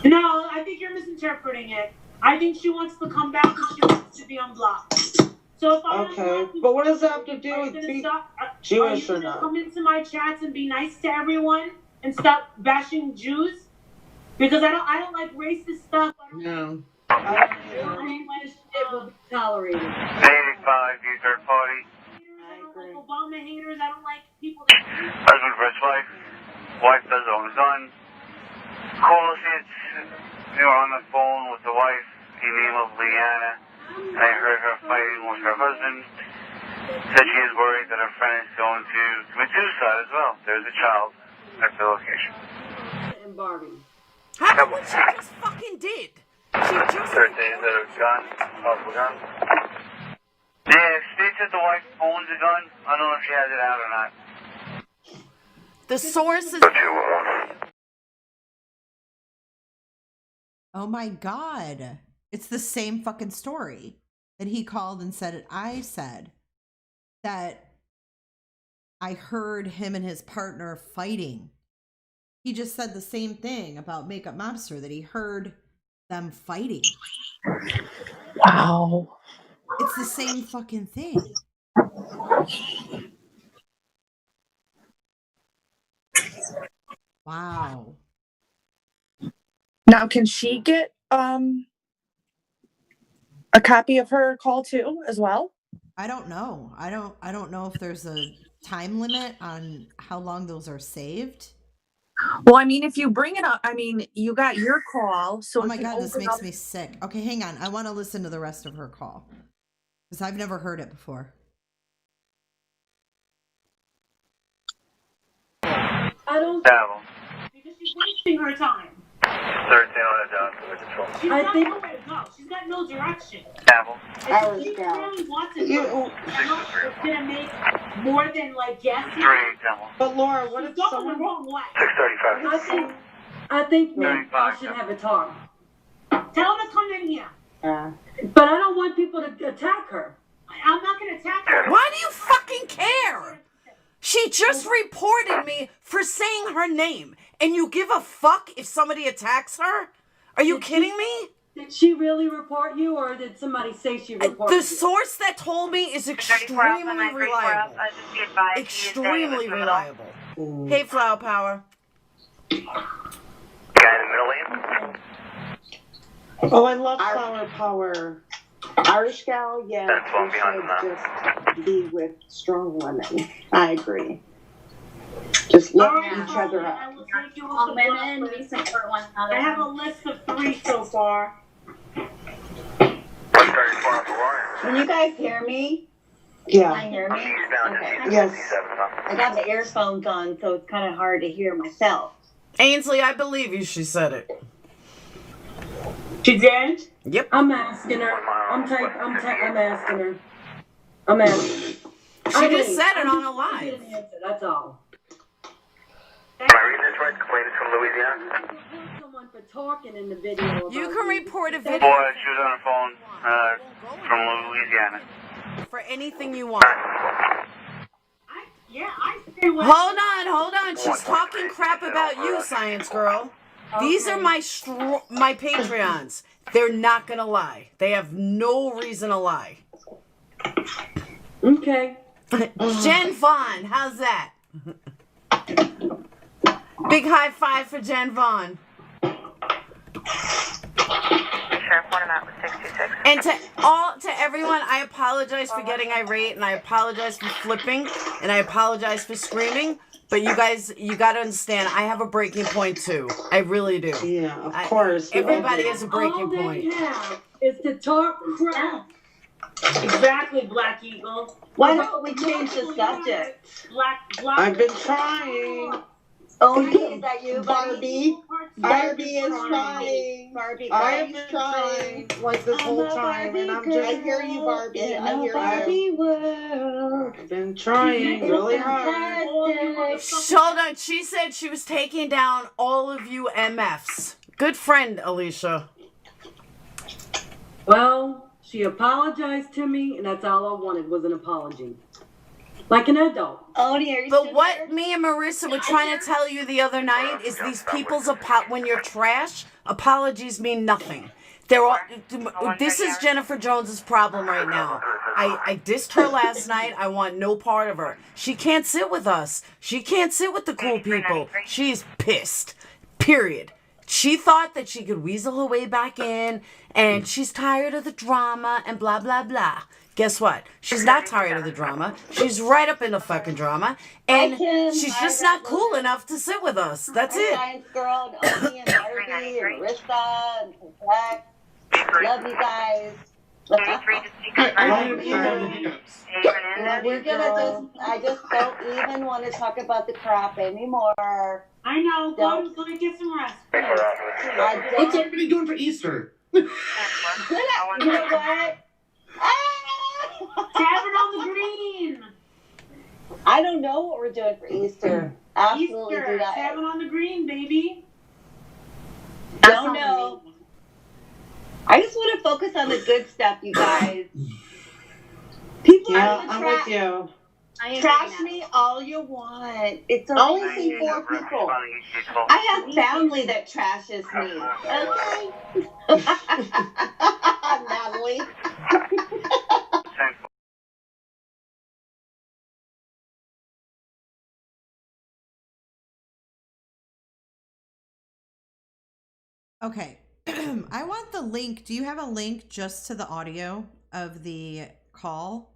No, I think you're misinterpreting it. I think she wants to come back and she wants to be unblocked. So if I but what does that have to do with being Jewish or not? Come into my chats and be nice to everyone and stop bashing Jews? Because I don't like racist stuff. No. I don't think this shit will be tolerated. 85, you third party. I don't like Obama haters. I don't like people that. Husband for his wife. Wife does it on his son. Calls it. They were on the phone with the wife. He named Leanna. I heard her fighting with her husband. Said she is worried that her friend is going to commit suicide as well. There's a child at the location. And Barbie. How what she just fucking did? She just. 13 is a gun. Possible gun. Yeah, she said the wife owns a gun. I don't know if she has it out or not. The source is. Oh my God. It's the same fucking story that he called and said I said that I heard him and his partner fighting. He just said the same thing about Makeup Mobster, that he heard them fighting. Wow. It's the same fucking thing. Wow. Now, can she get a copy of her call too, as well? I don't know. I don't know if there's a time limit on how long those are saved. Well, I mean, if you bring it up, I mean, you got your call, so oh my if you God, this open makes up- me sick. Okay, hang on. I want to listen to the rest of her call because I've never heard it before. I don't. Travel. Because she's wasting her time. 13 on a down to the control. She's I got think- nowhere to go. She's got no direction. Travel. If she really wants it, it's gonna make more than like guessing. 3 Travel. But Laura, what She's if going someone? the wrong way. 635. I think maybe y'all should have a talk. Tell her to come in here. But I don't want people to attack her. I'm not gonna attack her. Why do you fucking care? She just reported me for saying her name, and you give a fuck if somebody attacks her? Are you kidding me? Did she really report you, or did somebody say she reported The you? source that told me is extremely reliable. Extremely reliable. Hey, Flower Power. Guy in the middle lane. Oh, I love Flower Power. Irish gal, yeah, That's one we behind should that. just be with strong women. I agree. Just lift each other up. I will take you All with the women, we support one another. I have a list of 3 so far. 134 off the line. Can you guys hear me? Yeah. Can you hear me? Eastbound Okay. to Yes. 57, huh? I got the earphones on, so it's kind of hard to hear myself. Ainsley, I believe you. She said it. She did? Yep. I'm asking her. I'm asking her. I'm asking her. She just said it on a live. That's all. Am I reading this right? Complainant from Louisiana. I don't want someone for talking in the video. You about can me. report a Boy, video she was on the phone from Louisiana. for anything you want. I say what. Hold on. She's talking crap about you, Science Girl. These are my Patreons. They're not gonna lie. They have no reason to lie. Okay. Jen Vaughn, how's that? Big high five for Jen Vaughn. And to everyone, I apologize for getting irate, and I apologize for flipping, and I apologize for screaming. But you guys, you gotta understand, I have a breaking point too. I really do. Yeah, of course. Everybody has a All breaking they point. have is to talk crap. Exactly, Black Eagle. Why don't we change the subject? Black. I've been trying. Odie, is that you, Barbie? Barbie is trying. Barbie, I have Barbie's been trying. trying like this whole time, and I'm just. I hear you, Barbie. I hear you. Barbie world. I've been trying really hard. Hold on, she said she was taking down all of you MFs. Good friend, Alicia. Well, she apologized to me, and that's all I wanted was an apology. Like an adult. Odie, are you But still what there? me and Marissa were trying to tell you the other night is these people's when you're trash, apologies mean nothing. They're all. This is Jennifer Jones's problem right now. I dissed her last night. I want no part of her. She can't sit with us. She can't sit with the cool people. She's pissed. Period. She thought that she could weasel her way back in, and she's tired of the drama and blah blah blah. Guess what? She's not tired of the drama. She's right up in the fucking drama, and she's just not cool enough to sit with us. That's it. Science Girl, and Odie, and Barbie, and Marissa, and Complex. Love you guys. We're gonna I just don't even want to talk about the crap anymore. I know. Go get some rest. What's everybody doing for Easter? You know what? Tavern on the Green. I don't know what we're doing for Easter. Absolutely Easter. do not. Tavern on the Green, baby. Don't know. I just want to focus on the good stuff, you guys. People Yeah, are I'm with you. Trash me all you want. It's I only see 4 people. I have family that trashes me. Okay. Natalie. Okay. I want the link. Do you have a link just to the audio of the call?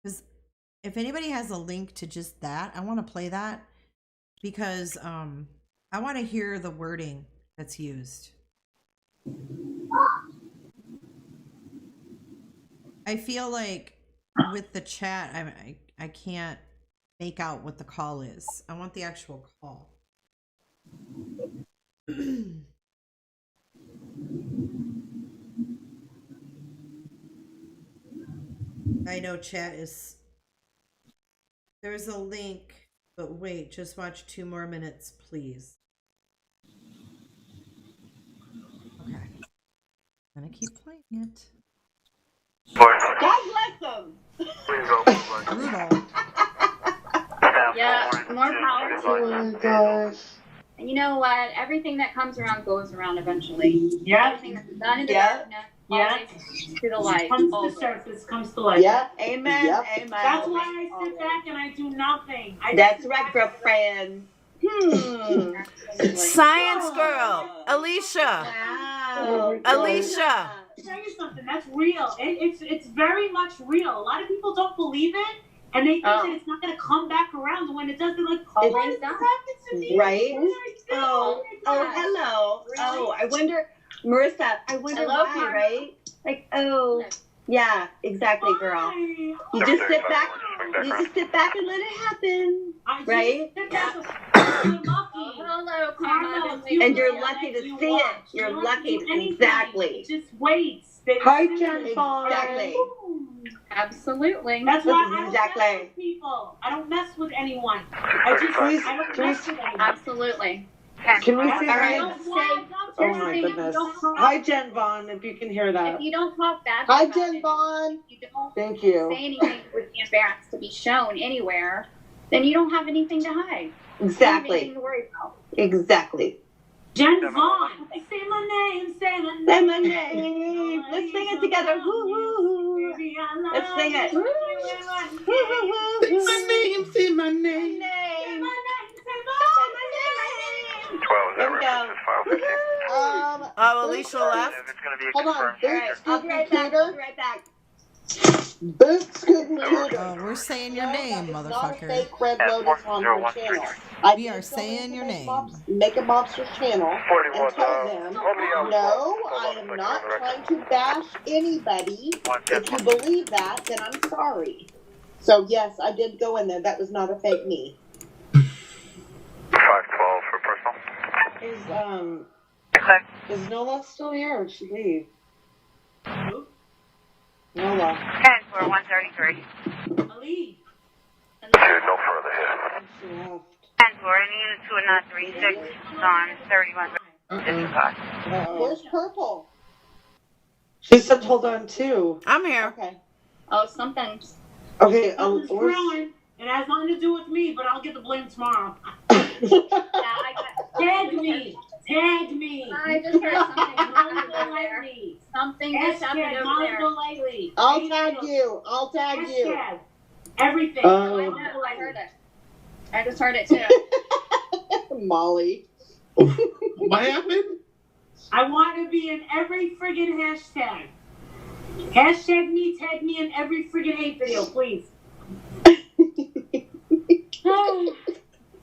Because if anybody has a link to just that, I want to play that because I want to hear the wording that's used. I feel like with the chat, I can't make out what the call is. I want the actual call. I know chat is... There's a link, but wait, just watch 2 more minutes, please. Okay. I'm gonna keep playing it. God bless them. Brutal. Yeah, more power to Oh them. my gosh. And you know what? Everything that comes around goes around eventually. Yeah. Everything that's done in the Yeah. darkness Yeah. always to the light. Comes to the Always. surface, comes to light. Yep. Amen. Yep. Amen. That's why I sit back and I do nothing. That's right, girlfriend. Absolutely. Science girl, Alicia. Wow. Alicia. Tell you something, that's real. It's very much real. A lot of people don't believe it, and they think that it's not going to come back around. And when it does, they're like, oh, what has happened to me? Right? Oh, hello. Oh, I wonder, Marissa, I wonder Hello, why, Karma. right? Like, oh, yeah, exactly, girl. Why? You just sit back. You just sit back and let it happen, right? Hello, Karma. And you're lucky to see it. You're lucky. Exactly. It just waits. Hi, Jen. Exactly. Absolutely. That's why I don't Exactly. mess with people. I don't mess with anyone. I don't mess with anyone. Absolutely. Can we see All right. that? Oh my goodness. Hi, Jen Vaughn, if you can hear that. If you don't talk bad Hi, about Jen it, Vaughn. if you don't Thank you. say anything that would be embarrassed to be shown anywhere, then you don't have anything to hide. You don't have Exactly. anything to worry about. Exactly. Jen Vaughn. Say my name, say my name. Say my name. Let's sing it together. Woo-hoo. Baby, I love Let's sing it. you. Woo-hoo. My name, say my name. Name. There we go. Oh, Alicia left. Hold on. All right. I'll be right back. I'll be right back. Boot Scootin' Tutor. Oh, we're saying your name, That is not a motherfucker. fake Red Lotus on her channel. I We did are go saying into your name. Make a Mobster's channel and tell them, no, I am not trying to bash anybody. If you believe that, then I'm sorry. So yes, I did go in there. That was not a fake me. 512 for personal. Is Nola still here or did she leave? Nola. 10 for 133. Ali. No further here. She left. 10 for any units who are not 36 on 31. Where's Purple? She said hold on too. I'm here. Okay. Oh, sometimes. Okay, Something's where's... growing. It has nothing to do with me, but I'll get the blame tomorrow. Yeah, I got Tag me. Tag me. I just heard something Monica over there. Lightly. Something just happened Hashtag over there. Monica Lightly. I'll tag you. I'll tag you. Hashtag everything. Oh. I know, I heard it. I just heard it too. Molly. What happened? I want to be in every friggin' hashtag. Hashtag me, tag me in every friggin' hate video, please.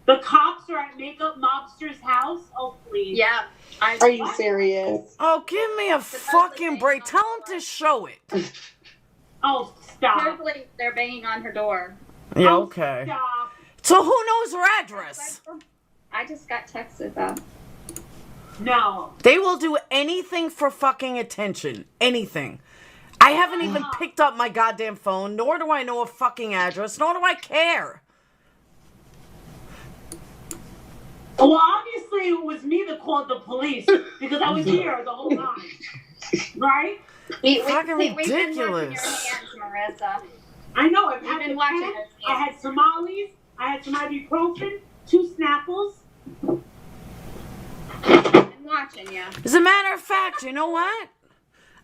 The cops are at Makeup Mobster's house. Oh, please. Yeah. Are you serious? Oh, give me a fucking break. Tell him to show it. Oh, stop. Hopefully they're banging on her door. Yeah, okay. Stop. So who knows her address? I just got texted that. No. They will do anything for fucking attention. Anything. I haven't even picked up my goddamn phone, nor do I know a fucking address, nor do I care. Well, obviously it was me that called the police because I was here the whole time. right? Fucking We've been watching your ridiculous. hands, Marissa. I know. I've We've had been the watching pen, those I had Somalis. I had some ibuprofen, 2 Snapples. Been watching you. As a matter of fact, you know what?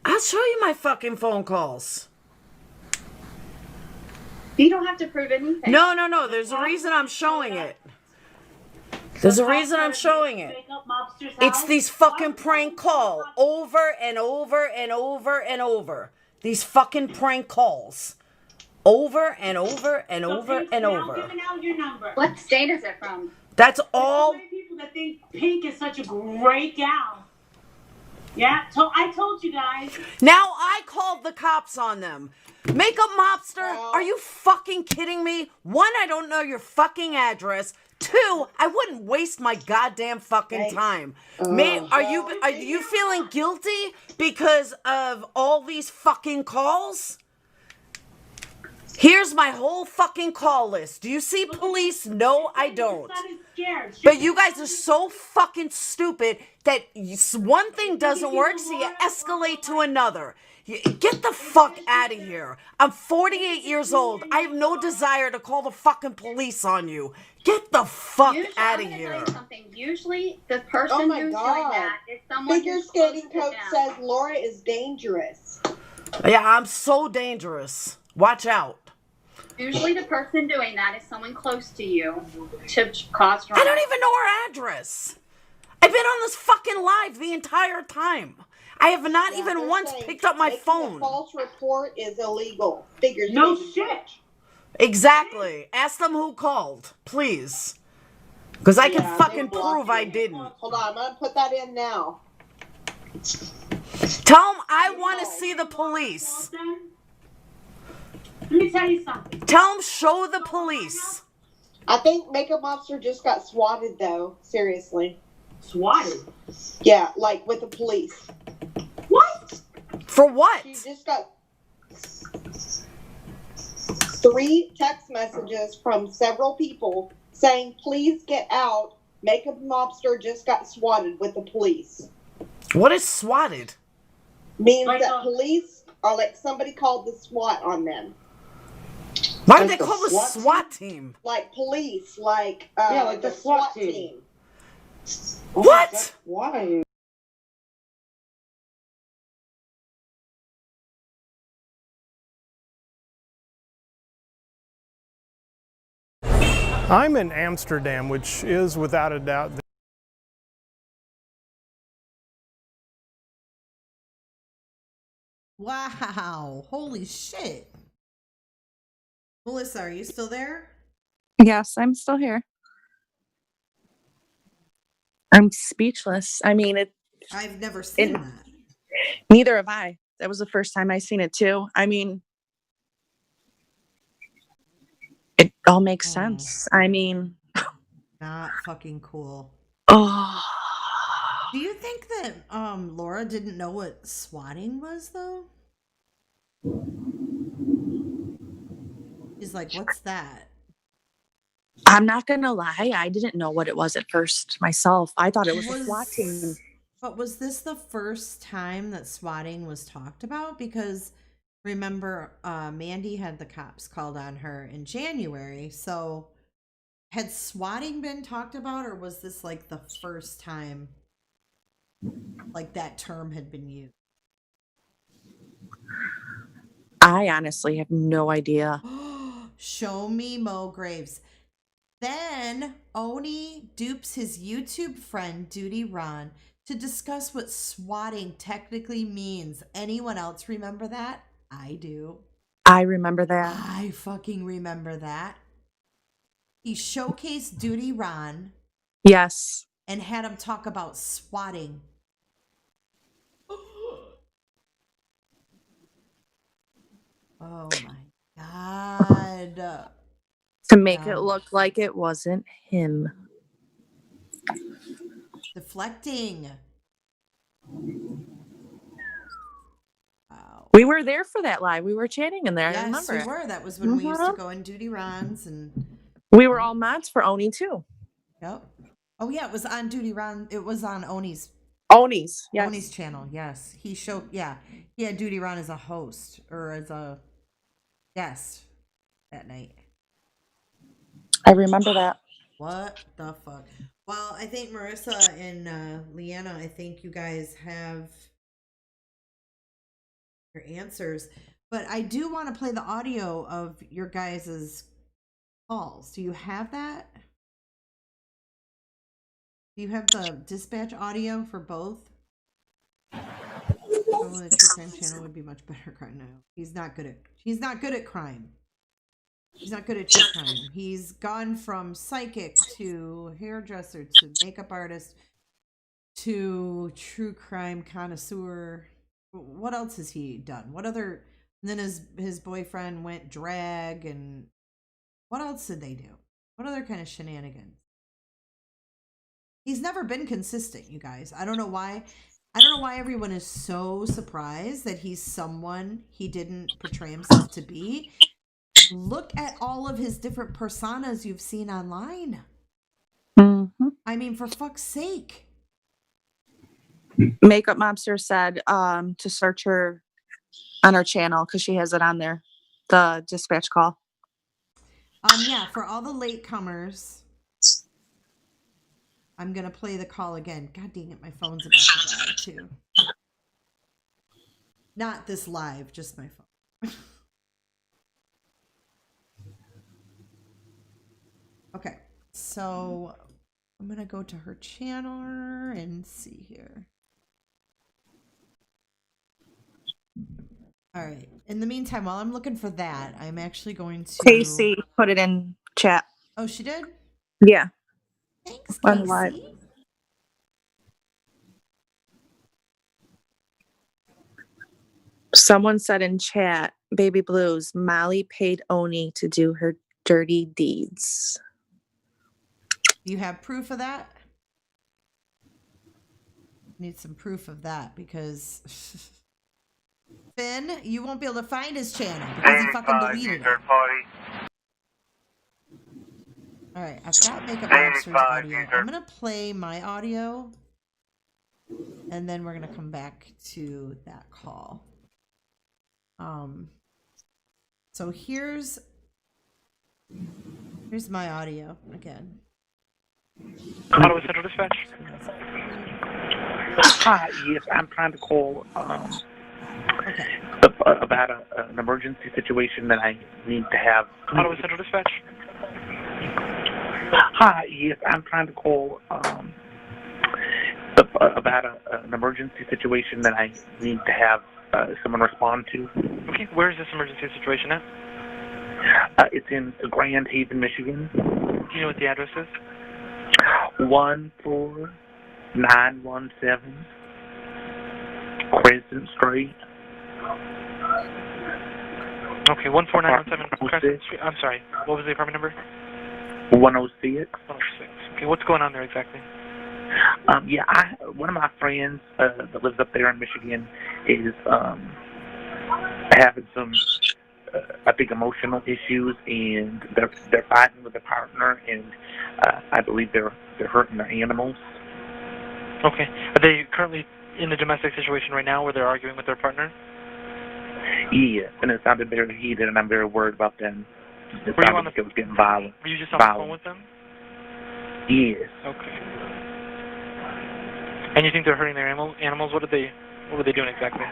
I'll show you my fucking phone calls. You don't have to prove anything. No. There's a reason I'm showing it. There's a reason I'm showing it. It's these fucking prank calls over and over and over and over. These fucking prank calls. Over and over and over and over. Giving out your number. What state is it from? That's all. There's so many people that think Pink is such a great gal. Yeah, I told you guys. Now I called the cops on them. Makeup mobster, are you fucking kidding me? 1, I don't know your fucking address. 2, I wouldn't waste my goddamn fucking time. Are you feeling guilty because of all these fucking calls? Here's my whole fucking call list. Do you see police? No, I don't. But you guys are so fucking stupid that one thing doesn't work, so you escalate to another. Get the fuck out of here. I'm 48 years old. I have no desire to call the fucking police on you. Get the fuck out of here. Usually, the person who's doing that is someone Figure who's close skating to coach them. says Laura is dangerous. Yeah, I'm so dangerous. Watch out. Usually, the person doing that is someone close to you to cause drama. I don't even know her address. I've been on this fucking live the entire time. I have not even once picked up my phone. A false report is illegal. Figure No skating shit. coach. Exactly. Ask them who called, please. Because I can Yeah, fucking they blocked prove I you. didn't. Hold on, I'm gonna put that in now. Tell them I want to see the police. Let me tell you something. Tell them show the police. I think Makeup Mobster just got swatted though. Seriously. Swatted? Yeah, like with the police. What? For what? She just got 3 text messages from several people saying, please get out. Makeup Mobster just got swatted with the police. What is swatted? Means Like that police are like somebody called the SWAT on them. Why would they call the SWAT team? Like police, like Yeah, like the SWAT team. What? Why? I'm in Amsterdam, which is without a doubt Wow. Holy shit. Melissa, are you still there? Yes, I'm still here. I'm speechless. I mean, I've never seen that. neither have I. That was the first time I seen it too. I mean, it all makes sense. I mean, Not fucking cool. oh, Do you think that Laura didn't know what swatting was though? She's like, what's that? I'm not gonna lie. I didn't know what it was at first myself. I thought it was a SWAT team. But was this the first time that swatting was talked about? Because remember, Mandy had the cops called on her in January. So had swatting been talked about, or was this like the first time like that term had been used? I honestly have no idea. Show me Mo Graves. Then Oni dupes his YouTube friend Duty Ron to discuss what swatting technically means. Anyone else remember that? I do. I remember that. I fucking remember that. He showcased Duty Ron. Yes. And had him talk about swatting. Oh my God. To make it look like it wasn't him. Deflecting. We were there for that live. We were chatting in there. I Yes, remember. we it. were. That was when we used to Mhm. go in Duty Rons and We were all mods for Oni too. Yep. Oh yeah, it was on Duty Ron. It was on Oni's Oni's, yes. Oni's channel, yes. He had Duty Ron as a host or as a guest that night. I remember that. What the fuck? Well, I think Marissa and Leanna, I think you guys have your answers. But I do want to play the audio of your guys' calls. Do you have that? Do you have the dispatch audio for both? Oh, the true crime channel would be much better crime now. He's not good at crime. He's not good at true crime. He's gone from psychic to hairdresser to makeup artist to true crime connoisseur. What else has he done? What other? And then his boyfriend went drag, and what else did they do? What other kind of shenanigans? He's never been consistent, you guys. I don't know why. I don't know why everyone is so surprised that he's someone he didn't portray himself to be. Look at all of his different personas you've seen online. Mm-hmm. I mean, for fuck's sake. Makeup Mobster said to search her on her channel because she has it on there. The dispatch call. Yeah, for all the latecomers, I'm gonna play the call again. God dang it, my phone's about to die too. Not this live, just my phone. Okay, so I'm gonna go to her channel and see here. All right. In the meantime, while I'm looking for that, I'm actually going to. Casey put it in chat. Oh, she did? Yeah. Thanks, On live. Casey. Someone said in chat, Baby Blues, Molly paid Oni to do her dirty deeds. Do you have proof of that? Need some proof of that because Finn, you won't be able to find his channel because he fucking deleted it. All right, I've got Makeup Monster's audio. I'm gonna play my audio, and then we're gonna come back to that call. So here's my audio again. Ottawa Central Dispatch. Hi, yes, I'm trying to call about an emergency situation that I need to have. Ottawa Central Dispatch. Hi, yes, I'm trying to call about an emergency situation that I need to have someone respond to. Okay, where is this emergency situation at? It's in Grand Haven, Michigan. Do you know what the address is? 14917 Crescent Street. Okay, 14917 Crescent Street. I'm sorry, what was the apartment number? 106. 106. Okay, what's going on there exactly? One of my friends that lives up there in Michigan is having some, I think, emotional issues, and they're fighting with their partner, and I believe they're hurting their animals. Okay, are they currently in a domestic situation right now where they're arguing with their partner? Yeah, and it sounded very heated, and I'm very worried about them. It Were you sounded like it was getting violent. Were you just on the phone with them? Yes. Okay. And you think they're hurting their animals? What were they doing exactly?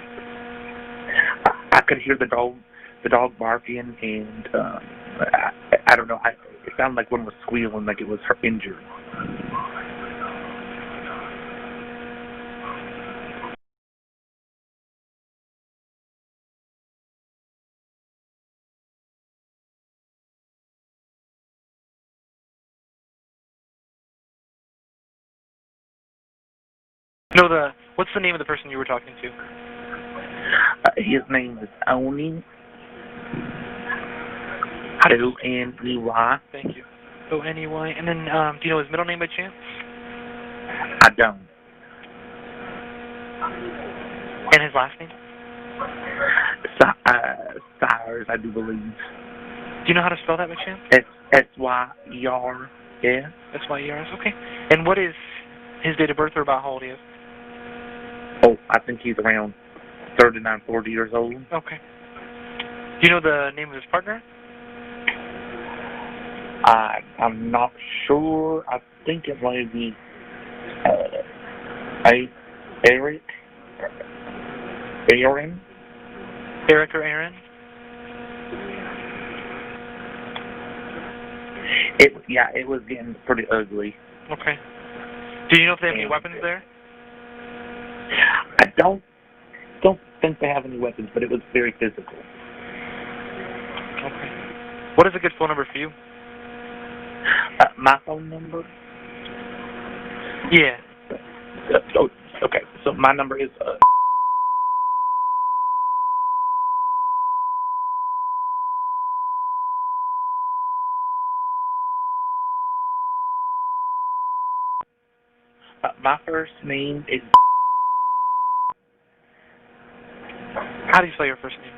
I could hear the dog barking, and I don't know. It sounded like one was squealing, like it was her injured. No, what's the name of the person you were talking to? His name is Oni. O-N-E-Y. Thank you. O-N-E-Y. And then, do you know his middle name by chance? I don't. And his last name? Sires, I do believe. Do you know how to spell that by chance? S-Y-E-R-S. S-Y-E-R-S, okay. And what is his date of birth, or about how old he is? Oh, I think he's around 39, 40 years old. Okay. Do you know the name of his partner? I'm not sure. I think it might be Eric. Aaron? Eric or Aaron? It was getting pretty ugly. Okay. Do you know if they have any weapons there? I don't think they have any weapons, but it was very physical. Okay. What is a good phone number for you? My phone number? Yeah. Okay. So my number is my first name is. How do you spell your first name?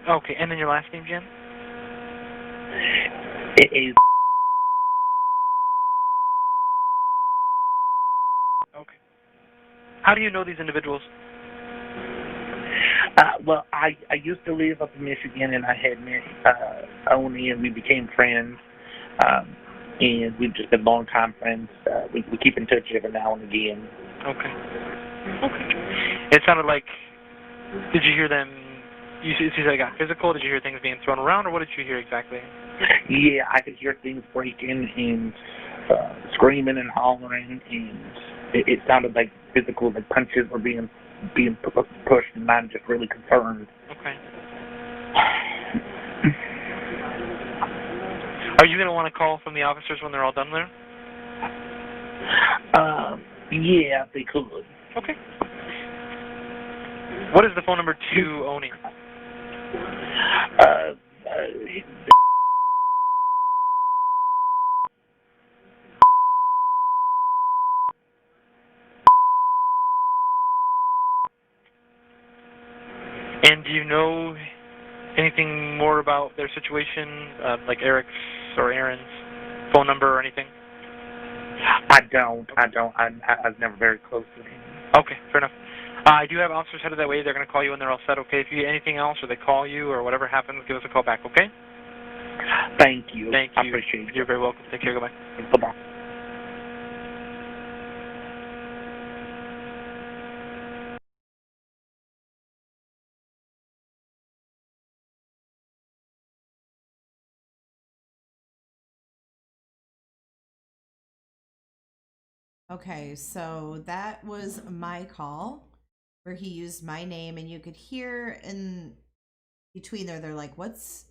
Okay, and then your last name, Jen? It is. Okay. How do you know these individuals? Well, I used to live up in Michigan, and I had met Oni, and we became friends. And we've just been long-time friends. We keep in touch every now and again. Okay. It sounded like, did you hear them, you said it got physical, did you hear things being thrown around, or what did you hear exactly? Yeah, I could hear things breaking and screaming and hollering, and it sounded like physical, like punches were being pushed, and I'm just really concerned. Okay. Are you going to want to call from the officers when they're all done there? Yeah, they could. Okay. What is the phone number to Oni? And do you know anything more about their situation, like Eric's or Aaron's phone number or anything? I don't. I was never very close to him. Okay, fair enough. I do have officers headed that way. They're going to call you when they're all set, okay? If you get anything else or they call you or whatever happens, give us a call back, okay? Thank you. Thank you. I appreciate it. You're very welcome. Take care. Goodbye. Bye-bye. Okay, so that was my call where he used my name, and you could hear in between there, they're like, what's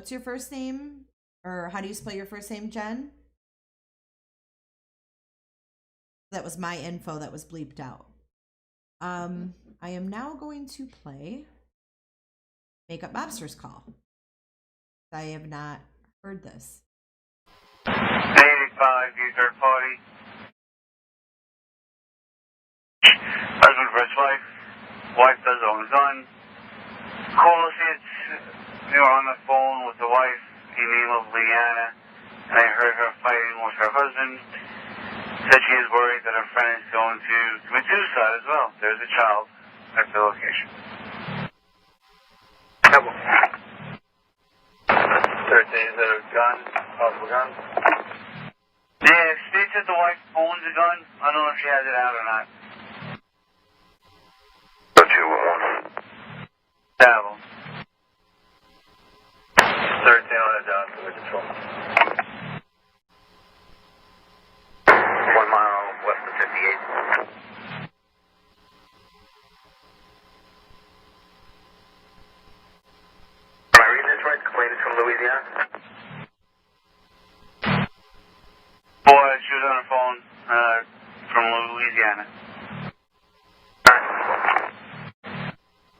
your first name? Or how do you spell your first name, Jen? That was my info that was bleeped out. I am now going to play Makeup Mobster's call. I have not heard this. 85, you third party. Husband versus wife. Wife does own son. Call associates, they were on the phone with the wife, the name of Leanna, and I heard her fighting with her husband. Said she is worried that her friend is going to commit suicide as well. There's a child at the location. 13, is that a gun? Possible gun? Yeah, she said the wife owns a gun. I don't know if she has it out or not. 211. Travel. 13 on a down to the control. 1 mile west of 58. Am I reading this right? Complainant from Louisiana? Boy, she was on her phone from Louisiana.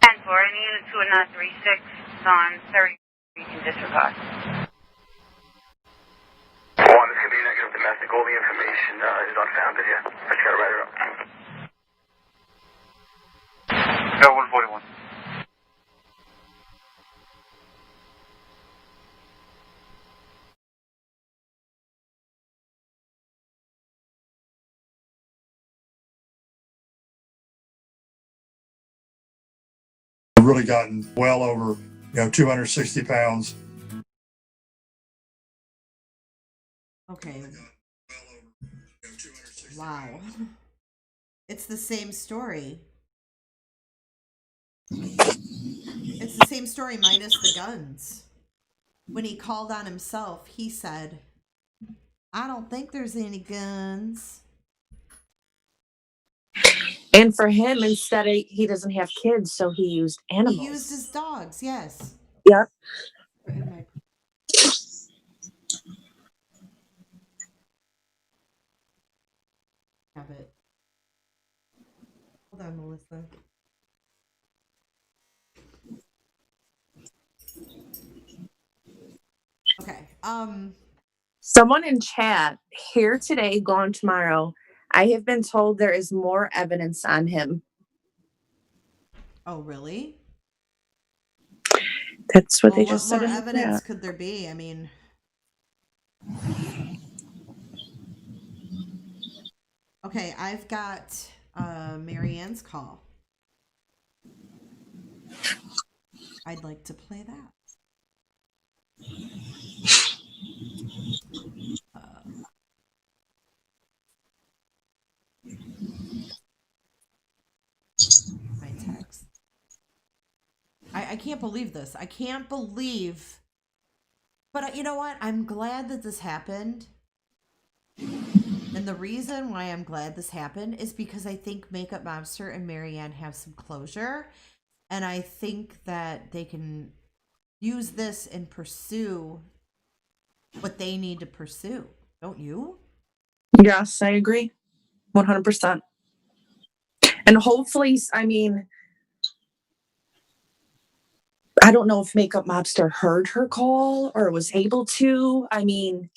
10-4, any unit 2 and 36 on 30, you can disregard. 1, this could be negative domestic. All the information is unfounded here. I just gotta write it up. Got 141. really gotten well over, 260 pounds. Okay. Wow. It's the same story. It's the same story minus the guns. When he called on himself, he said, I don't think there's any guns. And for him, instead of, he doesn't have kids, so he used animals. He used his dogs, yes. Yep. Have it. Hold on, Melissa. Okay. Someone in chat, here today, gone tomorrow. I have been told there is more evidence on him. Oh, really? That's what Well, they just said. What more in the evidence chat. could there be? I mean, okay, I've got Marianne's call. I'd like to play that. My text. I can't believe this. I can't believe. But you know what? I'm glad that this happened. And the reason why I'm glad this happened is because I think Makeup Mobster and Marianne have some closure. And I think that they can use this and pursue what they need to pursue. Don't you? Yes, I agree. 100%. And hopefully, I mean, I don't know if Makeup Mobster heard her call or was able to. I mean,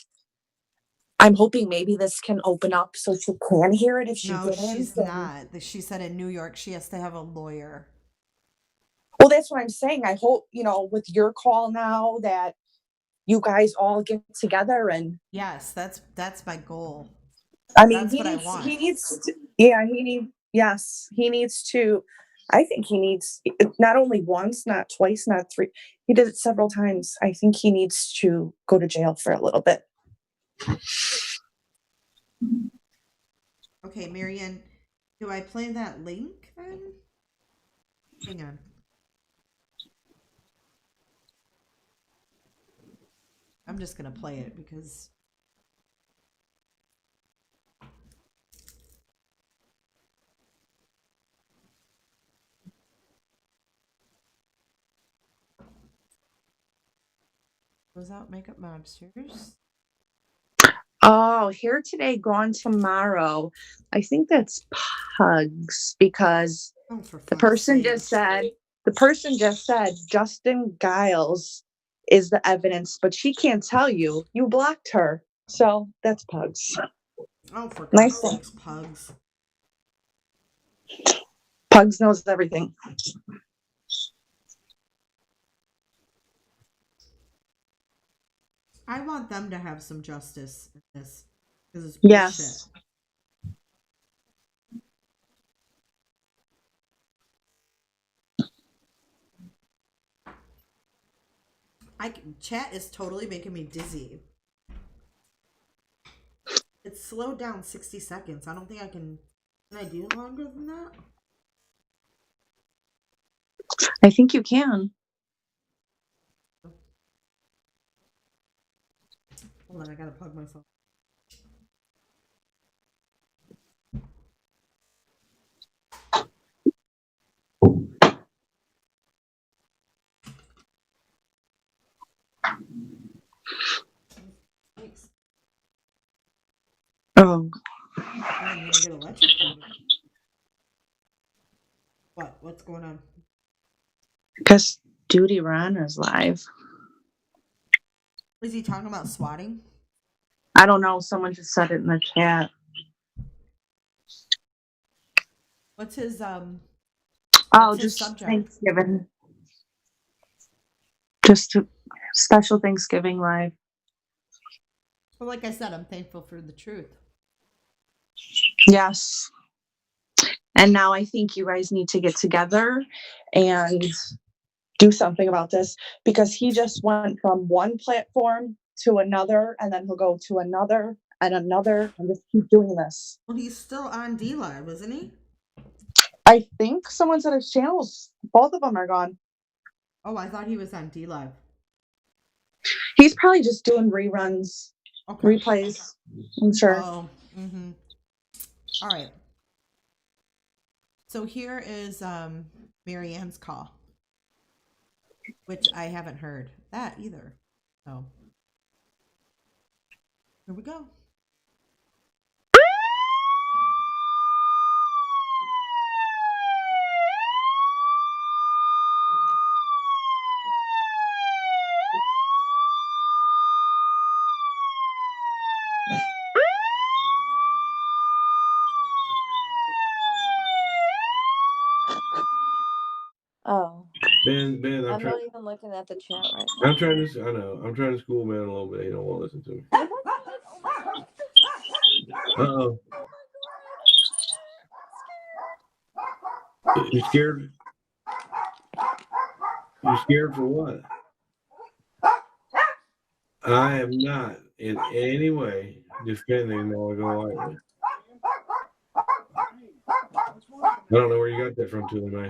I'm hoping maybe this can open up so she can hear it if she No, didn't. she's not. She said in New York she has to have a lawyer. Well, that's what I'm saying. I hope, with your call now that you guys all get together and. Yes, that's my goal. I mean, that's what I want. he needs to, he needs to, I think he needs, not only once, not twice, not three. He did it several times. I think he needs to go to jail for a little bit. Okay, Marianne, do I play that link then? Hang on. I'm just going to play it because... Was out Makeup Mobsters? Oh, here today, gone tomorrow. I think that's Pugs because the person just said Justin Giles is the evidence, but she can't tell you. You blocked her. So that's Pugs. Oh, for nice sakes, Pugs. Pugs knows everything. I want them to have some justice in this. Because it's bullshit. Chat is totally making me dizzy. It's slowed down 60 seconds. I don't think I can I do longer than that? I think you can. Hold on, I gotta plug my phone. Thanks. Oh. I'm gonna get electrocuted. What? What's going on? Because Duty Ron is live. Is he talking about swatting? I don't know. Someone just said it in the chat. What's his just subject? Thanksgiving. Just a special Thanksgiving live. Well, like I said, I'm thankful for the truth. Yes. And now I think you guys need to get together and do something about this, because he just went from one platform to another, and then he'll go to another and another and just keep doing this. Well, he's still on DLive, isn't he? I think someone said his channels, both of them are gone. Oh, I thought he was on DLive. He's probably just doing reruns, Okay. replays, I'm sure. Oh, mm-hmm. All right. So here is Marianne's call, which I haven't heard that either. So here we go. Oh, Ben, I'm I'm trying. not even looking at the chat right I'm trying to. I know. I'm trying to school Ben a little bit. He don't want to listen to me. Uh-oh. You scared? You scared for what? I am not in any way defending Malaga. I don't know where you got that from, Tully.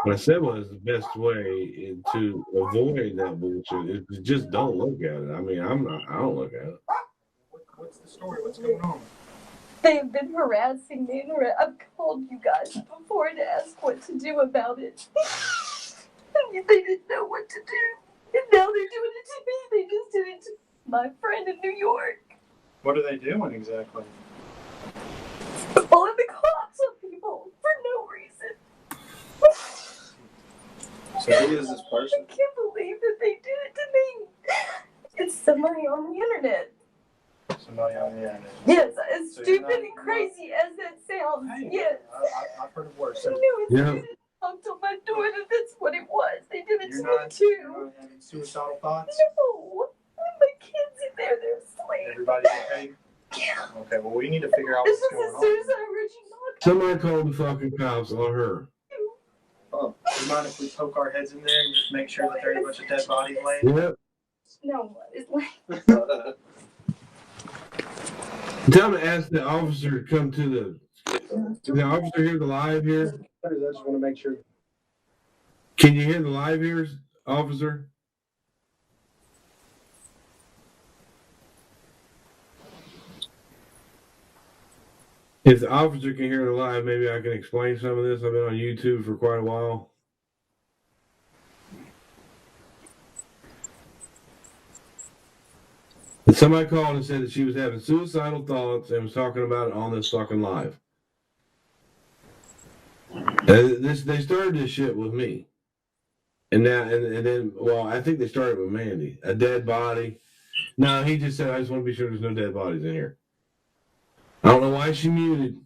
What I said was the best way to avoid that bullshit is to just don't look at it. I mean, I don't look at it. What's the story? What's going on? They've been harassing me, and I've called you guys before to ask what to do about it. And they didn't know what to do. And now they're doing it to me. They just did it to my friend in New York. What are they doing exactly? Calling the cops on people for no reason. So who is this person? I can't believe that they did it to me. It's somebody on the internet. Somebody on the internet. Yes, as So you're stupid and crazy as that sounds. Hey, Yes. I've heard of worse. I knew it. Yeah. They knocked on my door, and that's what it was. They did it You're to not, me too. you're not having suicidal thoughts? No. My kids in there, they're asleep. Everybody's okay? Yeah. Okay, well, we need to figure out This what's is going as on. soon as I heard you knock. Somebody called the fucking cops on her. Oh, do you mind if we poke our heads in there and just make sure that there's a bunch of dead bodies laying? Yep. No, it's like. Tell me to ask the officer to come to the officer hear the live here? I just want to make sure. Can you hear the live here, officer? If the officer can hear the live, maybe I can explain some of this. I've been on YouTube for quite a while. But somebody called and said that she was having suicidal thoughts and was talking about it on this fucking live. They started this shit with me. And now, and then, well, I think they started with Mandy. A dead body. No, he just said, I just want to be sure there's no dead bodies in here. I don't know why she muted.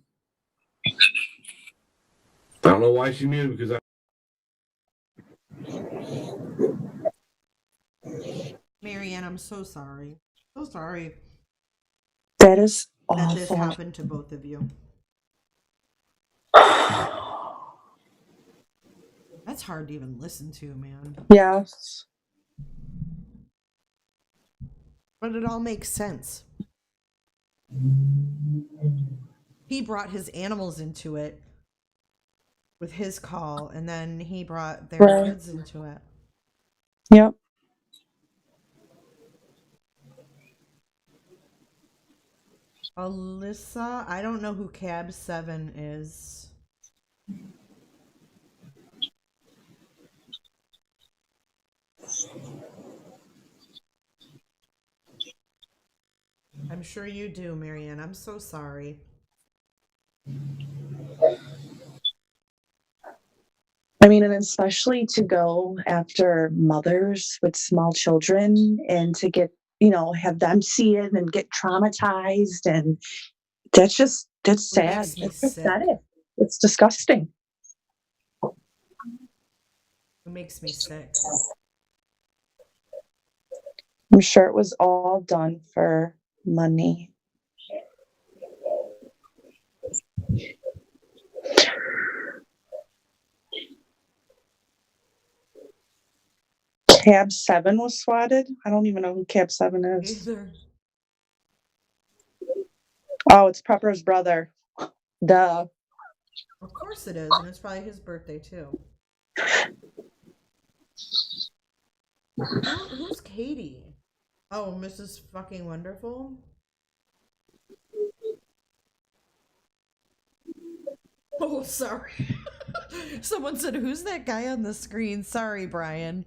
I don't know why she muted because Marianne, I'm so sorry. So sorry That is that this awful. happened to both of you. That's hard to even listen to, man. Yes. But it all makes sense. He brought his animals into it with his call, and then he brought their Right. kids into it. Yep. Alyssa, I don't know who Cab 7 is. I'm sure you do, Marianne. I'm so sorry. I mean, and especially to go after mothers with small children and to get, have them see it and get traumatized. And that's sad. makes me It's sick. pathetic. It's disgusting. It makes me sick. I'm sure it was all done for money. Cab 7 was swatted. I don't even know who Cab 7 is. Either. Oh, it's Pepper's brother. Duh. Of course it is, and it's probably his birthday too. Who's Katie? Oh, Mrs. Fucking Wonderful? Oh, sorry. Someone said, who's that guy on the screen? Sorry, Brian.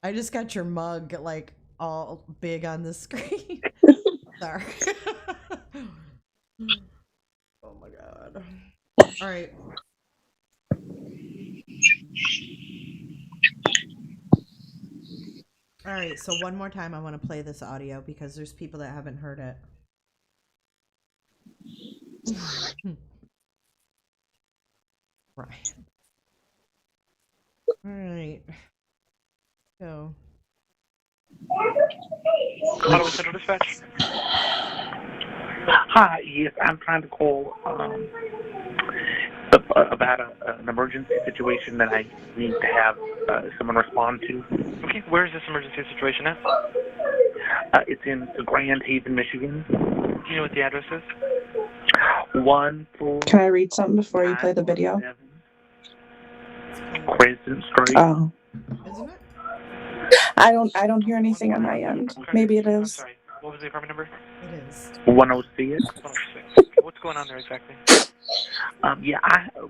I just got your mug, like, all big on the screen. Sorry. Oh my god. All right. All right, so one more time I want to play this audio because there's people that haven't heard it. Right. All right. So. Ottawa Central Dispatch. Hi, yes, I'm trying to call about an emergency situation that I need to have someone respond to. Okay, where is this emergency situation at? It's in Grand Haven, Michigan. Do you know what the address is? 14. Can I read something before you play the video? Crescent Street. Oh. Isn't it? I don't hear anything on my end. Maybe it I'm is. sorry. What was the apartment number? It is. 106. 106. What's going on there exactly?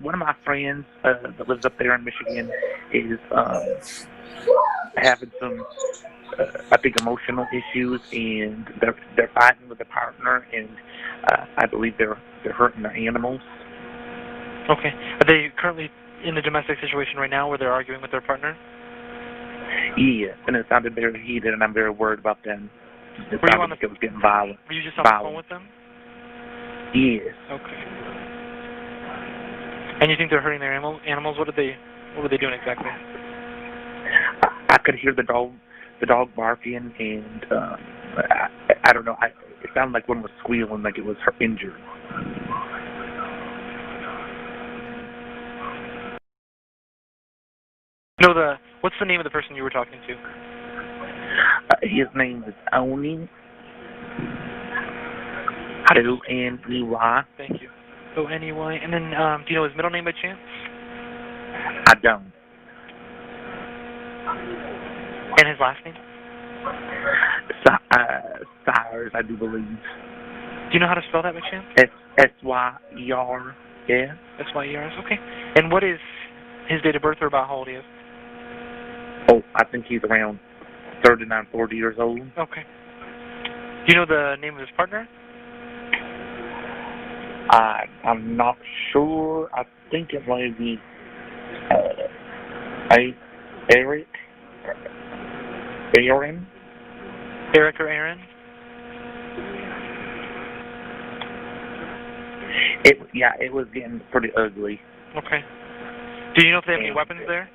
One of my friends that lives up there in Michigan is having some, I think, emotional issues, and they're fighting with a partner, and I believe they're hurting their animals. Okay. Are they currently in a domestic situation right now where they're arguing with their partner? Yes, and it sounded very heated, and I'm very worried about them. It Were you sounded on like it was getting violent. Were you just on the phone with them? Yes. Okay. And you think they're hurting their animals? What were they doing exactly? I could hear the dog barking, and I don't know. It sounded like one was squealing, like it was injured. No, what's the name of the person you were talking to? His name is Oni. O-N-E-Y. Thank you. O-N-E-Y. And then, do you know his middle name by chance? I don't. And his last name? Sires, I do believe. Do you know how to spell that by chance? S-Y-E-R-S. S-Y-E-R-S, okay. And what is his date of birth, or about how old he is? Oh, I think he's around 39, 40 years old. Okay. Do you know the name of his partner? I'm not sure. I think it might be Eric. Aaron? Eric or Aaron? It was getting pretty ugly. Okay. Do you know if they have any weapons there?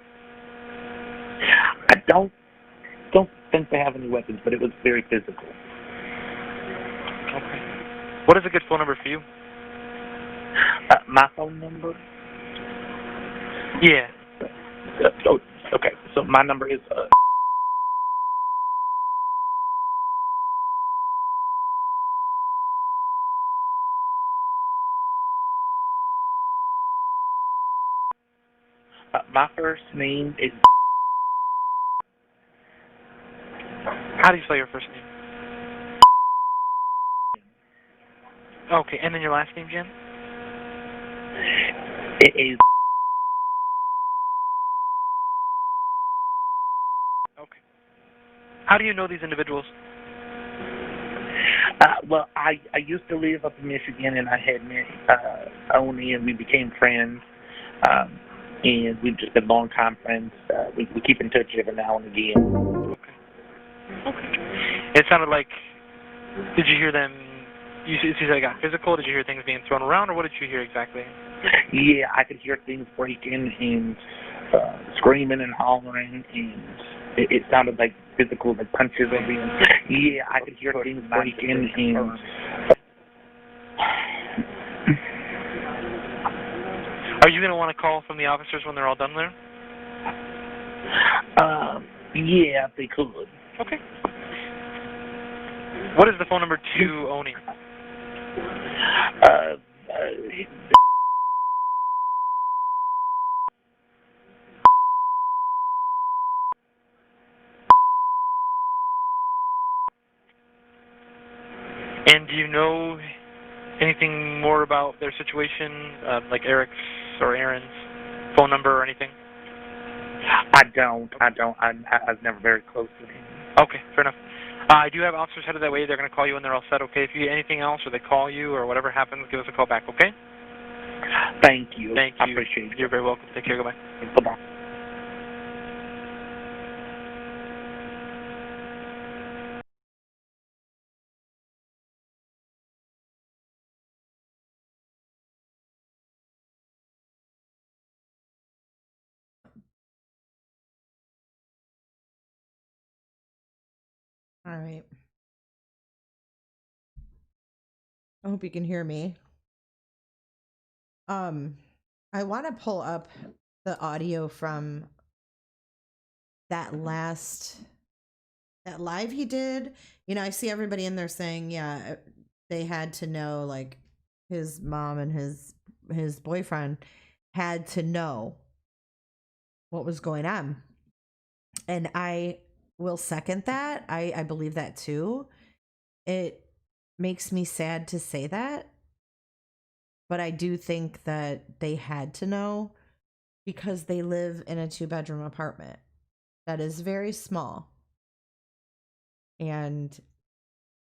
I don't think they have any weapons, but it was very physical. Okay. What is a good phone number for you? My phone number? Yeah. Okay. So my number is my first name is. How do you spell your first name? Okay, and then your last name, Jen? It is. Okay. How do you know these individuals? Well, I used to live up in Michigan, and I had met Oni, and we became friends. And we've just been long-time friends. We keep in touch every now and again. Okay. It sounded like, did you hear them, you said they got physical, did you hear things being thrown around, or what did you hear exactly? Yeah, I could hear things breaking and screaming and hollering, and it sounded like physical, like punches were being, yeah, I could hear things breaking and... Are you going to want to call from the officers when they're all done there? Yeah, if they could. Okay. What is the phone number to Oni? And do you know anything more about their situation, like Eric's or Aaron's phone number or anything? I don't. I was never very close to him. Okay, fair enough. I do have officers headed that way. They're going to call you when they're all set, okay? If you get anything else or they call you or whatever happens, give us a call back, okay? Thank you. Thank you. I appreciate it. You're very welcome. Take care. Goodbye. Bye-bye. All right. I hope you can hear me. I want to pull up the audio from that live he did. You know, I see everybody in there saying, yeah, they had to know, like his mom and his boyfriend had to know what was going on. And I will second that. I believe that too. It makes me sad to say that, but I do think that they had to know because they live in a 2-bedroom apartment that is very small. And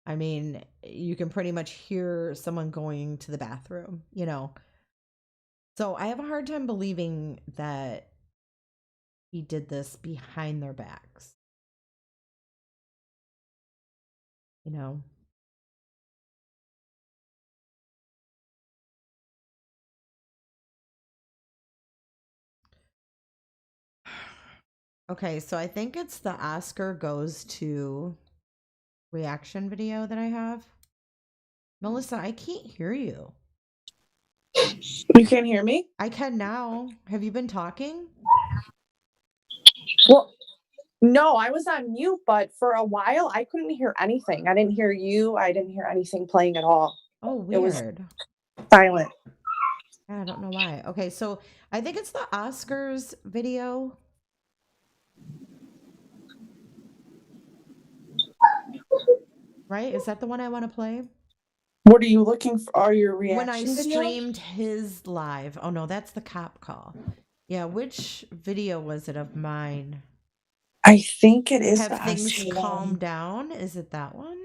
I mean, you can pretty much hear someone going to the bathroom, you know. So I have a hard time believing that he did this behind their backs. You know? Okay, so I think it's the Oscar Goes to reaction video that I have. Melissa, I can't hear you. You can't hear me? I can now. Have you been talking? Well, no, I was on mute, but for a while I couldn't hear anything. I didn't hear you. I didn't hear anything playing at all. Oh, weird. It was silent. I don't know why. Okay, so I think it's the Oscars video. Right? Is that the one I want to play? What are you looking for? Are your reaction When I video? streamed his live. Oh no, that's the cop call. Yeah, which video was it of mine? I think it is Have the things Oscar calmed one. down? Is it that one?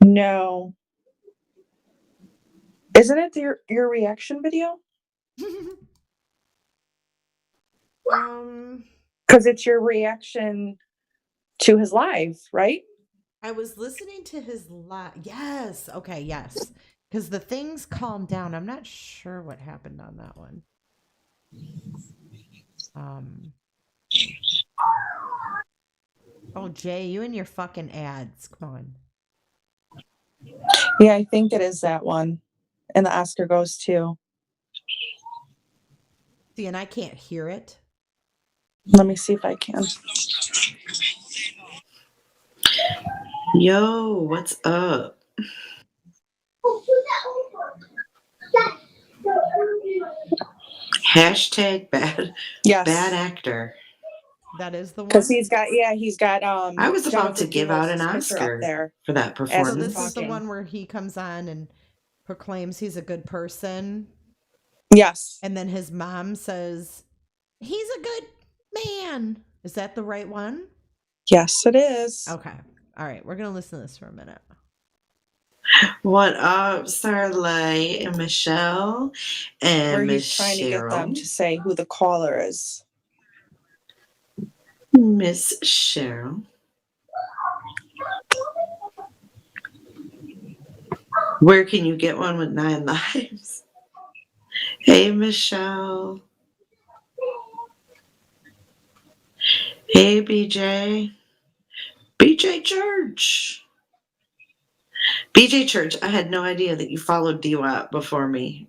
No. Isn't it your reaction video? Because it's your reaction to his live, right? I was listening to his live. Yes. Okay. Yes. Because the things calmed down. I'm not sure what happened on that one. Oh, Jay, you and your fucking ads. Come on. Yeah, I think it is that one. And the Oscar Goes to. See, and I can't hear it. Let me see if I can. Yo, what's up? Hashtag bad actor. That is the one. Because he's got I was about Jennifer to give out an Lewis' picture up Oscar there for that as So performance. this is the talking. one where he comes on and proclaims he's a good person. Yes. And then his mom says, he's a good man. Is that the right one? Yes, it is. Okay. All right. We're going to listen to this for a minute. What up, Starlight and Michelle and Where Miss he's trying to get them Cheryl? to say who the caller is. Miss Cheryl. Where can you get one with 9 lives? Hey, Michelle. Hey, BJ. BJ Church. BJ Church, I had no idea that you followed DWAP before me.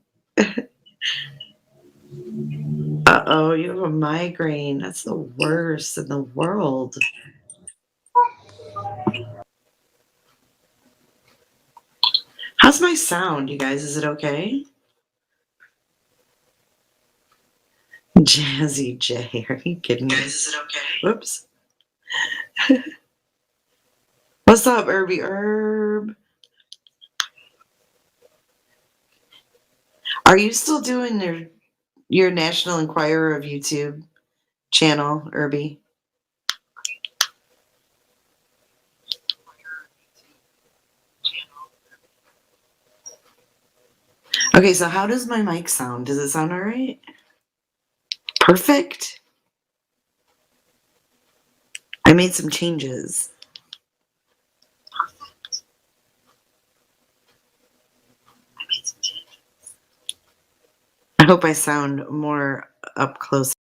Uh-oh, you have a migraine. That's the worst in the world. How's my sound, you guys? Is it okay? Jazzy J, are you kidding me? Guys, is it okay? Whoops. What's up, Irby Herb? Are you still doing your National Enquirer of YouTube channel, Irby? Okay, so how does my mic sound? Does it sound all right? Perfect. I made some changes. I hope I sound more up close.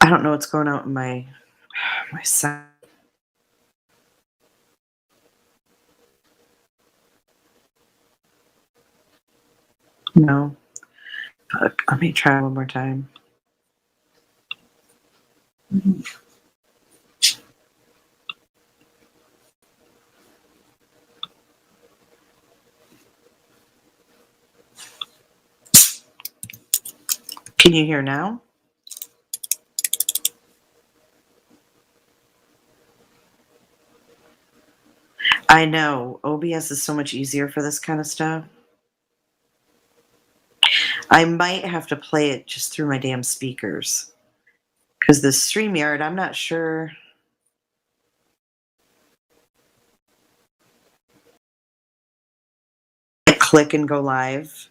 I don't know what's going on with my sound. No. Fuck. Let me try one more time. Can you hear now? I know. OBS is so much easier for this kind of stuff. I might have to play it just through my damn speakers. Because the StreamYard, I'm not sure. Click and go live.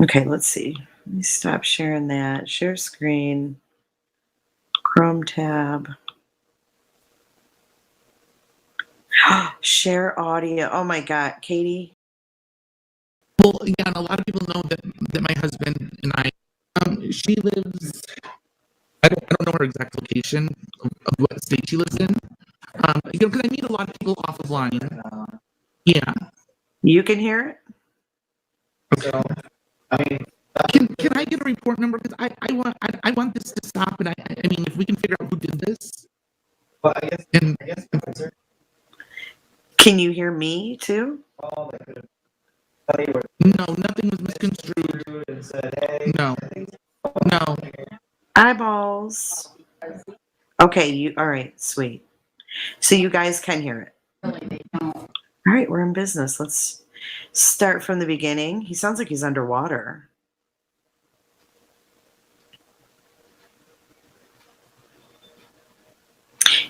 Okay, let's see. Let me stop sharing that. Share screen. Chrome tab. Share audio. Oh my God, Katie. Well, yeah, and a lot of people know that my husband and I, she lives, I don't know her exact location of what state she lives in. Because I meet a lot of people off of line. Yeah. You can hear it? So, I mean, can I get a report number? Because I want this to stop, and I mean, if we can figure out who did this. Well, I guess Can you hear me too? oh, No, nothing was misconstrued. and said, hey, No. No. Eyeballs. Okay, all right, sweet. So you guys can hear it. All right, we're in business. Let's start from the beginning. He sounds like he's underwater.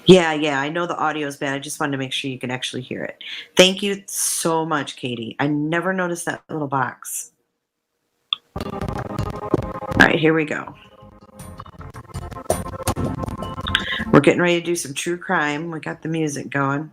Yeah, I know the audio is bad. I just wanted to make sure you can actually hear it. Thank you so much, Katie. I never noticed that little box. All right, here we go. We're getting ready to do some true crime. We got the music going.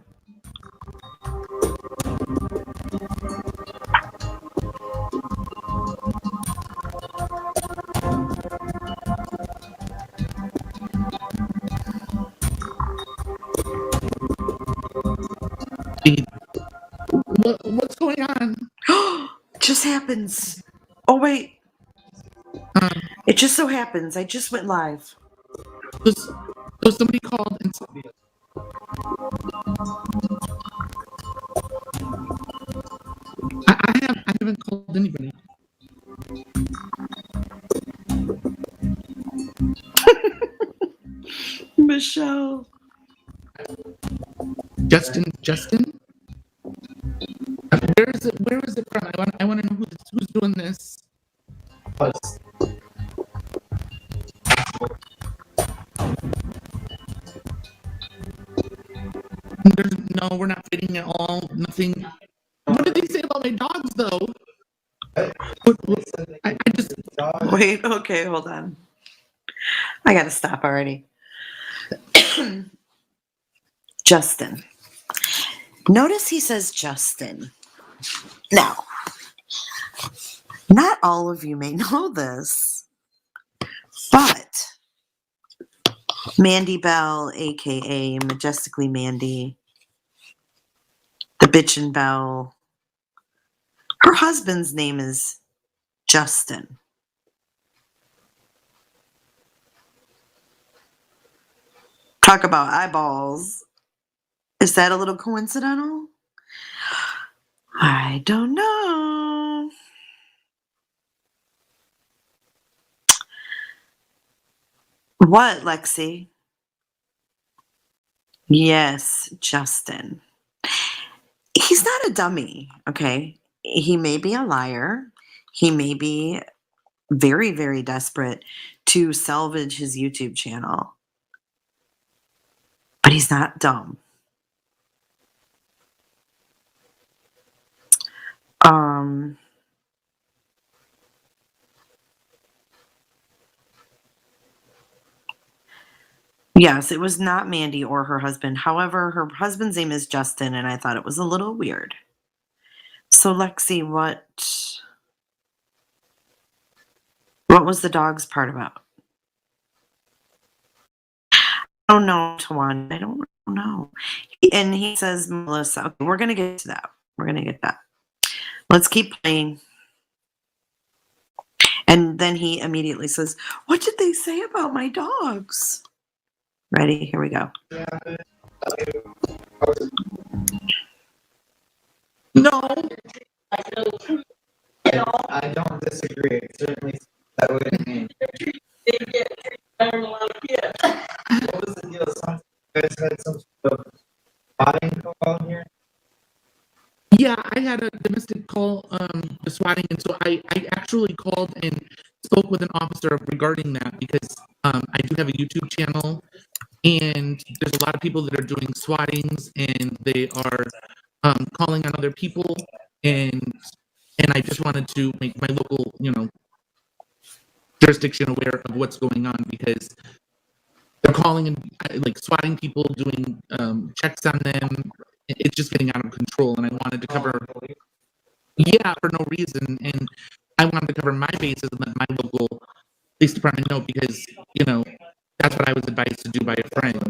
What's going on? It just happens. Oh, wait. It just so happens. I just went live. So somebody called and said, I haven't called anybody. Michelle. Justin? Where is it from? I want to know who's doing this. No, we're not fighting at all. Nothing. What did they say about my dogs, though? I just... Wait, okay, hold on. I gotta stop already. Justin. Notice he says Justin. Now, not all of you may know this, but Mandy Bell, aka Majestically Mandy, the Bitchin' Bell. Her husband's name is Justin. Talk about eyeballs. Is that a little coincidental? I don't know. What, Lexi? Yes, Justin. He's not a dummy, okay? He may be a liar. He may be very, very desperate to salvage his YouTube channel. But he's not dumb. Yes, it was not Mandy or her husband. However, her husband's name is Justin, and I thought it was a little weird. So, Lexi, what was the dog's part about? I don't know, Tawan. I don't know. And he says, Melissa, okay, we're going to get to that. We're going to get that. Let's keep playing. And then he immediately says, what did they say about my dogs? Ready? Here we go. No. I don't disagree. It certainly that way to me. What was the deal? Some guys had some sort of spotting call here? Yeah, I had a domestic call, swatting, and so I actually called and spoke with an officer regarding that because I do have a YouTube channel, and there's a lot of people that are doing swattings, and they are calling on other people, and I just wanted to make my local, jurisdiction aware of what's going on because they're calling and like swatting people, doing checks on them. It's just getting out of control, and I wanted to cover, for no reason, and I wanted to cover my bases and let my local police department know because, that's what I was advised to do by a friend.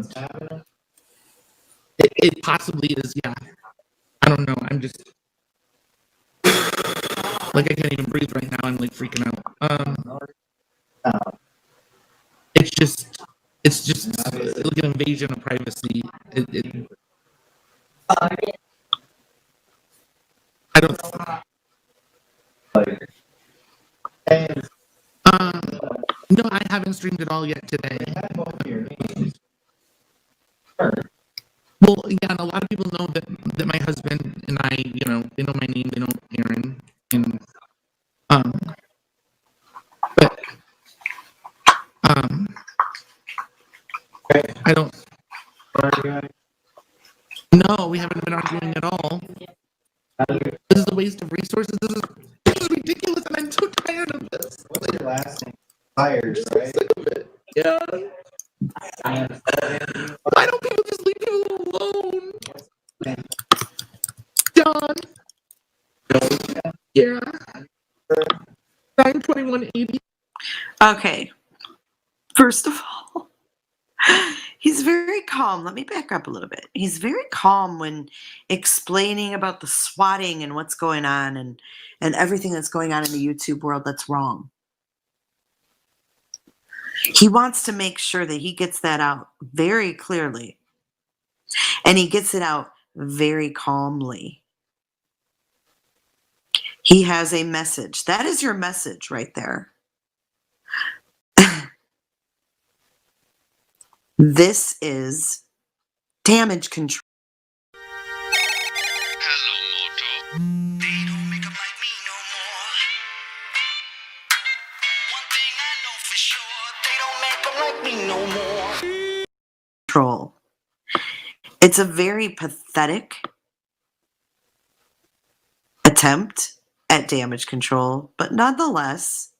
It possibly is, yeah. I don't know, I'm just, like I can't even breathe right now, I'm like freaking out. It's just like an invasion of privacy. I don't. No, I haven't streamed it all yet today. Well, yeah, and a lot of people know that my husband and I, they know my name, they know Aaron, and but I don't. No, we haven't been arguing at all. This is a waste of resources. This is ridiculous, and I'm so tired of this. What's your last name? Fires, right? Sick of it. Yeah. Why don't people just leave people alone? John. Yeah. 92180. Okay. First of all, he's very calm. Let me back up a little bit. He's very calm when explaining about the swatting and what's going on and everything that's going on in the YouTube world that's wrong. He wants to make sure that he gets that out very clearly. And he gets it out very calmly. He has a message. That is your message right there. This is damage control. Control. It's a very pathetic attempt at damage control, but nonetheless,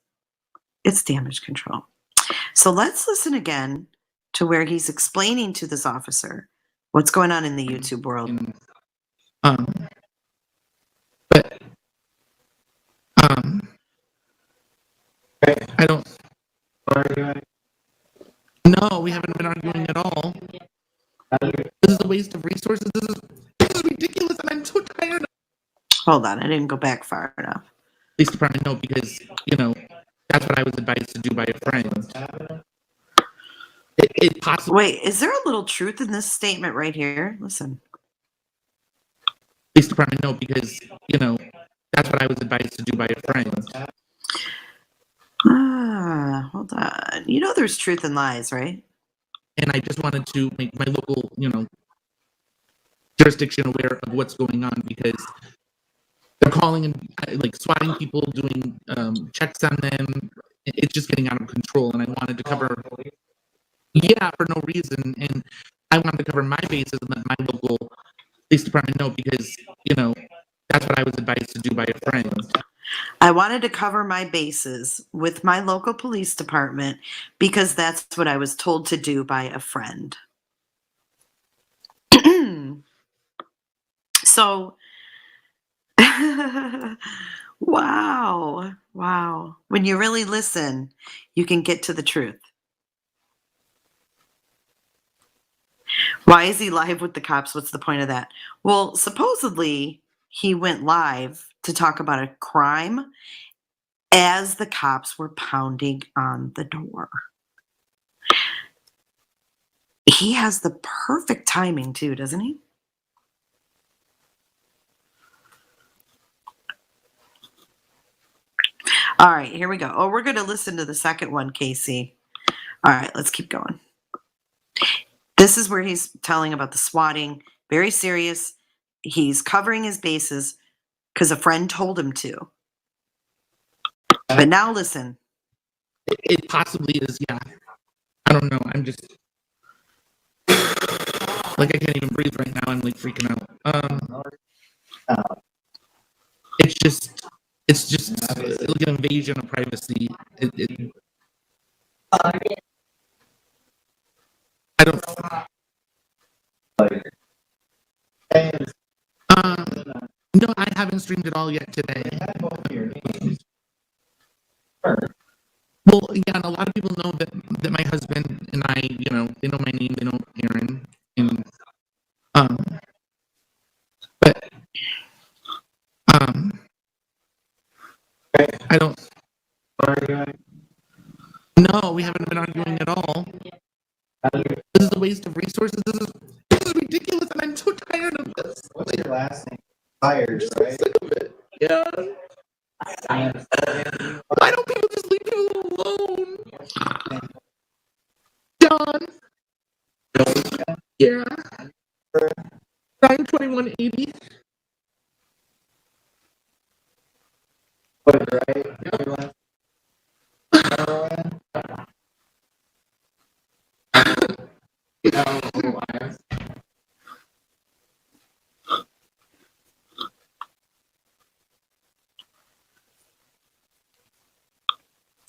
it's damage control. So let's listen again to where he's explaining to this officer what's going on in the YouTube world. I don't. No, we haven't been arguing at all. This is a waste of resources. This is ridiculous, and I'm so tired. Hold on, I didn't go back far enough. Police department, no, because that's what I was advised to do by a friend. It possibly. Wait, is there a little truth in this statement right here? Listen. Police department, no, because that's what I was advised to do by a friend. Hold on. There's truth in lies, right? And I just wanted to make my local, jurisdiction aware of what's going on, because they're calling and swatting people, doing checks on them. It's just getting out of control, and I wanted to cover, for no reason, and I wanted to cover my bases and let my local police department know, because that's what I was advised to do by a friend. I wanted to cover my bases with my local police department because that's what I was told to do by a friend. So, wow. When you really listen, you can get to the truth. Why is he live with the cops? What's the point of that? Well, supposedly he went live to talk about a crime as the cops were pounding on the door. He has the perfect timing too, doesn't he? All right, here we go. Oh, we're going to listen to the second one, Casey. All right, let's keep going. This is where he's telling about the swatting. Very serious. He's covering his bases because a friend told him to. But now listen. It possibly is, yeah. I don't know. I'm just I can't even breathe right now. I'm freaking out. It's just an invasion of privacy. I don't. No, I haven't streamed it all yet today. Well, yeah, and a lot of people know that my husband and I, they know my name, they know Aaron, and but I don't. No, we haven't been arguing at all. This is a waste of resources. This is ridiculous, and I'm so tired of this. What's your last name? Tired, right? Sick of it. Yeah. Why don't people just leave people alone? John. Yeah. 92180. What, right?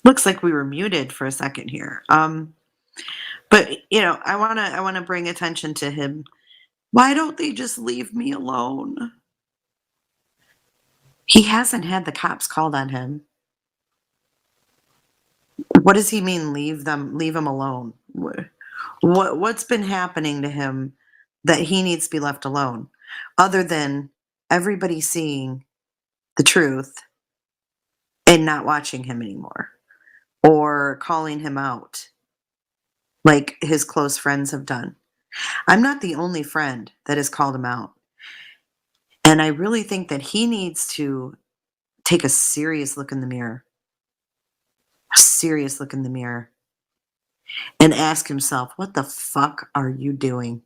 Looks like we were muted for a second here. But I wanna bring attention to him. Why don't they just leave me alone? He hasn't had the cops called on him. What does he mean leave him alone? What's been happening to him that he needs to be left alone? Other than everybody seeing the truth and not watching him anymore or calling him out like his close friends have done. I'm not the only friend that has called him out. And I really think that he needs to take a serious look in the mirror. A serious look in the mirror. And ask himself, what the fuck are you doing?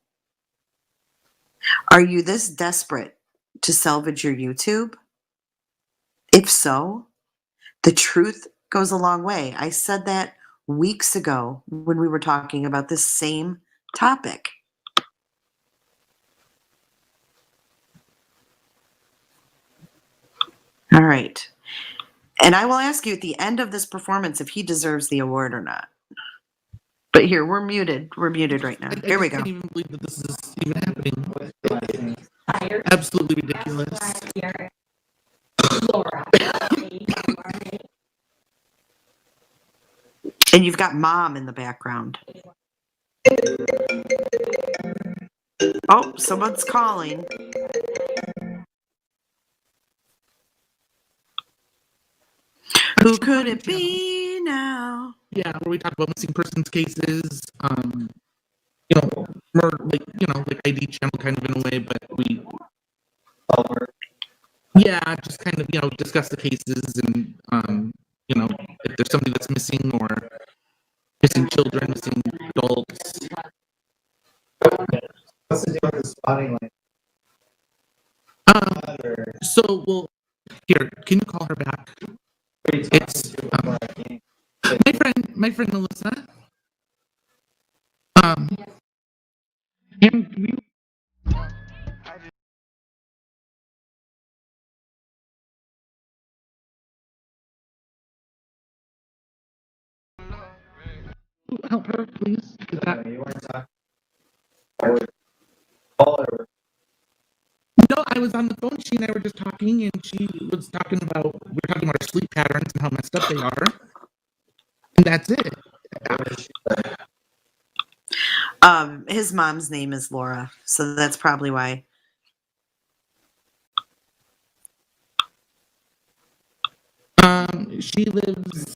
Are you this desperate to salvage your YouTube? If so, the truth goes a long way. I said that weeks ago when we were talking about this same topic. All right. And I will ask you at the end of this performance if he deserves the award or not. But here, we're muted. We're muted right now. Here we go. I can't even believe that this is even happening. Absolutely ridiculous. And you've got mom in the background. Oh, someone's calling. Who could it be now? Yeah, where we talk about missing persons cases, murder, like ID channel kind of in a way, but we, yeah, just kind of, discuss the cases and, if there's somebody that's missing or missing children, missing adults. What's the deal with the spotting line? So, well, here, can you call her back? It's my friend Melissa. And help her, please. You want to talk? I would call her. No, I was on the phone. She and I were just talking, and she was talking about our sleep patterns and how messed up they are, and that's it. His mom's name is Laura, so that's probably why. She lives.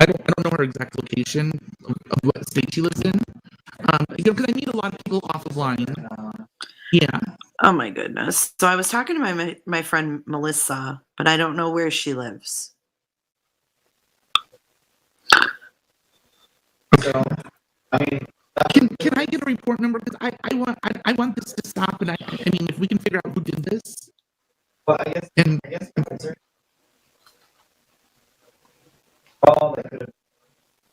I don't know her exact location of what state she lives in. Because I meet a lot of people off of line. Yeah. Oh my goodness. So I was talking to my friend Melissa, but I don't know where she lives. So, I mean, can I get a report number? Because I want this to stop, and I mean, if we can figure out who did this. Well, I guess is there call that could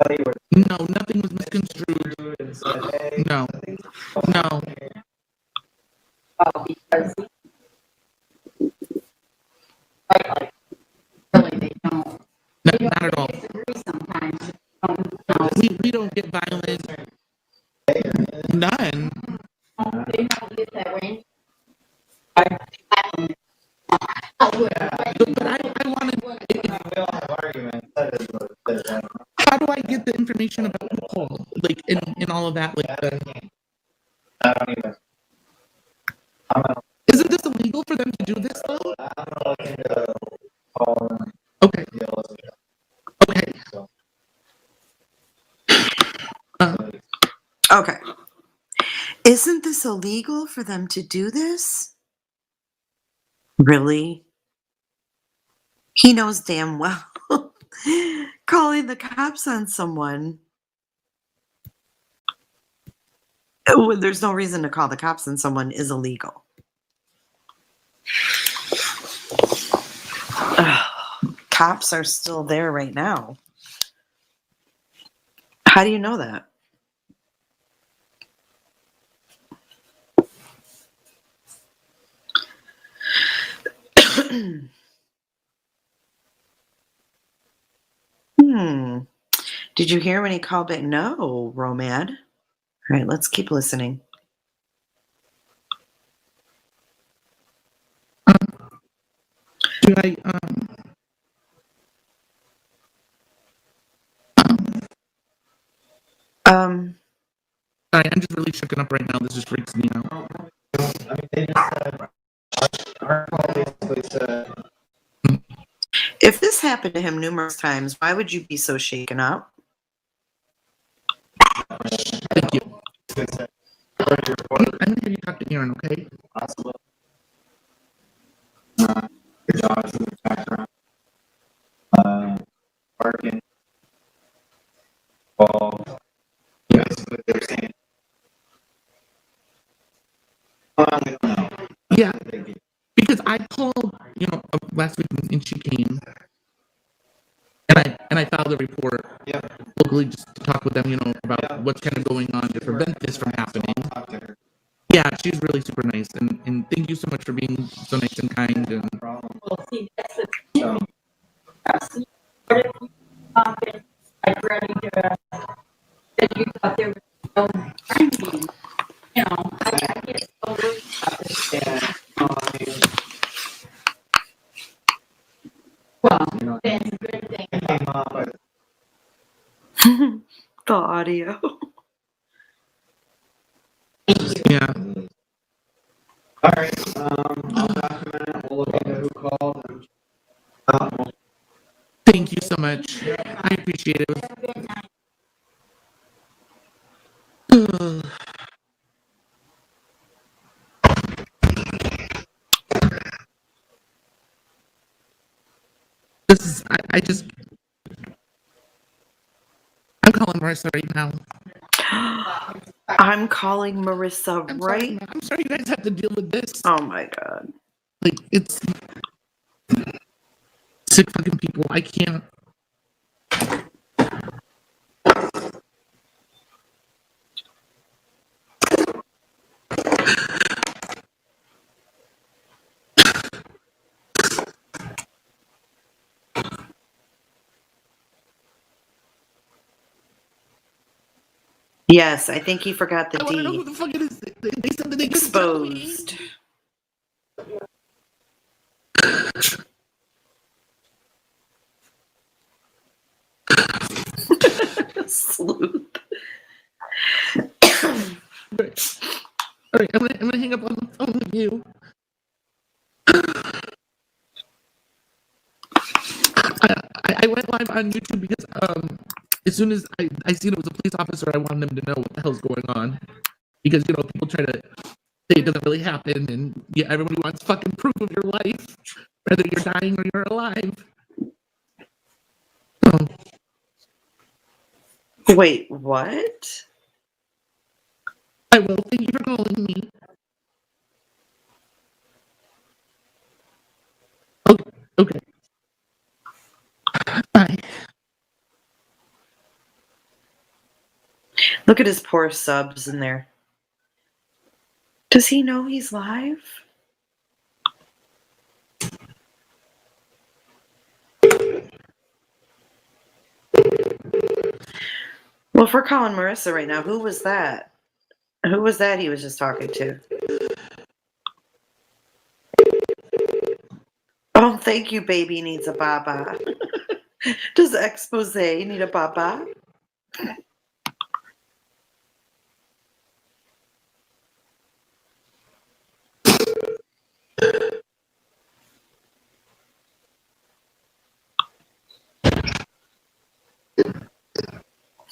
tell you what. No, nothing was misconstrued. And said, hey, No. No. Oh, because like really they don't. Not at all. Disagree sometimes. We don't get violent. None. They don't get that range. But I wanted. We all have arguments. That is what it is. How do I get the information about Nicole? Like in all of that, like I don't even. Isn't this illegal for them to do this though? I'm gonna look into all. Okay. Okay. Okay. Isn't this illegal for them to do this? Really? He knows damn well calling the cops on someone when there's no reason to call the cops on someone is illegal. Cops are still there right now. How do you know that? Did you hear when he called back? No, Romad. All right, let's keep listening. Do I Sorry, I'm just really shaken up right now. This just freaks me out. I mean, they just said, our call basically said, if this happened to him numerous times, why would you be so shaken up? Thank you. I'm going to have you talk to Aaron, okay? Possible. Your dog's in the background. Barking. Ball. That's what they're saying. Yeah, because I called, last week and she came, and I filed a report locally just to talk with them, about what's kind of going on to prevent this from happening. Yeah, she's really super nice, and thank you so much for being so nice and kind. And Well, see, that's the thing. What if we talking like ready to that you thought there was no training? I get so worried about this. Yeah. Well, that's a good thing. The audio. All right. I'll document it. We'll look into who called. And, Thank you so much. I appreciate it. This is, I'm calling Marissa right now. I'm calling Marissa right. I'm sorry you guys have to deal with this. Oh my God. Like, it's sick fucking people. I can't. Yes, I think he forgot the I want to know D. who the fuck it is. They said that they couldn't tell me. Exposed. Sleuth. All right, I'm gonna hang up on the phone with you. I went live on YouTube because as soon as I seen it was a police officer, I wanted them to know what the hell's going on. Because, you know, people try to say it doesn't really happen, and yeah, everybody wants fucking proof of your life, whether you're dying or you're alive. Oh. Wait, what? I will. Thank you for calling me. Okay. Bye. Look at his poor subs in there. Does he know he's live? Well, if we're calling Marissa right now, who was that? Who was that he was just talking to? Oh, thank you, baby needs a baba. Does Expose need a baba?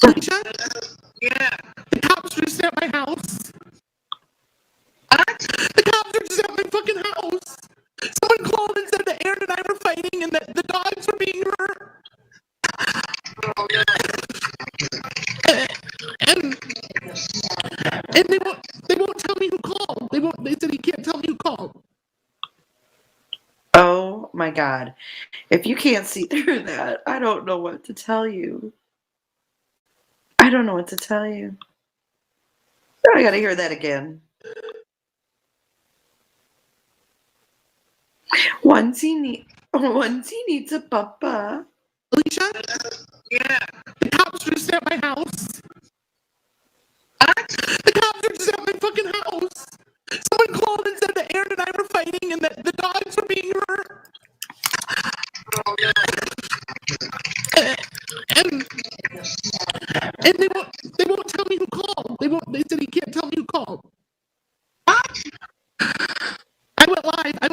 Alicia? Yeah. The cops are just at my house. What? The cops are just at my fucking house. Someone called and said that Aaron and I were fighting and that the dogs were being hurt. And they won't tell me who called. They said he can't tell me who called. Oh my God. If you can't see through that, I don't know what to tell you. I don't know what to tell you. I gotta hear that again. Once he needs a papa. Alicia? Yeah. The cops are just at my house. What? The cops are just at my fucking house. Someone called and said that Aaron and I were fighting and that the dogs were being hurt. And they won't tell me who called. They said he can't tell me who called. What? I went live. I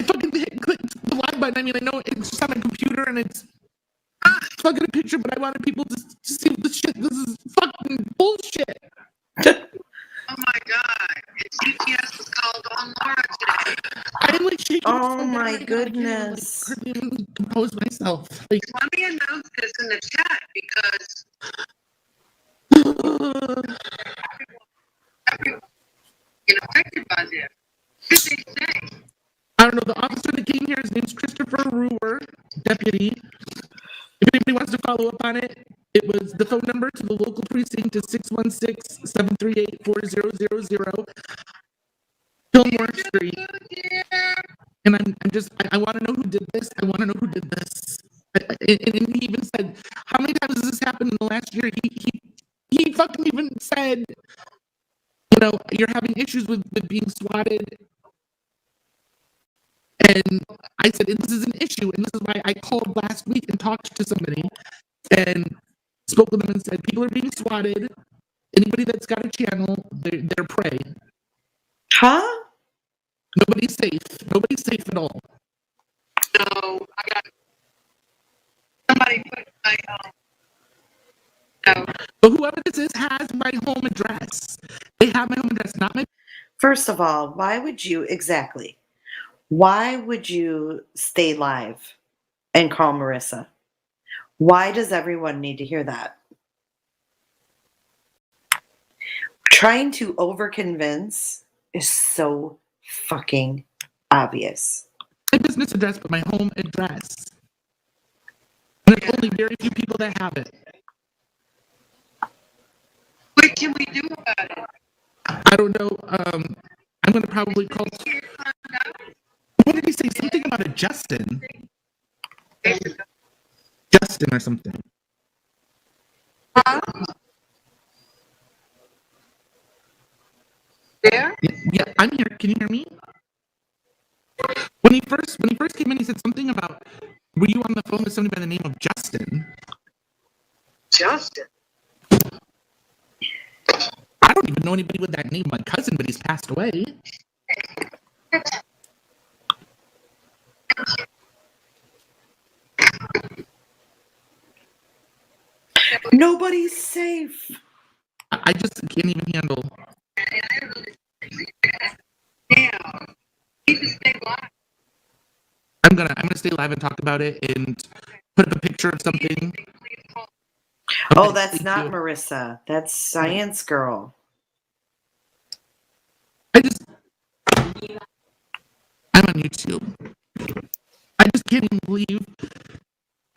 fucking clicked the live button. I mean, I know it's just on a computer and it's fucking a picture, but I wanted people to see this shit. This is fucking bullshit. Oh my God. CPS was called on Laura today. I'm like shaking. Oh my goodness. I can't even compose myself. Like, Let me announce this in the chat because everyone get affected by this. What did they say? I don't know. The officer that came here, his name's Christopher Ruhr, deputy. If anybody wants to follow up on it, it was the phone number to the local precinct is 616-738-4000, Fillmore Street. And I want to know who did this. I want to know who did this. And he even said, how many times has this happened in the last year? He fucking even said, you know, you're having issues with being swatted. And I said, this is an issue. And this is why I called last week and talked to somebody and spoke with them and said, people are being swatted. Anybody that's got a channel, they're prey. Huh? Nobody's safe. Nobody's safe at all. So I got somebody put my no. But whoever this is has my home address. They have my home address, not my. First of all, why would you stay live and call Marissa? Why does everyone need to hear that? Trying to overconvince is so fucking obvious. My business address, but my home address. And there's only very few people that have it. What can we do about it? I don't know. I'm gonna probably call. What did he say? Something about a Justin. Justin or something. Yeah? Yeah, I'm here. Can you hear me? When he first came in, he said something about, were you on the phone with somebody by the name of Justin? Justin? I don't even know anybody with that name. My cousin, but he's passed away. Nobody's safe. I just can't even handle. I'm gonna stay live and talk about it and put up a picture of something. Oh, that's not Marissa. That's Science Girl. I'm on YouTube. I just can't even believe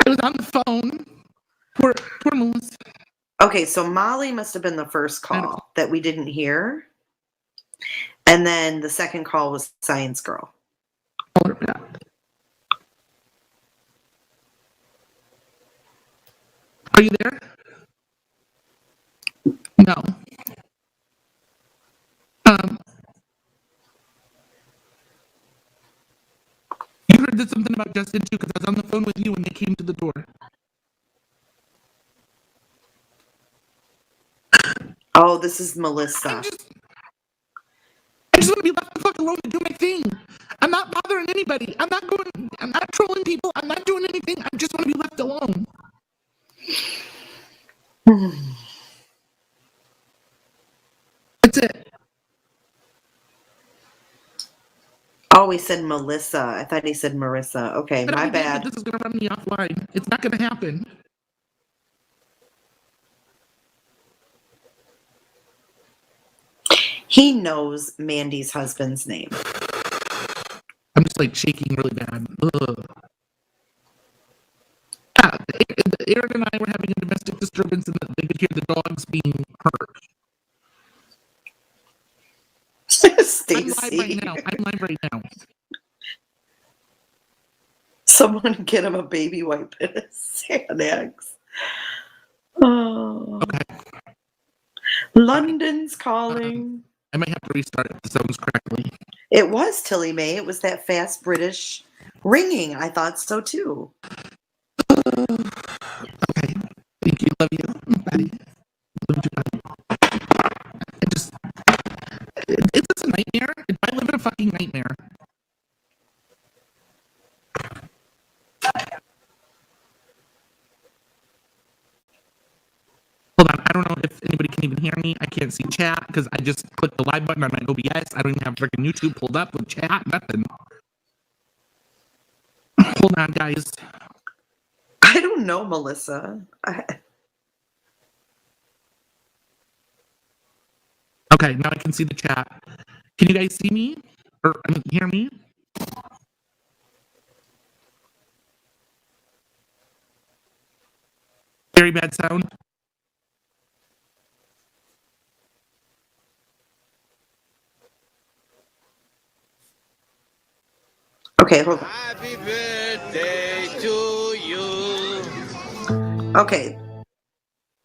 I was on the phone. Poor Melissa. Okay, so Molly must have been the first call that we didn't hear. And then the second call was Science Girl. Are you there? No. You heard something about Justin too, because I was on the phone with you when they came to the door. Oh, this is Melissa. I just want to be left the fuck alone to do my thing. I'm not bothering anybody. I'm not trolling people. I'm not doing anything. I just want to be left alone. That's it. Oh, he said Melissa. I thought he said Marissa. Okay, But my I believe that bad. This is going to run me offline. It's not going to happen. He knows Mandy's husband's name. I'm just like shaking really bad. Ugh. Aaron and I were having a domestic disturbance and they could hear the dogs being hurt. Stacy. I'm live right now. Someone get him a baby wipe and a Xanax. Oh. Okay. London's calling. I might have to restart if the sounds correctly. It was Tilly Mae. It was that fast British ringing. I thought so too. Okay. Thank you. Love you. Bye. Love you. Bye. It's just a nightmare. I live in a fucking nightmare. Hold on. I don't know if anybody can even hear me. I can't see chat because I just clicked the live button on my OBS. I don't even have freaking YouTube pulled up with chat. Nothing. Hold on, guys. I don't know, Melissa. Okay, now I can see the chat. Can you guys see me? Or hear me? Very bad sound. Okay, hold on. Happy birthday to you. Okay.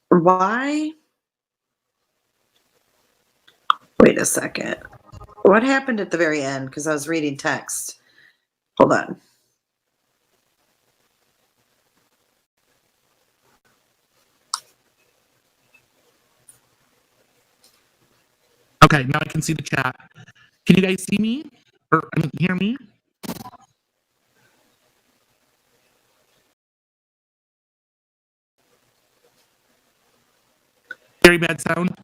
Why? Wait a second. What happened at the very end? Because I was reading text. Hold on. Okay, now I can see the chat. Can you guys see me? Or, I mean, hear me? Very bad sound.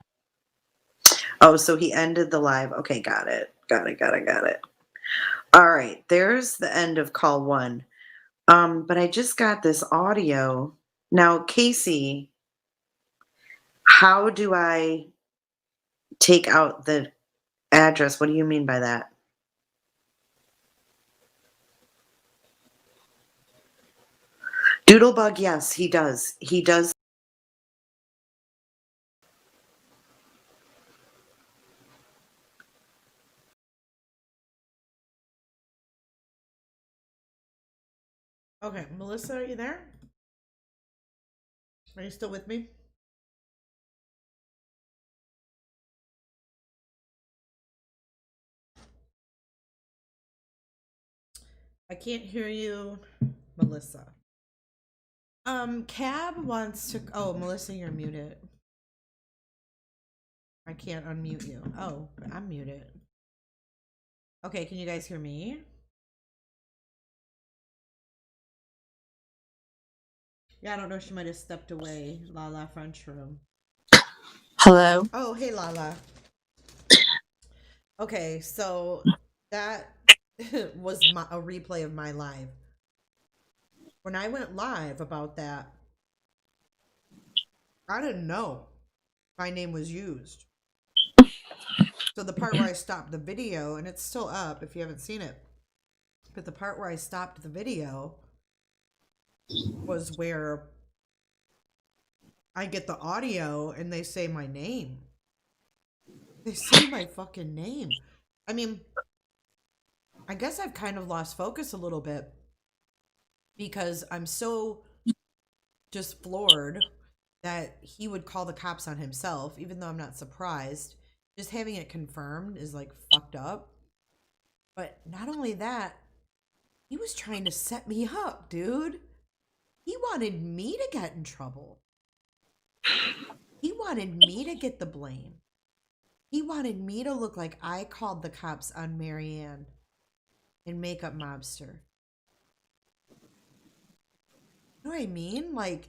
Oh, so he ended the live. Okay, got it. Got it. All right, there's the end of call 1. But I just got this audio. Now, Casey, how do I take out the address? What do you mean by that? Doodlebug, yes, he does. He does. Okay, Melissa, are you there? Are you still with me? I can't hear you, Melissa. Cab wants to. Oh, Melissa, you're muted. I can't unmute you. Oh, I'm muted. Okay, can you guys hear me? Yeah, I don't know. She might have stepped away. Lala French room. Hello. Oh, hey, Lala. Okay, so that was a replay of my live. When I went live about that, I didn't know my name was used. So the part where I stopped the video, and it's still up if you haven't seen it, but the part where I stopped the video was where I get the audio and they say my name. They say my fucking name. I mean, I guess I've kind of lost focus a little bit because I'm so just floored that he would call the cops on himself, even though I'm not surprised. Just having it confirmed is like fucked up. But not only that, he was trying to set me up, dude. He wanted me to get in trouble. He wanted me to get the blame. He wanted me to look like I called the cops on Marianne and Makeup Mobster. You know what I mean? Like,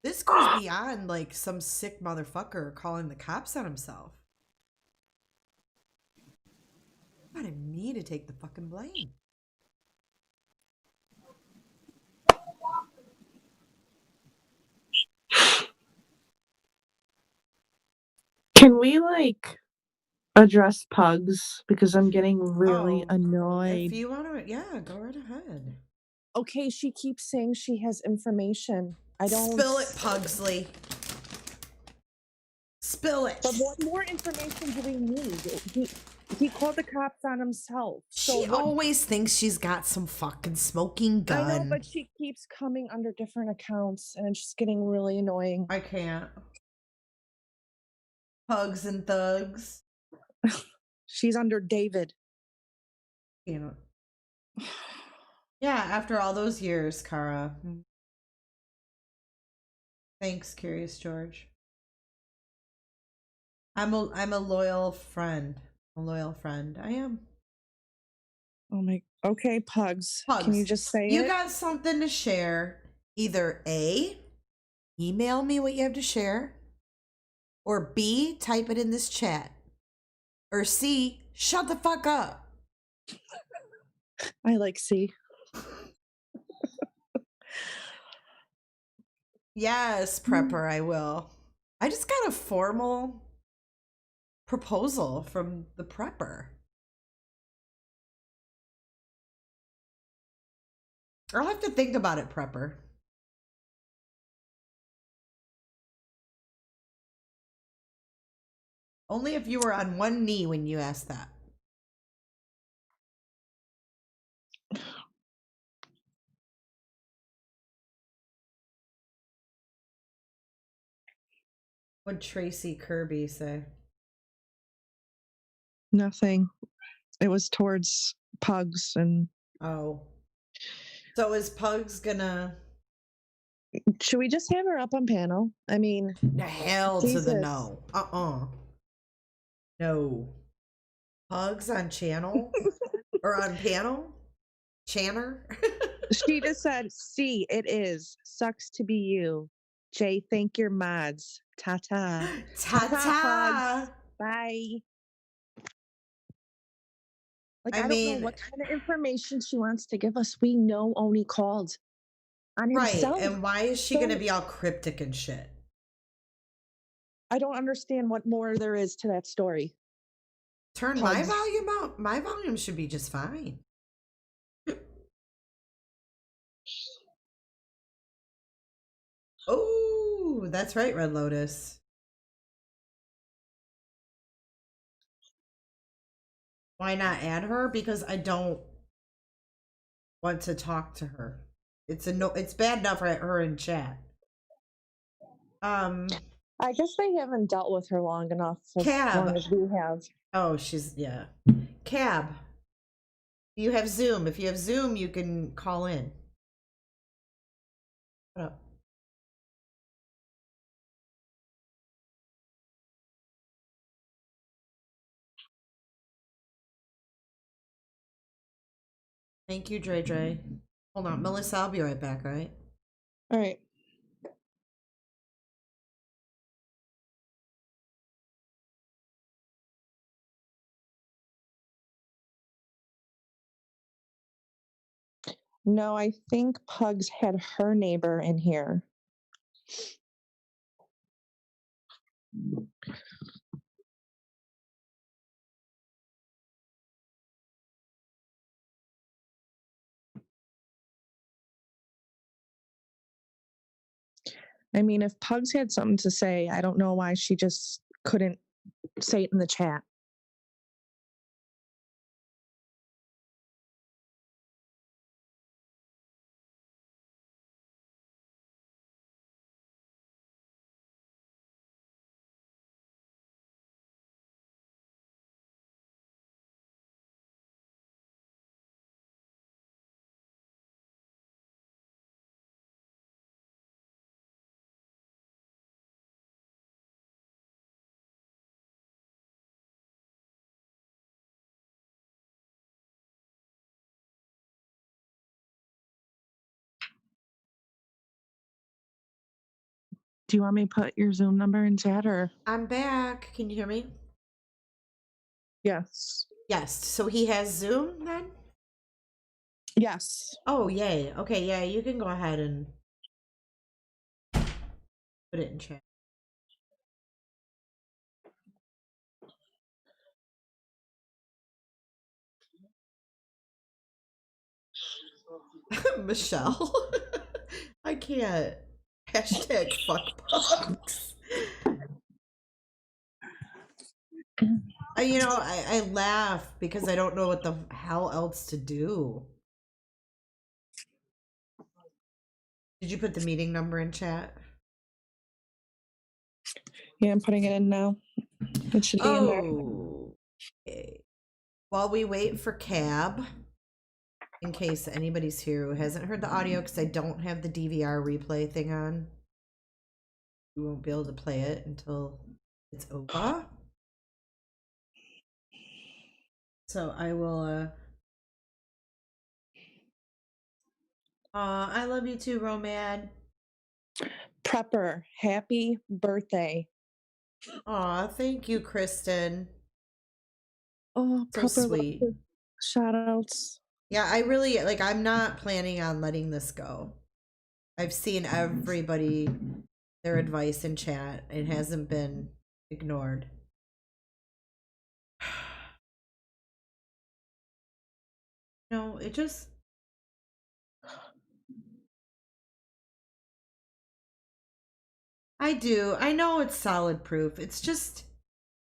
this goes beyond like some sick motherfucker calling the cops on himself. He wanted me to take the fucking blame. Can we like address Pugs because I'm getting really annoyed. If you want to, yeah, go right ahead. Okay, she keeps saying she has information. I don't Spill it, Pugsley. Spill it. But what more information do we need? He called the cops on himself. So She always thinks she's got some fucking smoking gun. I know, but she keeps coming under different accounts, and it's just getting really annoying. I can't. Pugs and thugs. She's under David. You know. Yeah, after all those years, Kara. Thanks, Curious George. I'm a loyal friend. A loyal friend. I am. Oh my. Okay, Pugs. Pugs. Can you just say you it? got something to share? Either A, email me what you have to share, or B, type it in this chat, or C, shut the fuck up. I like C. Yes, Prepper, I will. I just got a formal proposal from the Prepper. I'll have to think about it, Prepper. Only if you were on one knee when you asked that. What'd Tracy Kirby say? Nothing. It was towards Pugs and. Oh. So is Pugs gonna? Should we just have her up on panel? I mean, the hell Jesus. to the no. No. Pugs on channel? or on panel? Channer? She just said, "See, it is. Sucks to be you. Jay, thank your mods. Ta-ta. Ta-ta. Bye." Like, I I don't mean- know what kind of information she wants to give us. We know Oni called on Right. himself. And why is she So- going to be all cryptic and shit? I don't understand what more there is to that story. Turn my Pugs. volume up. My volume should be just fine. Oh, that's right, Red Lotus. Why not add her? Because I don't want to talk to her. It's bad enough for her in chat. I guess they haven't dealt with her long enough, as Cab. long as we have. Oh, yeah. Cab. You have Zoom. If you have Zoom, you can call in. What up? Thank you, Dre Dre. Hold on, Melissa, I'll be right back, right? All right. No, I think Pugs had her neighbor in here. I mean, if Pugs had something to say, I don't know why she just couldn't say it in the chat. Do you want me to put your Zoom number in chat or? I'm back. Can you hear me? Yes. Yes. So he has Zoom then? Yes. Oh, yay. Okay, yeah, you can go ahead and put it in chat. Michelle. I can't. Hashtag fuck Pugs. I laugh because I don't know what the hell else to do. Did you put the meeting number in chat? Yeah, I'm putting it in now. It should be in there. Okay. While we wait for Cab, in case anybody's here who hasn't heard the audio, because I don't have the DVR replay thing on. We won't be able to play it until it's over. So I will, I love you too, Romad. Prepper, happy birthday. Aw, thank you, Kristen. Oh, So Prepper, sweet. shout outs. Yeah, I really, I'm not planning on letting this go. I've seen everybody, their advice in chat. It hasn't been ignored. No, it just... I do. I know it's solid proof. It's just...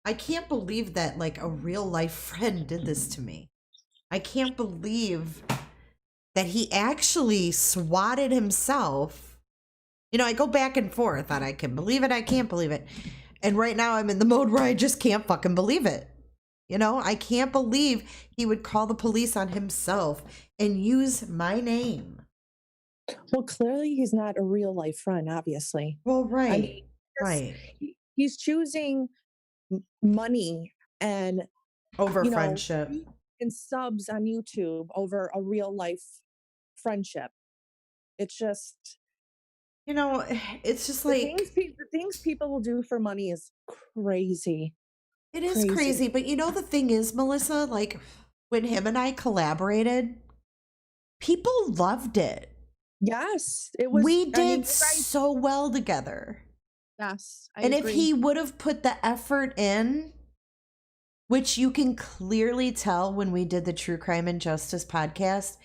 I can't believe that, a real life friend did this to me. I can't believe that he actually swatted himself. I go back and forth on I can believe it, I can't believe it. And right now I'm in the mode where I just can't fucking believe it. I can't believe he would call the police on himself and use my name. Well, clearly he's not a real life friend, obviously. Well, right. I mean, Right. He's choosing money and over friendship. fucking subs on YouTube over a real life friendship. It's just, You know, it's just the like things people will do for money is crazy. it is crazy. But you know, the thing is, Melissa, like when him and I collaborated, people loved it. Yes, it was. We I mean, did you guys- so well together. Yes, I And agree. if he would have put the effort in, which you can clearly tell when we did the True Crime and Justice podcast,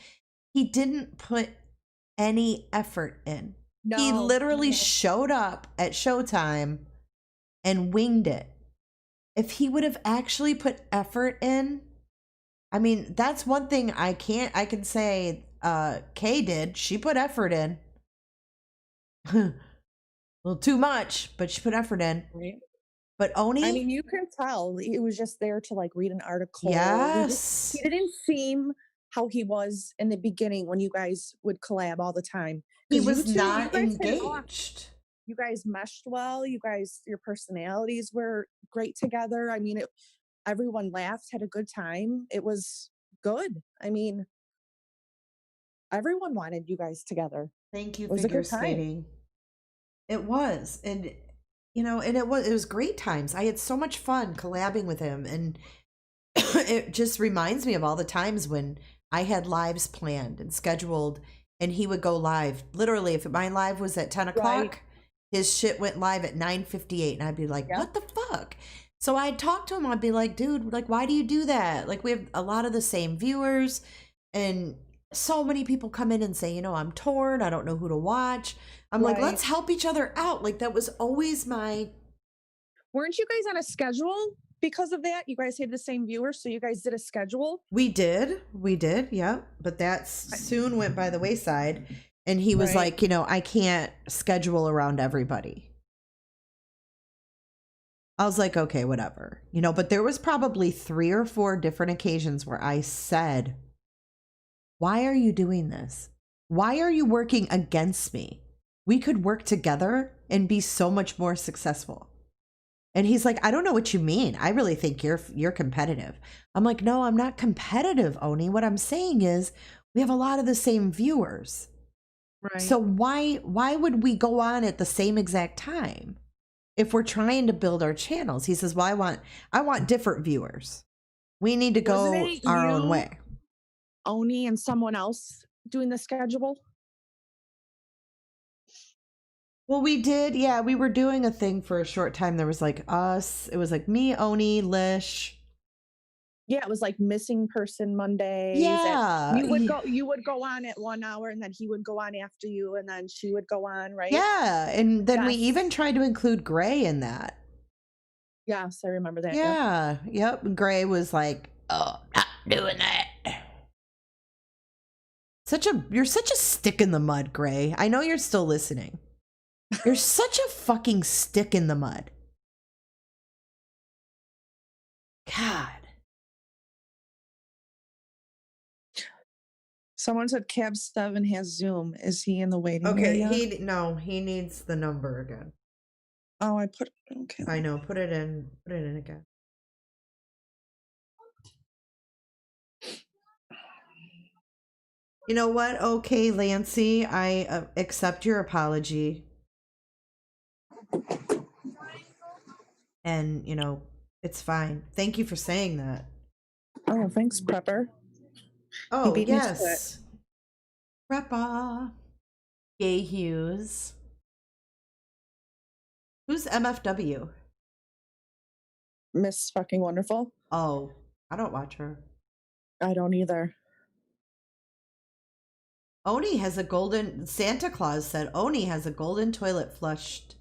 he didn't put any effort in. He No, literally no. showed up at Showtime and winged it. If he would have actually put effort in, I mean, that's one thing I can say Kay did. She put effort in. A little too much, but she put effort in. Right. But Oni, I mean, you can tell he was just there to like read an article. Yes. He didn't seem how he was in the beginning when you guys would collab all the time. he 'Cause you was two, not you guys hit it off. engaged. You guys meshed well. You guys, your personalities were great together. I mean, everyone laughed, had a good time. It was good. I mean, everyone wanted you guys together. Thank you, It was a figure good time. skating. It was, and you know, and it was great times. I had so much fun collabing with him, and it just reminds me of all the times when I had lives planned and scheduled, and he would go live. Literally, if my live was at 10 o'clock, his shit went live at 9:58, and I'd be like, "What the fuck?" So I'd talk to him. I'd be like, "Dude, like, why do you do that? Like, we have a lot of the same viewers, and so many people come in and say, you know, I'm torn. I don't know who to watch." I'm like, Right. let's help each other out. Like, that was always my. Weren't you guys on a schedule because of that? You guys had the same viewers, so you guys did a schedule. We did, yeah. But that soon went by the wayside, and he was Right. like, you know, I can't schedule around everybody. I was like, okay, whatever, you know. But there was probably 3 or 4 different occasions where I said, "Why are you doing this? Why are you working against me? We could work together and be so much more successful." And he's like, "I don't know what you mean. I really think you're competitive." I'm like, "No, I'm not competitive, Oni. What I'm saying is we have a lot of the same viewers. Right. So why would we go on at the same exact time if we're trying to build our channels?" He says, "Well, I want different viewers. We need to go Wasn't it our own you, way." Oni, and someone else doing the schedule? Well, we did. Yeah, we were doing a thing for a short time. There was like us. It was like me, Oni, Lish. Yeah, it was like missing person Mondays. Yeah, and you would go on at 1 hour, and then he would go on after you, and then she would go on, right? Yeah, and then we Yes. even tried to include Gray in that. Yes, I remember that. Yeah, yep. Gray was like, "Oh, not doing that." You're such a stick in the mud, Gray. I know you're still listening. You're such a fucking stick in the mud. God. Someone said Cab 7 has Zoom. Is he in the waiting Okay, area? he needs the number again. Oh, I put okay. I know, put it in again. You know what? Okay, Lancy, I accept your apology. And, you know, it's fine. Thank you for saying that. Oh, thanks, Prepper. Oh, beat me to it. yes. Preppa. Gay Hughes. Who's MFW? Miss fucking Wonderful. Oh, I don't watch her. I don't either. Oni has a golden, Santa Claus said Oni has a golden toilet flushed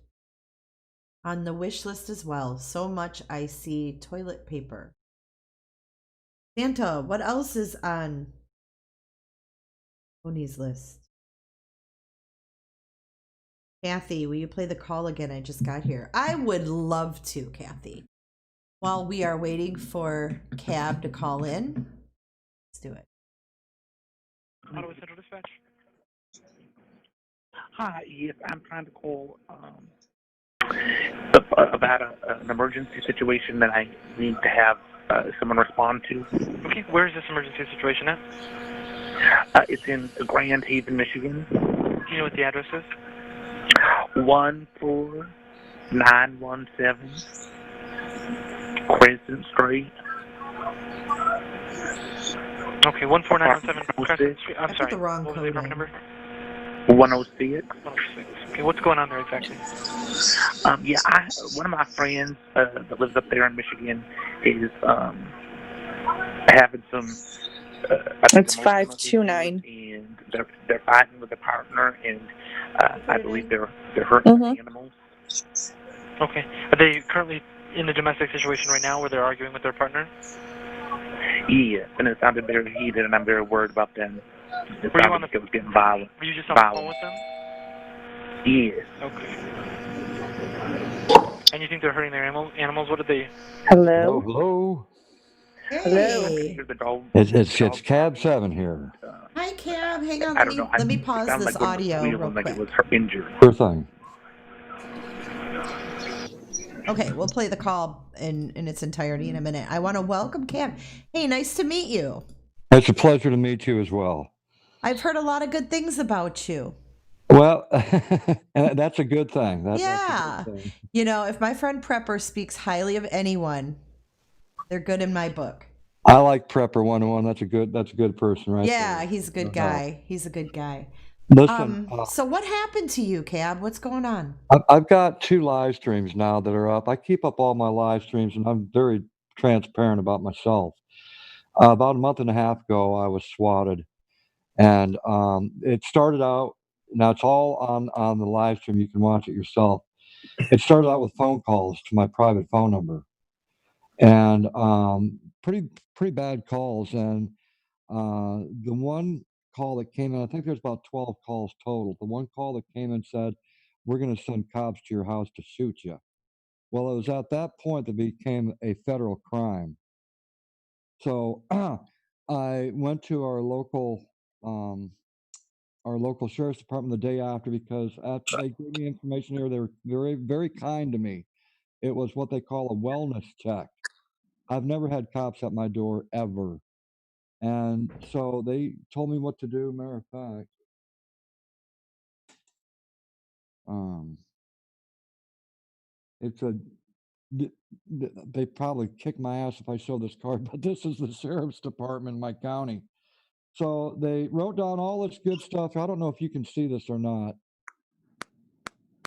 on the wish list as well. So much I see toilet paper. Santa, what else is on Oni's list? Kathy, will you play the call again? I just got here. I would love to, Kathy. While we are waiting for Cab to call in, let's do it. Ottawa Central Dispatch. Hi, yes, I'm trying to call about an emergency situation that I need to have someone respond to. Okay, where is this emergency situation at? It's in Grand Haven, Michigan. Do you know what the address is? 14917 Crescent Street. Okay, 14917 Crescent Street. I'm I put sorry. the wrong What was the code apartment in. number? 106. 106. Okay, what's going on there exactly? One of my friends that lives up there in Michigan is having some. It's 529. And they're fighting with a partner, and I believe they're hurting the animals. Okay. Are they currently in a domestic situation right now where they're arguing with their partner? Yeah, and it sounded very heated, and I'm very worried about them. It Were you sounded on the- like it was getting violent. Were you just on the phone with them? Yes. Okay. And you think they're hurting their animals? What did they... Hello? Hello. Hey. It's Cab 7 here. Hi, Cab. Hang on. I Let don't me know. let me It pause sounded this like one was audio squealing real like quick. it was her injured. Sure thing. Okay, we'll play the call in its entirety in a minute. I want to welcome Cab. Hey, nice to meet you. It's a pleasure to meet you as well. I've heard a lot of good things about you. Well, and that's a good thing. Yeah. That's a good thing. You know, if my friend Prepper speaks highly of anyone, they're good in my book. I like Prepper 101. That's a good person, right? Yeah, there. he's a good guy. He's a good guy. Listen, So what happened to you, Cab? What's going on? I've got 2 live streams now that are up. I keep up all my live streams, and I'm very transparent about myself. About a month and a half ago, I was swatted, and it started out. Now it's all on the live stream. You can watch it yourself. It started out with phone calls to my private phone number, and pretty bad calls. And the one call that came in, I think there's about 12 calls total. The one call that came in said, "We're going to send cops to your house to shoot you." Well, it was at that point that became a federal crime. So I went to our local sheriff's department the day after, because after they gave me information here, they were very, very kind to me. It was what they call a wellness check. I've never had cops at my door ever. And so they told me what to do. Matter of fact, it's a they probably kick my ass if I show this card, but this is the sheriff's department in my county. So they wrote down all this good stuff. I don't know if you can see this or not.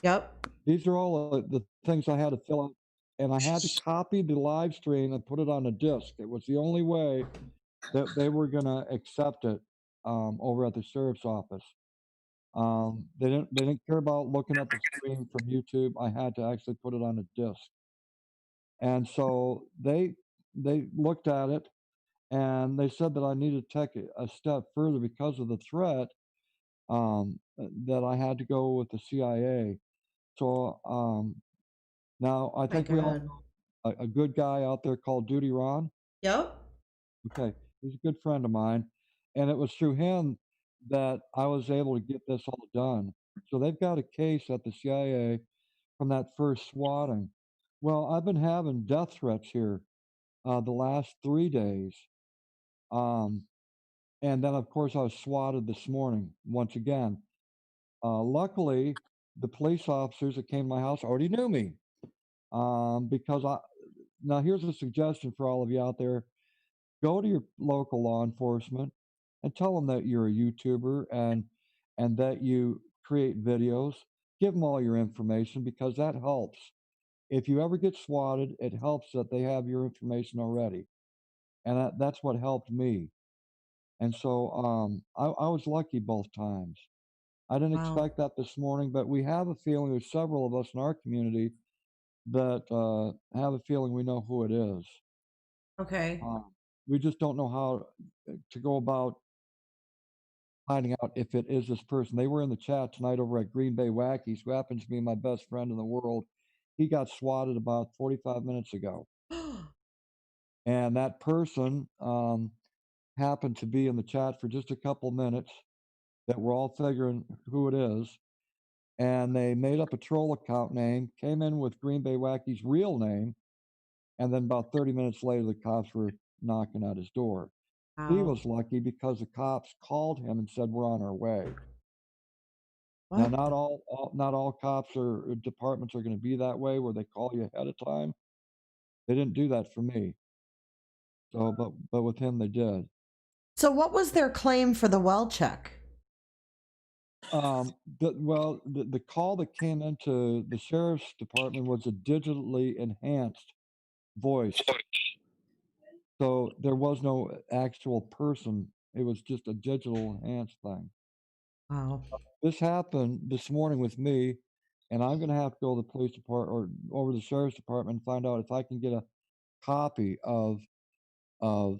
Yep. These are all the things I had to fill out, and I had to copy the live stream and put it on a disc. It was the only way that they were going to accept it over at the sheriff's office. They didn't care about looking at the stream from YouTube. I had to actually put it on a disc. And so they looked at it, and they said that I needed to take a step further because of the threat, that I had to go with the CIA. So now I think we all God. know a good guy out there called Duty Ron. Yep. Okay, he's a good friend of mine, and it was through him that I was able to get this all done. So they've got a case at the CIA from that first swatting. Well, I've been having death threats here the last 3 days. And then, of course, I was swatted this morning once again. Luckily, the police officers that came to my house already knew me, because now here's a suggestion for all of you out there. Go to your local law enforcement and tell them that you're a YouTuber and that you create videos. Give them all your information, because that helps. If you ever get swatted, it helps that they have your information already. And that's what helped me. And so I was lucky both times. I didn't Wow. expect that this morning, but we have a feeling, there's several of us in our community that have a feeling we know who it is. Okay. We just don't know how to go about finding out if it is this person. They were in the chat tonight over at Green Bay Wackies, who happens to be my best friend in the world. He got swatted about 45 minutes ago. And that person happened to be in the chat for just a couple minutes, that we're all figuring who it is. And they made up a troll account name, came in with Green Bay Wackies' real name, And then about 30 minutes later, the cops were knocking at his door. He Wow. was lucky because the cops called him and said, "We're on our way." Now, What? not all cops or departments are going to be that way, where they call you ahead of time. They didn't do that for me. So, but with him, they did. So what was their claim for the well check? The call that came into the sheriff's department was a digitally enhanced voice. So there was no actual person. It was just a digital enhanced thing. Wow. This happened this morning with me, and I'm going to have to go to the police department or over to the sheriff's department and find out if I can get a copy of The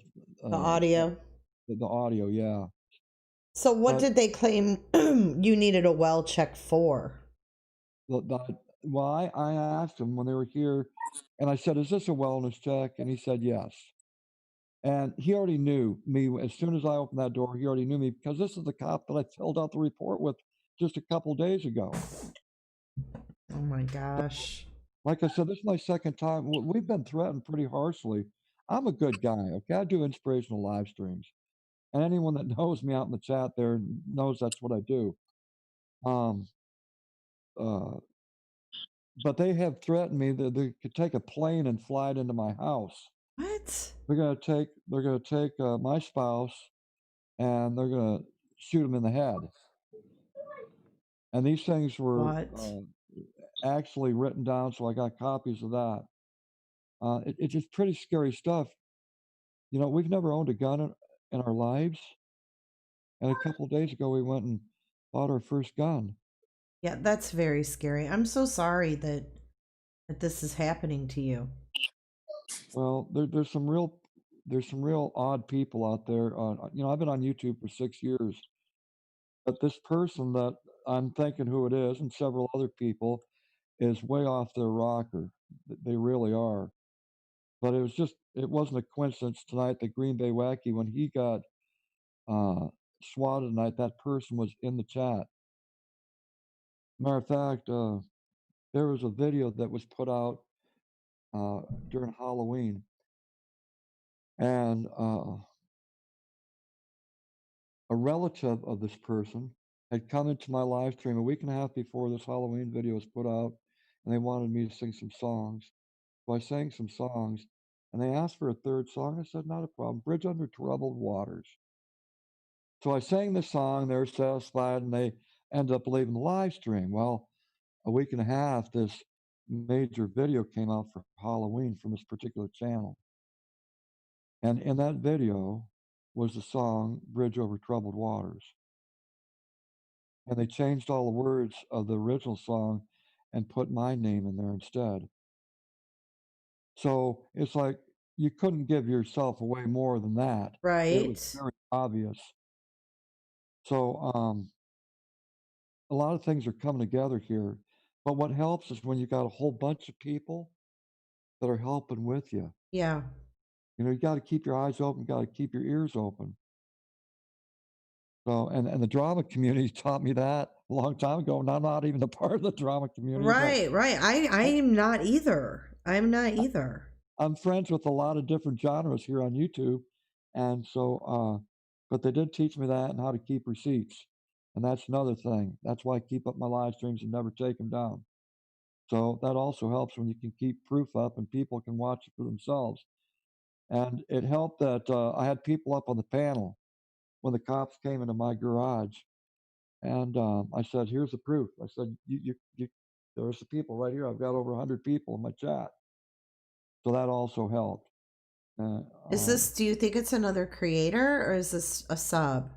audio. the audio. Yeah. So what But did they claim you needed a well check for? well, I asked him when they were here, and I said, "Is this a wellness check?" And he said, "Yes." And he already knew me. As soon as I opened that door, he already knew me because this is the cop that I filled out the report with just a couple days ago. Oh my gosh. Like I said, this is my second time. We've been threatened pretty harshly. I'm a good guy, okay? I do inspirational live streams. And anyone that knows me out in the chat there knows that's what I do. Um, uh, but they have threatened me that they could take a plane and fly it into my house. What? They're gonna take my spouse and they're gonna shoot him in the head. And these things were What? actually written down, so I got copies of that. It's just pretty scary stuff. You know, we've never owned a gun in our lives, and a couple of days ago we went and bought our first gun. Yeah, that's very scary. I'm so sorry that this is happening to you. Well, there's some real odd people out there. You know, I've been on YouTube for 6 years, but this person that I'm thinking who it is, and several other people, is way off their rocker. They really are. But it wasn't a coincidence tonight that Green Bay Wacky, when he got swatted tonight, that person was in the chat. Matter of fact, there was a video that was put out during Halloween, and a relative of this person had come into my live stream a week and a half before this Halloween video was put out, and they wanted me to sing some songs. So I sang some songs, and they asked for a third song. I said, "Not a problem. Bridge Under Troubled Waters." So I sang the song. They were satisfied, and they ended up leaving the live stream. Well, a week and a half, this major video came out for Halloween from this particular channel. And in that video was the song Bridge Over Troubled Waters. And they changed all the words of the original song and put my name in there instead. So it's like you couldn't give yourself away more than that. It was Right. very obvious. So a lot of things are coming together here. But what helps is when you got a whole bunch of people that are helping with you. Yeah. You know, you got to keep your eyes open, got to keep your ears open. So, and the drama community taught me that a long time ago, and I'm not even a part of the drama community. But Right, right. I am not either. I'm not either. I'm friends with a lot of different genres here on YouTube, and so, but they did teach me that and how to keep receipts, and that's another thing. That's why I keep up my live streams and never take them down. So that also helps when you can keep proof up and people can watch it for themselves. And it helped that I had people up on the panel when the cops came into my garage, and I said, "Here's the proof." I said, "There's the people right here. I've got over 100 people in my chat." So that also helped. Uh, Is this, do you think it's another creator or is this a sub?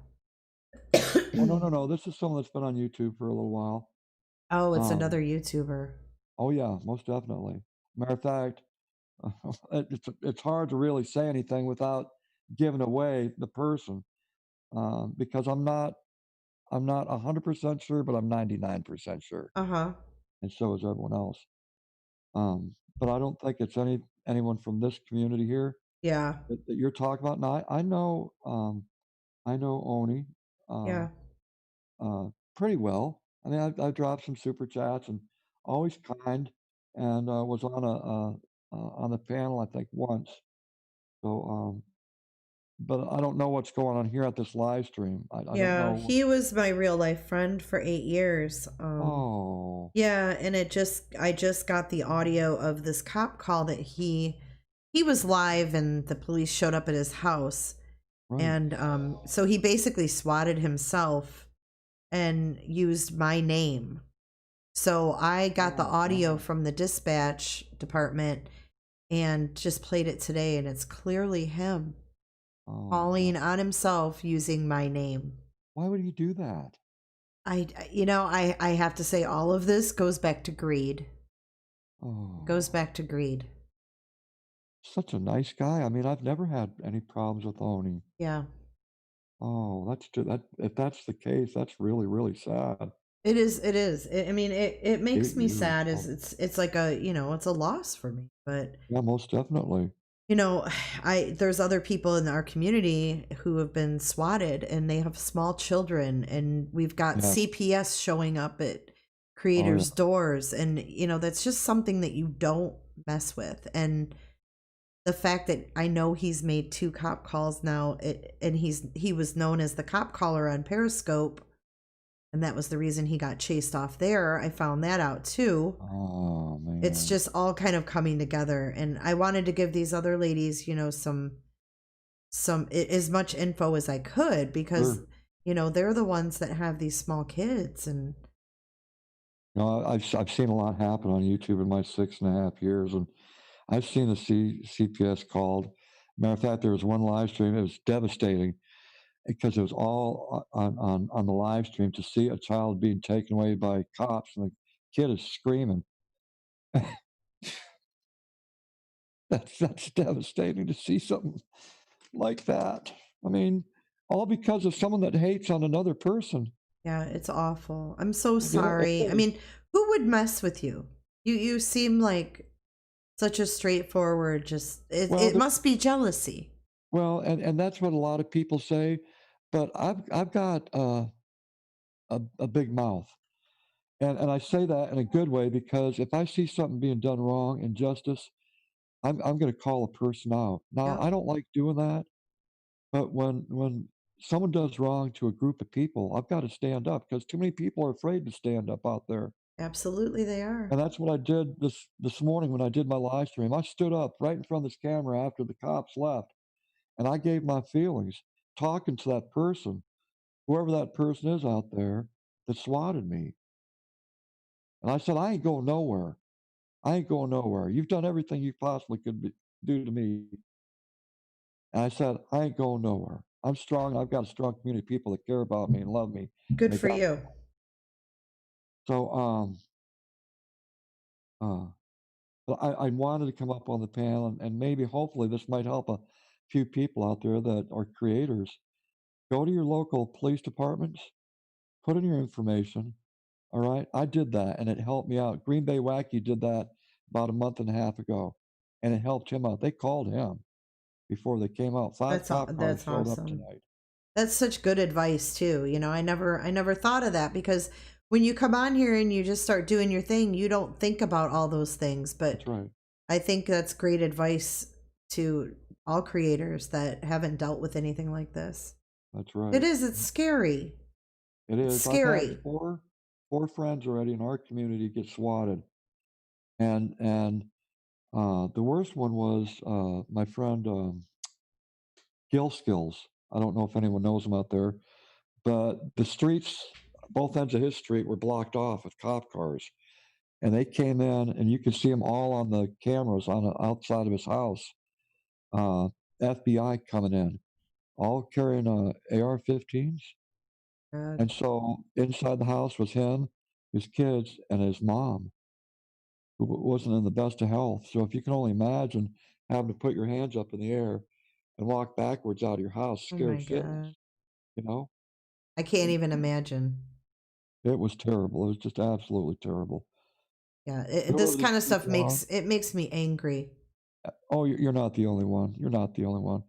oh no, this is someone that's been on YouTube for a little while. Oh, it's Um, another YouTuber. oh yeah, most definitely. Matter of fact, it's hard to really say anything without giving away the person, because I'm not 100% sure, but I'm 99% sure, Uh-huh. and so is everyone else. But I don't think it's anyone from this community here Yeah. that you're talking about. Now I know Oni Yeah. pretty well. I mean, I dropped some super chats and always kind, and was on on the panel, I think once. So, but I don't know what's going on here at this live stream. I don't Yeah, know. he was my real life friend for 8 years. Oh, Yeah, and I just got the audio of this cop call that he was live and the police showed up at his house. right. And so he basically swatted himself and used my name. So I got the audio from the dispatch department and just played it today, and it's clearly him Oh, calling on himself using my name. why would he do that? I have to say all of this goes back to greed. Oh, Goes back to greed. such a nice guy. I mean, I've never had any problems with Oni. Yeah. Oh, that. If that's the case, that's really, really sad. It is. It is. I mean, it makes 8 me years. sad. Is Oh, it's like a it's a loss for me. But yeah, most definitely. there's other people in our community who have been swatted, and they have small children, and we've got Yeah. CPS showing up at Oh, yeah. creators' doors, and that's just something that you don't mess with. And the fact that I know he's made 2 cop calls now, and he was known as the cop caller on Periscope. And that was the reason he got chased off there. I found that out too. Oh It's man. just all kind of coming together. And I wanted to give these other ladies, some as much info as I could, because Sure. they're the ones that have these small kids. And No, I've seen a lot happen on YouTube in my 6.5 years, and I've seen the CPS called. Matter of fact, there was one live stream. It was devastating because it was all on the live stream to see a child being taken away by cops, and the kid is screaming. That's devastating to see something like that. I mean, all because of someone that hates on another person. yeah, it's awful. I'm so Yeah, it sorry. I is. mean, who would mess with you? You seem like such a straightforward, just it Well, must be jealousy. well, and that's what a lot of people say, but I've got a big mouth, and I say that in a good way because if I see something being done wrong, injustice, I'm going to call a person out. Now, Yep. I don't like doing that, but when someone does wrong to a group of people, I've got to stand up because too many people are afraid to stand up out there. Absolutely they are. And that's what I did this morning when I did my live stream. I stood up right in front of this camera after the cops left, and I gave my feelings, talking to that person, whoever that person is out there that swatted me. And I said, I ain't going nowhere. I ain't going nowhere. You've done everything you possibly could do to me. And I said, I ain't going nowhere. I'm strong. I've got a strong community of people that care about me and love me. And Good they for got you. so but I wanted to come up on the panel, and maybe hopefully this might help a few people out there that are creators. Go to your local police departments, put in your information. All right. I did that and it helped me out. Green Bay Wacky did that about a month and a half ago, and it helped him out. They called him before they came out. 5 cop cars That's showed up awesome. tonight. That's such good advice too. I never thought of that, because when you come on here and you just start doing your thing, you don't think about all those things. But That's right. I think that's great advice to all creators that haven't dealt with anything like this. That's right. It is. It's scary. It It's is. I've scary. had four friends already in our community get swatted, and the worst one was my friend Gil Skills. I don't know if anyone knows him out there, but the streets, both ends of his street, were blocked off with cop cars, and they came in, and you could see them all on the cameras on the outside of his house. FBI coming in, all carrying AR-15s. God. And so inside the house was him, his kids, and his mom, who wasn't in the best of health. So if you can only imagine having to put your hands up in the air and walk backwards out of your house, Oh scared my shitless, God. you know, I can't even imagine. it was terrible. It was just absolutely terrible. Yeah. Go This to the kind of stuff street makes me angry. Oh, you're not the only one. You're not the only one.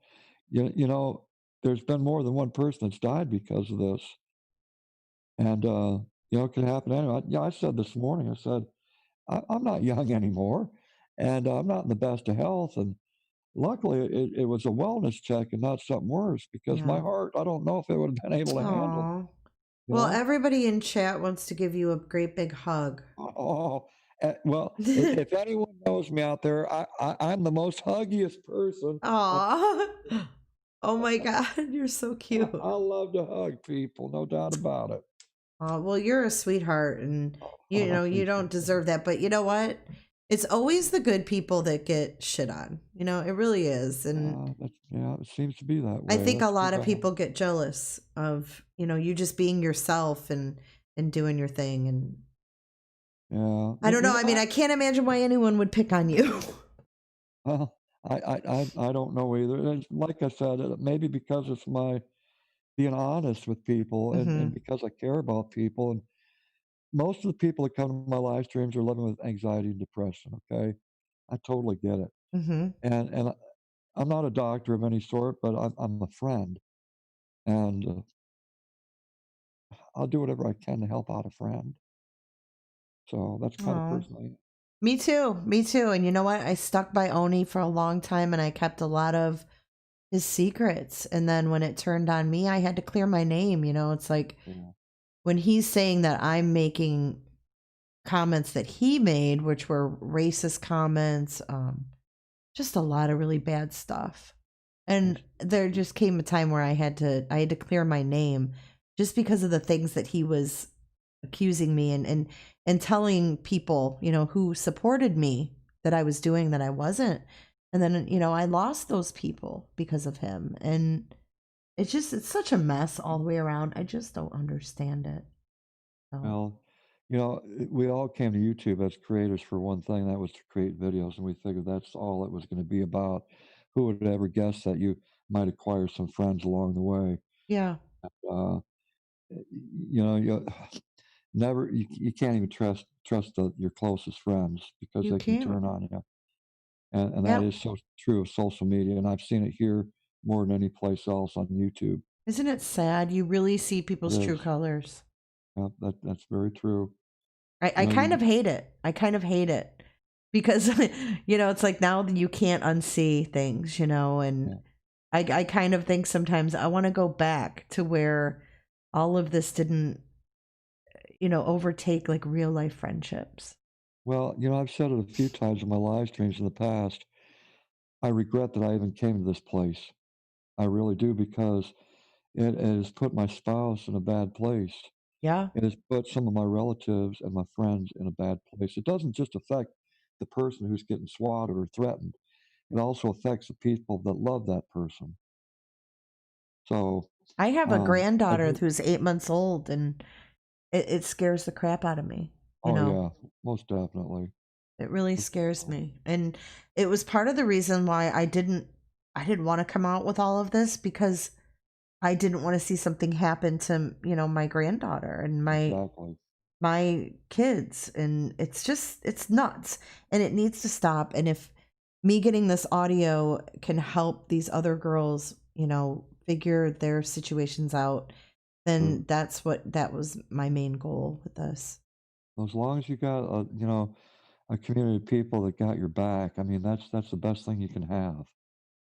There's been more than one person that's died because of this. And, it can happen anyway. I said this morning, I said, I'm not young anymore. and I'm not in the best of health. And luckily, it was a wellness check and not something worse because my Yeah. heart, I don't know if it would have been able to handle. Aw. You Well, know? everybody in chat wants to give you a great big hug. Oh, well, if anyone knows me out there, I'm the most huggiest person. Aw. Oh my God, you're so cute. I love to hug people, no doubt about it. Well, you're a sweetheart, and you I know you appreciate don't deserve that. But you know what? It's always the good people that get shit on. You know, it really is. And Yeah, it seems to be that I way. think a That's too lot of bad. people get jealous of, you know, you just being yourself and doing your thing. And Yeah. I don't know. I mean, I can't imagine why anyone would pick on you. Well, I don't know either. And like I said, maybe because it's my being honest with people and Mhm. because I care about people. And most of the people that come to my live streams are living with anxiety and depression. Okay, I totally get it. Mhm. And I'm not a doctor of any sort, but I'm a friend, and I'll do whatever I can to help out a friend. So that's kind of Aw. person I am. Me too. Me too. And you know what? I stuck by Oni for a long time, and I kept a lot of his secrets. And then when it turned on me, I had to clear my name. You know, it's like when he's saying that I'm making comments that he made, which were racist comments, just a lot of really bad stuff. And there just came a time where I had to clear my name just because of the things that he was accusing me and telling people, you know, who supported me that I was doing that I wasn't. And then, you know, I lost those people because of him. And it's such a mess all the way around. I just don't understand it. So, Well, we all came to YouTube as creators for one thing, that was to create videos, and we figured that's all it was going to be about. Who would ever guess that you might acquire some friends along the way? yeah. Uh, you never, you can't even trust your closest friends because You they can can't. turn on you, and that Yep. is so true of social media. And I've seen it here more than any place else on YouTube. Isn't it sad? You really see people's It true is. colors. Yeah, that's very true. I kind of hate it. I kind of hate it because, you know, it's like now that you can't unsee things, you know, and I kind of think sometimes I want to go back to where all of this didn't, you know, overtake like real life friendships. Well, I've said it a few times in my live streams in the past. I regret that I even came to this place. I really do because it has put my spouse in a bad place. Yeah. It has put some of my relatives and my friends in a bad place. It doesn't just affect the person who's getting swatted or threatened. It also affects the people that love that person. So, I have a I granddaughter do. who's 8 months old, and it scares the crap out of me. You Oh know, yeah, most definitely. it really scares me. And it was part of the reason why I didn't want to come out with all of this because I didn't want to see something happen to, you know, my granddaughter and Exactly. my kids. And it's nuts and it needs to stop. And if me getting this audio can help these other girls, you know, figure their situations out, then that was my main goal with this. As long as you got a community of people that got your back, I mean that's the best thing you can have.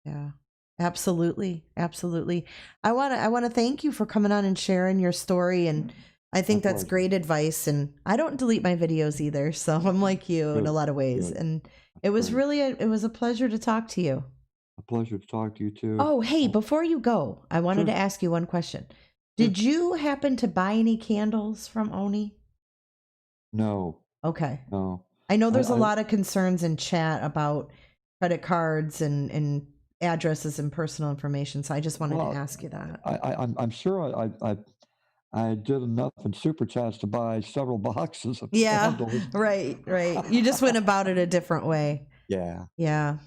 Yeah. Absolutely. Absolutely. I want to thank you for coming on and sharing your story, and I think that's pleasure. great advice. And I don't delete my videos either, so I'm like you in a Good, lot of ways. good. And it was great. really it was a pleasure to talk to you. A pleasure to talk to you too. Oh, hey, before you go, I wanted Sure. to ask you one question. Did you happen to buy any candles from Oni? No, Okay. no. I know I, there's a I lot of concerns in chat about credit cards and addresses and personal information, so I just wanted to well, ask you that. I'm sure I did enough in super chats to buy several boxes of Yeah, candles. right. You just went about it a different way. Yeah. Yeah.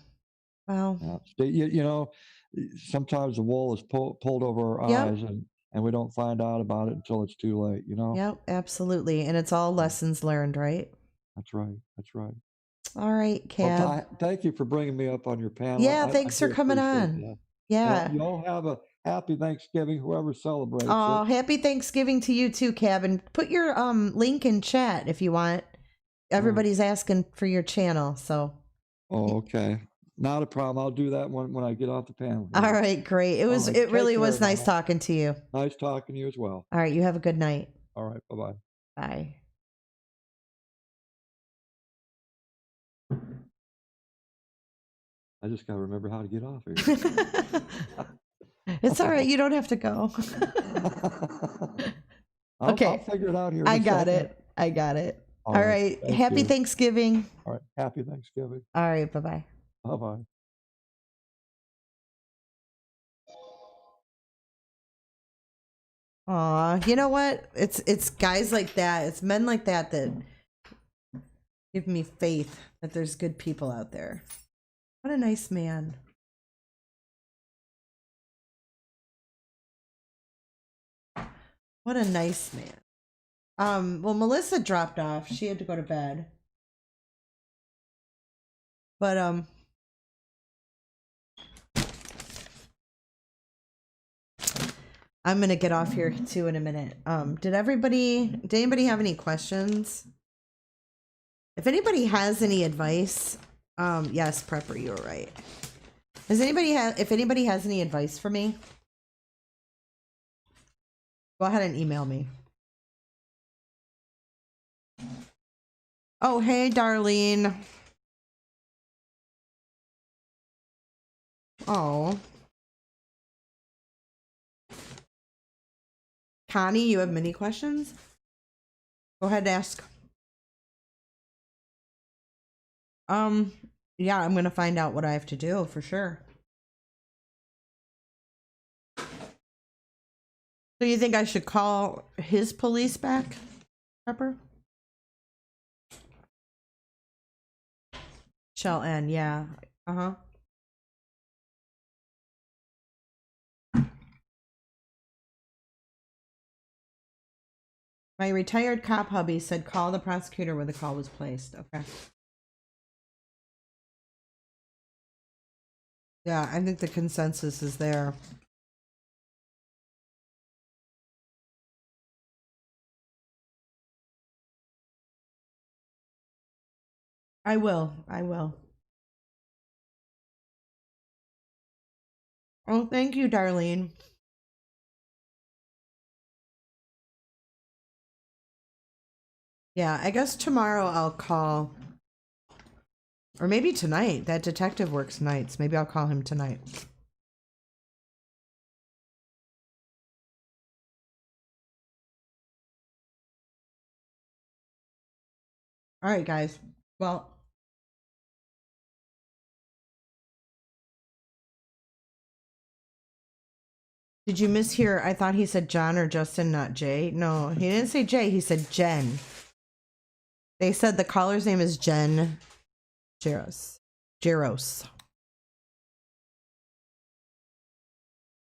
Well, Yeah. Sometimes the wool is pulled over our yep. eyes, and we don't find out about it until it's too late. Yep, absolutely. And it's all lessons learned, right? That's right. That's right. All right, Well, Cab. thank you for bringing me up on your panel. Yeah, I thanks for do coming appreciate on. that. Yeah. Y'all have a happy Thanksgiving, whoever celebrates Oh, it. happy Thanksgiving to you too, Cab. And put your link in chat if you want. Everybody's asking for your channel, so Oh, okay. Not a problem. I'll do that when I get off the panel. All right, great. It All was right, it really take was care nice now. talking to you. Nice talking to you as well. All right, you have a good night. All right. Bye-bye. Bye. I just got to remember how to get off here. It's all right. You don't have to go. I'll Okay. figure it out here in I a got second. it. I got it. All All right, right. thank Happy you. Thanksgiving. All right. Happy Thanksgiving. All right. Bye-bye. Bye-bye. Aw, you know what? It's guys like that. It's men like that that give me faith that there's good people out there. What a nice man. What a nice man. Well, Melissa dropped off. She had to go to bed. But I'm gonna get off here too in a minute. Did anybody have any questions? If anybody has any advice, yes, Prepper, you were right. If anybody has any advice for me, go ahead and email me. Oh, hey, Darlene. Oh. Connie, you have many questions? Go ahead and ask. Yeah, I'm gonna find out what I have to do for sure. So you think I should call his police back, Pepper? Shall end, yeah. Uh-huh. My retired cop hubby said call the prosecutor where the call was placed. Okay. Yeah, I think the consensus is there. I will. I will. Oh, thank you, Darlene. Yeah, I guess tomorrow I'll call. Or maybe tonight. That detective works nights. Maybe I'll call him tonight. All right, guys. Well, did you mishear? I thought he said John or Justin, not Jay. No, he didn't say Jay. He said Jen. They said the caller's name is Jen Jaros.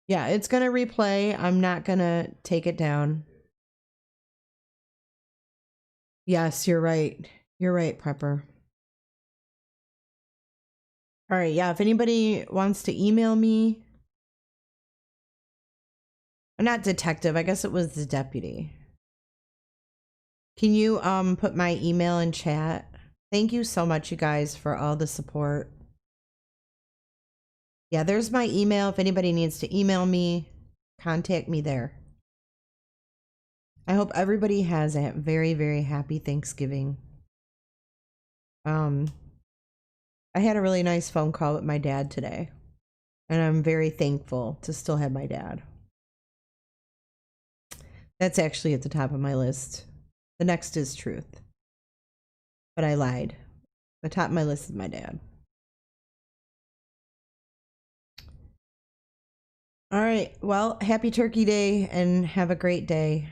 Yeah, it's going to replay. I'm not going to take it down. Yes, you're right. You're right, Prepper. All right, yeah, if anybody wants to email me. Not detective, I guess it was the deputy. Can you put my email in chat? Thank you so much, you guys, for all the support. Yeah, there's my email. If anybody needs to email me, contact me there. I hope everybody has a very, very happy Thanksgiving. I had a really nice phone call with my dad today, and I'm very thankful to still have my dad. That's actually at the top of my list. The next is truth. But I lied. The top of my list is my dad. All right. Well, happy Turkey Day and have a great day.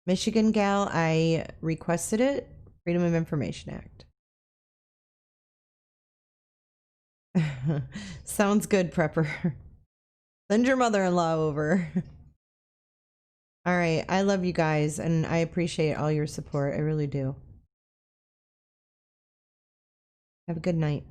Michigan Gal, I requested it. Freedom of Information Act. Sounds good, Prepper. Send your mother-in-law over. All right. I love you guys, and I appreciate all your support. I really do. Have a good night.